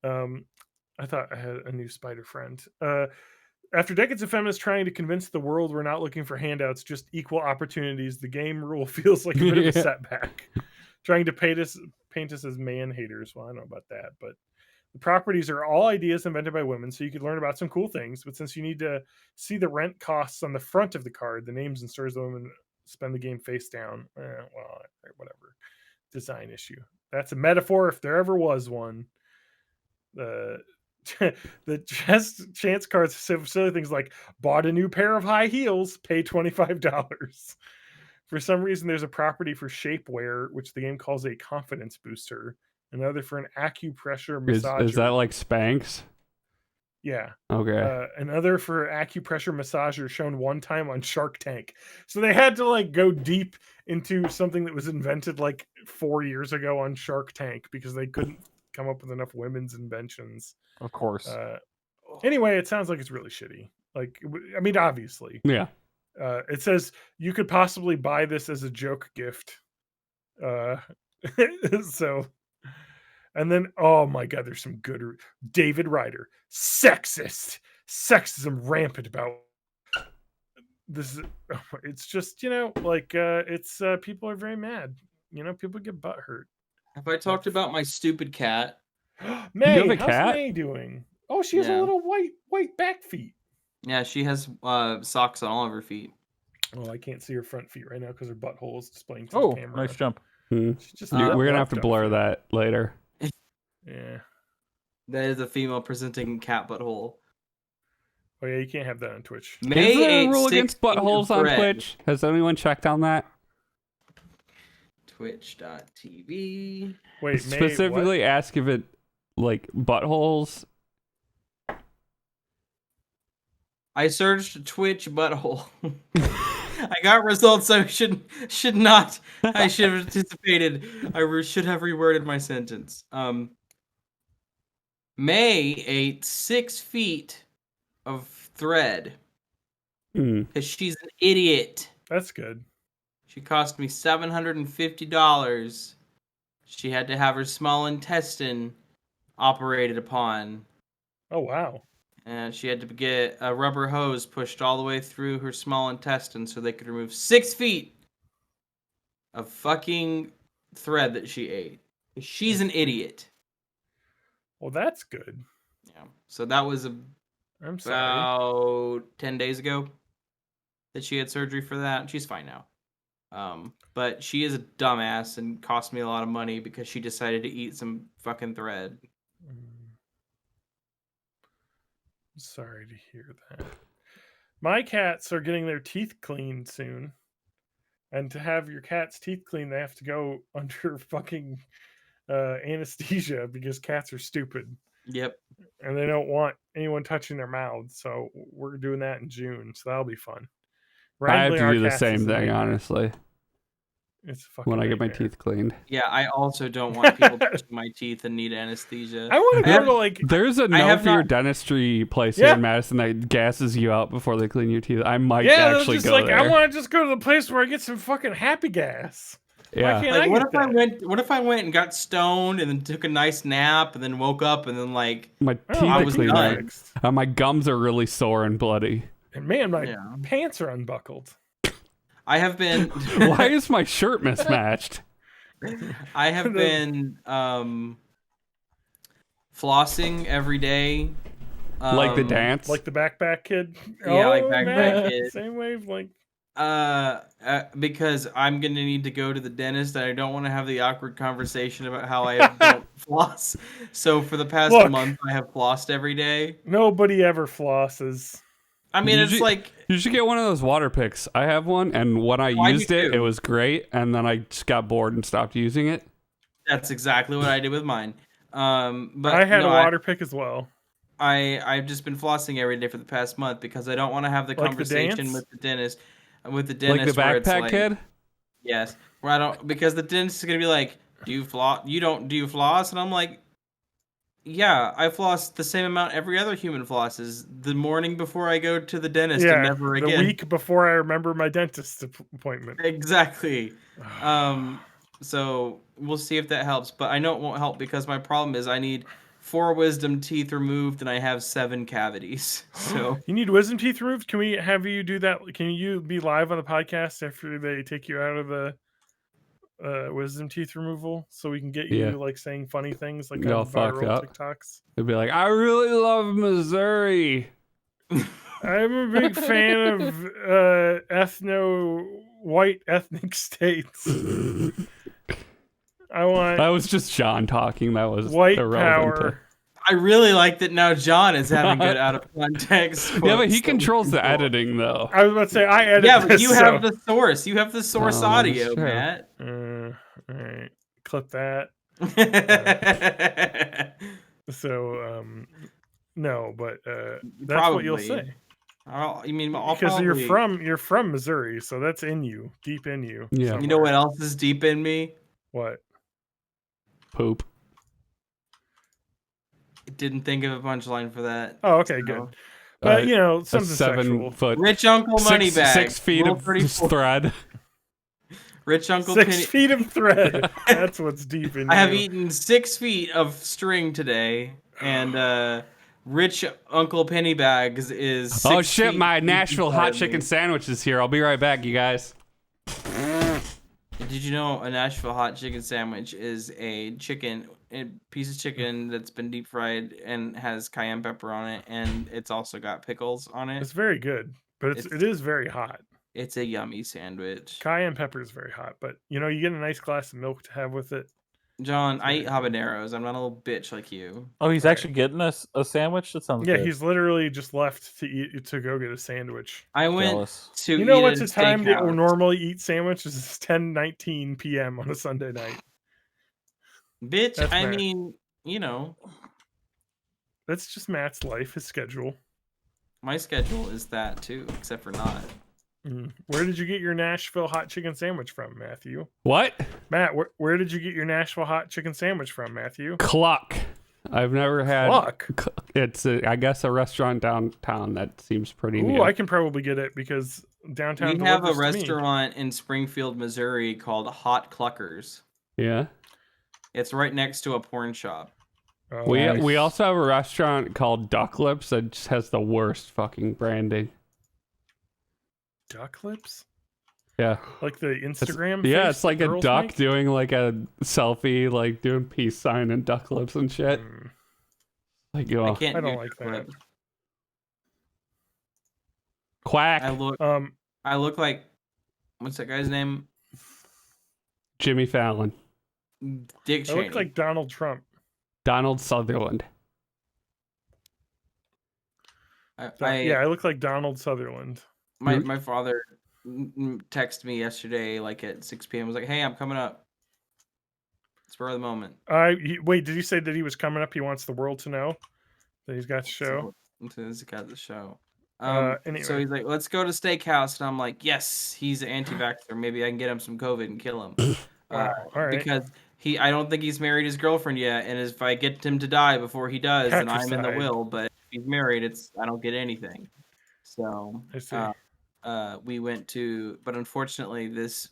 I thought I had a new spider friend. After decades of feminists trying to convince the world we're not looking for handouts, just equal opportunities, the game rule feels like a bit of a setback. Trying to paint us as man haters. Well, I don't know about that, but the properties are all ideas invented by women, so you could learn about some cool things. But since you need to see the rent costs on the front of the card, the names and stories of women spend the game face down. Whatever. Design issue. That's a metaphor if there ever was one. The chance cards say silly things like bought a new pair of high heels, pay $25. For some reason, there's a property for shapewear, which the game calls a confidence booster. Another for an acupressure massager. Is that like Spanx? Yeah. Okay. Another for acupressure massager shown one time on Shark Tank. So they had to go deep into something that was invented 4 years ago on Shark Tank because they couldn't come up with enough women's inventions. Of course. Anyway, it sounds like it's really shitty. Like, I mean, obviously. Yeah. It says you could possibly buy this as a joke gift. So, and then, oh my God, there's some good. David Ryder, sexist. Sexism rampant about this. It's just, like, it's people are very mad. People get butt hurt. Have I talked about my stupid cat? May, You have a how's cat? May doing? Oh, she has a little white back feet. Yeah, she has socks on all of her feet. Oh, I can't see her front feet right now because her butthole is displaying to the camera. Nice jump. We're gonna have to blur that later. Yeah. That is a female presenting cat butthole. Oh yeah, you can't have that on Twitch. Is there a rule against buttholes on Twitch? Has anyone checked on that? Twitch.tv. Wait, specifically ask if it like buttholes. I searched Twitch butthole. I got results I should not. I should have anticipated. I should have reworded my sentence. May ate 6 feet of thread because she's an idiot. That's good. She cost me $750. She had to have her small intestine operated upon. Oh wow. And she had to get a rubber hose pushed all the way through her small intestine so they could remove 6 feet of fucking thread that she ate. She's an idiot. Well, that's good. Yeah. So that was I'm sorry. about 10 days ago that she had surgery for that. She's fine now. But she is a dumbass and cost me a lot of money because she decided to eat some fucking thread. Sorry to hear that. My cats are getting their teeth cleaned soon. And to have your cat's teeth cleaned, they have to go under fucking anesthesia because cats are stupid. Yep. And they don't want anyone touching their mouths. So we're doing that in June. So that'll be fun. I have to do the same thing, honestly. It's fucking when I get my nightmare. teeth cleaned. Yeah, I also don't want people touching my teeth and need anesthesia. I want to go to like. There's a no for your dentistry place here in Madison that gasses you out before they clean your teeth. I might actually go there. I want to just go to the place where I get some fucking happy gas. Yeah. Like, what if I went and got stoned and then took a nice nap and then woke up and then like my teeth are clean. My gums are really sore and bloody. And man, my pants are unbuckled. I have been. Why is my shirt mismatched? I have been flossing every day. Like the dance? Like the backpack kid? Yeah, like backpack kid. Same wavelength. Because I'm gonna need to go to the dentist, and I don't want to have the awkward conversation about how I don't floss. So for the past month, I have flossed every day. Nobody ever flosses. I mean, it's like you should get one of those water picks. I have one, and when I used it, it was great, and then I just got bored and stopped using it. That's exactly what I did with mine. But I had a water pick as well. I've just been flossing every day for the past month because I don't want to have the conversation with the dentist. Like the backpack kid? Yes. Where I don't, because the dentist is gonna be like, do you floss? Do you floss? And I'm like, yeah, I floss the same amount every other human flosses. The morning before I go to the dentist and never again. The week before I remember my dentist appointment. Exactly. So we'll see if that helps. But I know it won't help because my problem is I need 4 wisdom teeth removed and I have 7 cavities. So you need wisdom teeth removed? Can we have you do that? Can you be live on the podcast after they take you out of the wisdom teeth removal so we can get you like saying funny things like on viral TikToks? It'd be like, I really love Missouri. I'm a big fan of white ethnic states. That was just John talking. That was white irrelevant. Power. I really like that now John is having good out of context. Yeah, but he controls the editing though. I was about to say I edit. Yeah, but you have the source. You have the source audio, Matt. All right, clip that. No, but that's what you'll say. Because you're from Missouri, so that's in you, deep in you. Yeah. Somewhere. You know what else is deep in me? What? Poop. didn't think of a punchline for that. Oh, okay, so. good. But something a 7 sexual. foot, Rich Uncle Moneybag. 6 feet Rule of 34. thread. Rich Uncle 6 feet of thread. That's what's deep in I have you. eaten 6 feet of string today, and Rich Uncle Pennybags is 6 Oh shit! feet My deep Nashville inside hot of chicken me. sandwich is here. I'll be right back, you guys. Did you know a Nashville hot chicken sandwich is a piece of chicken that's been deep fried and has cayenne pepper on it, and it's also got pickles on it. It's very good, but it is very hot. It's a yummy sandwich. Cayenne pepper is very hot, but you get a nice glass of milk to have with it. John, I eat habaneros. I'm not a little bitch like you. Oh, he's actually getting a sandwich? That sounds good. He's literally just left to go get a sandwich. I went Jealous. to What's the time to steakhouse. normally eat sandwiches? It's 10:19 p.m. on a Sunday night. Bitch, That's I Matt. mean, That's just Matt's life, his schedule. my schedule is that too, except for not. Where did you get your Nashville hot chicken sandwich from, Matthew? What? Matt, where did you get your Nashville hot chicken sandwich from, Matthew? Cluck. I've never had. Cluck? It's I guess a restaurant downtown that seems pretty new. Ooh, I can probably get it because downtown. We have a delivers to me. restaurant in Springfield, Missouri called Hot Cluckers. Yeah. It's right next to a porn shop. Oh, We also have a restaurant called Duck Lips that just has the worst fucking branding. Duck lips? Yeah. Like the Instagram? Yeah, face it's like that a girls duck make? doing like a selfie, like doing peace sign and duck lips and shit. Like, I can't I don't do like duck that. lips. Quack. I look like, what's that guy's name? Jimmy Fallon. Dick I Cheney. look like Donald Trump. Donald Sutherland. I look like Donald Sutherland. My father texted me yesterday, like at 6 p.m. Was like, "Hey, I'm coming up. Spur of the moment." Wait, did you say that he was coming up? He wants the world to know that he's got the show. He's got the show. Anyway. So he's like, "Let's go to steakhouse," and I'm like, "Yes, he's an anti-vaxxer. Maybe I can get him some COVID and kill him." All right. Because I don't think he's married his girlfriend yet, and if I get him to die before he does, then I'm in the Patricide. will. But if he's married, I don't get anything. So I see. we went to, but unfortunately, this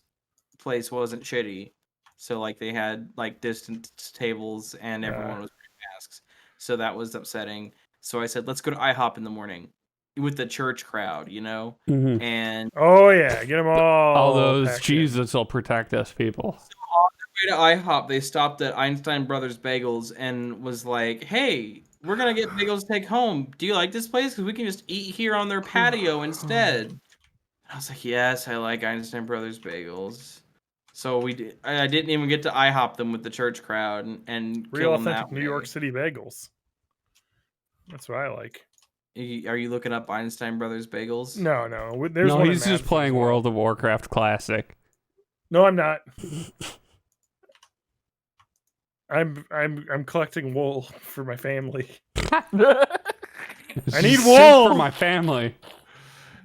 place wasn't shitty. So like they had like distance tables, and everyone was wearing masks. So that was upsetting. So I said, let's go to IHOP in the morning with the church crowd, Mm-hmm. And Oh yeah, get them all those packed in. Jesus will protect us people. on their way to IHOP, they stopped at Einstein Brothers Bagels and was like, "Hey, we're gonna get bagels to take home. Do you like this place? Because we can just eat here on their patio instead." I was like, "Yes, I like Einstein Brothers Bagels." So we did. I didn't even get to IHOP them with the church crowd and Real kill them that authentic New way. York City bagels. That's what I like. Are you looking up Einstein Brothers Bagels? No. There's one in He's just Madison playing as well. World of Warcraft Classic. No, I'm not. I'm collecting wool for my family. I need Soup wool for my family.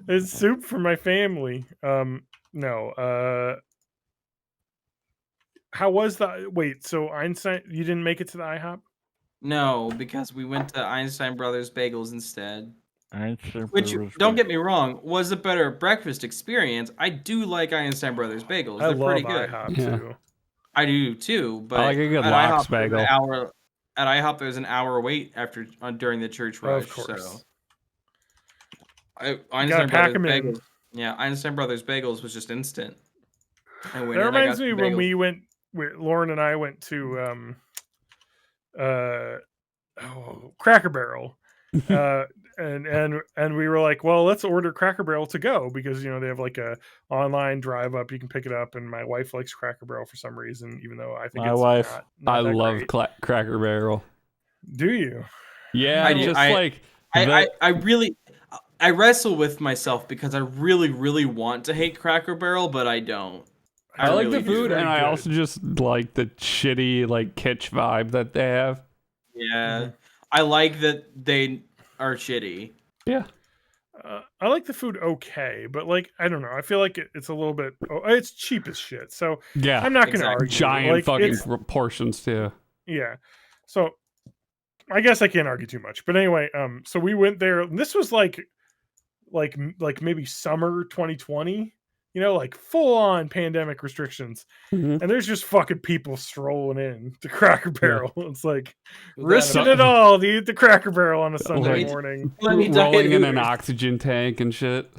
It's soup for my family. No. How was the wait? So Einstein, you didn't make it to the IHOP? No, because we went to Einstein Brothers Bagels instead. Which, don't get me wrong, was a better breakfast experience. I do like Einstein Brothers Bagels. I They're love pretty good. IHOP Yeah. too. I do too, but I like a good at lox IHOP, there's bagel. At IHOP, there's an hour wait during the church rush. Of course. So Gotta Einstein pack Brothers 'em in. Bagels. Yeah, Einstein Brothers Bagels was just instant. I went That in, I reminds got me some when bagels. Lauren and I went to Cracker Barrel. And we were like, well, let's order Cracker Barrel to go because they have like a online drive up, you can pick it up, and my wife likes Cracker Barrel for some reason, even though I think My it's wife. not I that love great. Cracker Barrel. Do you? Yeah, I do. just I wrestle with myself because I really, really want to hate Cracker Barrel, but I don't. I like really the do. food, Very and I good. also just like the shitty like kitsch vibe that they have. Yeah, I like that they are shitty. Yeah. I like the food okay, but like I don't know. I feel like it's a little bit. It's cheap as shit. So Yeah. I'm not going to Exactly. argue. Giant Like, fucking it's- portions too. Yeah. So I guess I can't argue too much. But anyway, so we went there. And this was like maybe summer 2020. You know, like full on pandemic restrictions, and there's just fucking people strolling in to Cracker Barrel. Yeah. It's like risking it all to eat the Cracker Barrel on a Sunday morning. Rolling in an oxygen tank and shit.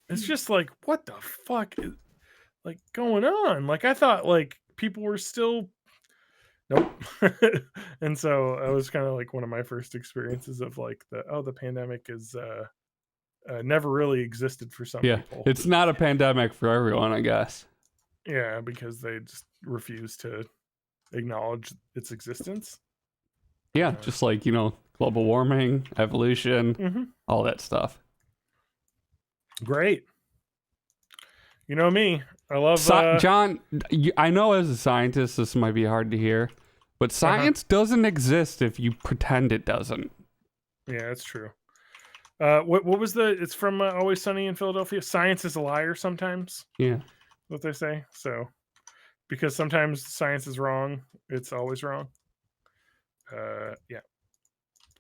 It's just like, what the fuck is like going on? Like I thought like people were still nope. And so that was kind of like one of my first experiences of like the pandemic is never really existed for some people. It's not a pandemic for everyone, I guess. Yeah, because they just refuse to acknowledge its existence. Yeah, just like, global warming, evolution, all that stuff. Great. You know me. I love... John, I know as a scientist this might be hard to hear, but science doesn't exist if you pretend it doesn't. Yeah, that's true. What was it's from Always Sunny in Philadelphia? Science is a liar sometimes. Yeah. What they say. So, because sometimes science is wrong, it's always wrong. Yeah.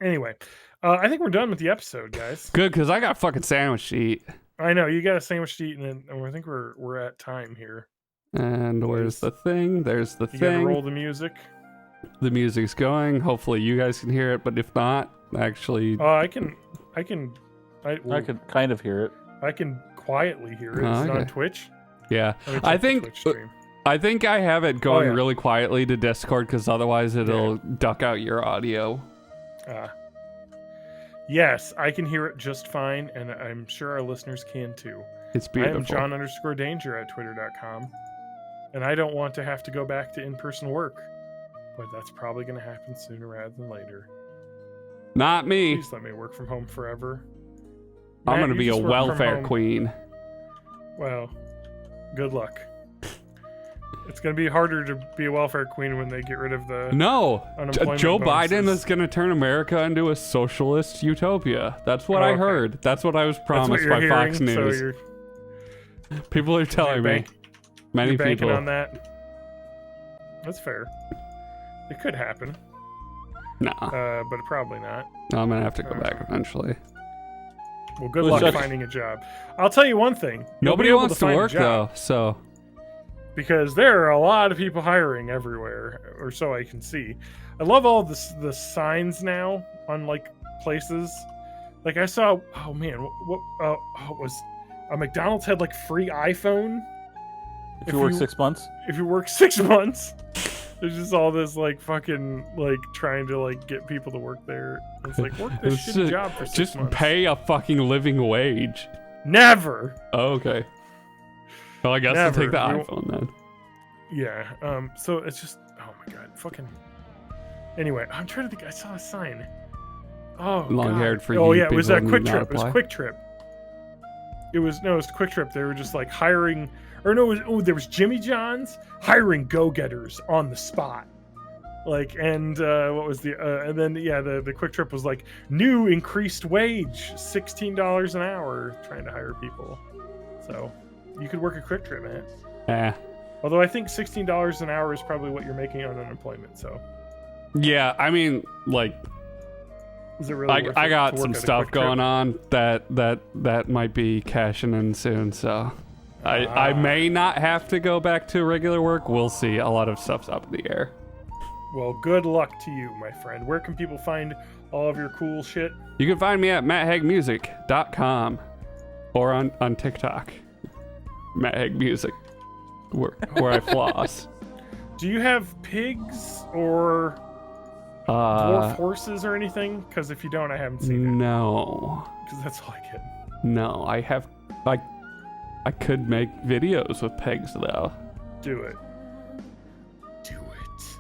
Anyway, I think we're done with the episode, guys. Good, because I got fucking sandwich to eat. I know, you got a sandwich to eat, and I think we're at time here. And where's the thing? There's the thing. You gotta roll the music. The music's going. Hopefully you guys can hear it, but if not, actually... I can kind of hear it. I can quietly hear it. It's on Twitch. Yeah, I think I have it going really quietly to Discord because otherwise it'll duck out your audio. Yes, I can hear it just fine, and I'm sure our listeners can too. It's beautiful. I am John_Danger at Twitter.com, and I don't want to have to go back to in-person work, but that's probably going to happen sooner rather than later. Not me. Please let me work from home forever. I'm going to be a welfare queen. Well, good luck. It's going to be harder to be a welfare queen when they get rid of the unemployment Joe bonuses. Biden is going to turn America into a socialist utopia. That's what I heard. That's what I was promised by Fox News. So people are telling me. Many people banking on that. That's fair. It could happen. Nah. But probably not. I'm going to have to go back eventually. Well, good luck finding a job. I'll tell you one thing. Nobody wants to work, though, so... Because there are a lot of people hiring everywhere, or so I can see. I love all the signs now on, like, places. Like, I saw... Oh, man. What was... A McDonald's had, like, free iPhone. If you work 6 months? If you work 6 months... There's just all this, like, fucking, like, trying to, like, get people to work there. It's like, work this shitty job for 6 months. Just pay a fucking living wage. Never! Oh, okay. Well, I guess I'll take the iPhone then. Yeah, so it's just, oh my god, fucking... Anyway, I'm trying to think, I saw a sign. Oh, long-haired for you. Oh, yeah, it was a Quick Trip. It was Quick Trip. It was Quick Trip. They were just, like, hiring... Or no, there was Jimmy John's hiring go-getters on the spot. Like, and what was and then, the Quick Trip was like, new increased wage, $16 an hour, trying to hire people. So, you could work a Quick Trip, man. Yeah. Although I think $16 an hour is probably what you're making on unemployment, so. Yeah, I mean, like... Is it really I got some stuff going on that might be cashing in soon, so... I may not have to go back to regular work. We'll see. A lot of stuff's up in the air. Well, good luck to you, my friend. Where can people find all of your cool shit? You can find me at matthagmusic.com or on TikTok. matthagmusic, where I floss. Do you have pigs or dwarf horses or anything? Because if you don't, I haven't seen it. No. Because that's all I get. No, I have... I could make videos with pigs, though. Do it.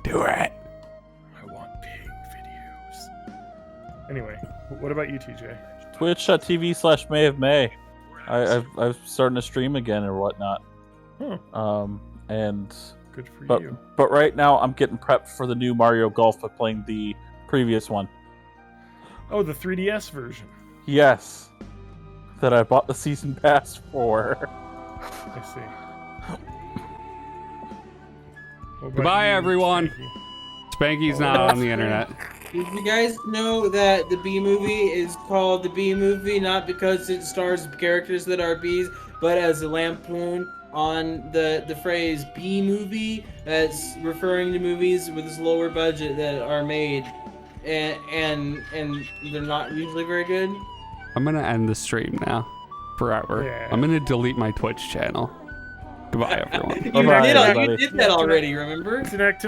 Do it. I want pig videos. Anyway, what about you, TJ? Twitch.tv/May of May. I've starting to stream again or whatnot. And good for you. But right now I'm getting prepped for the new Mario Golf by playing the previous one. Oh, the 3DS version. Yes. That I bought the season pass for. I see. Goodbye, everyone. Spanky's not on the internet. Did you guys know that the Bee Movie is called the Bee Movie not because it stars characters that are bees, but as a lampoon on the phrase Bee Movie, that's referring to movies with this lower budget that are made, and they're not usually very good. I'm gonna end the stream now, forever. Yeah. I'm gonna delete my Twitch channel. Goodbye, everyone. Bye-bye, everybody. You did that already, remember? Tonight,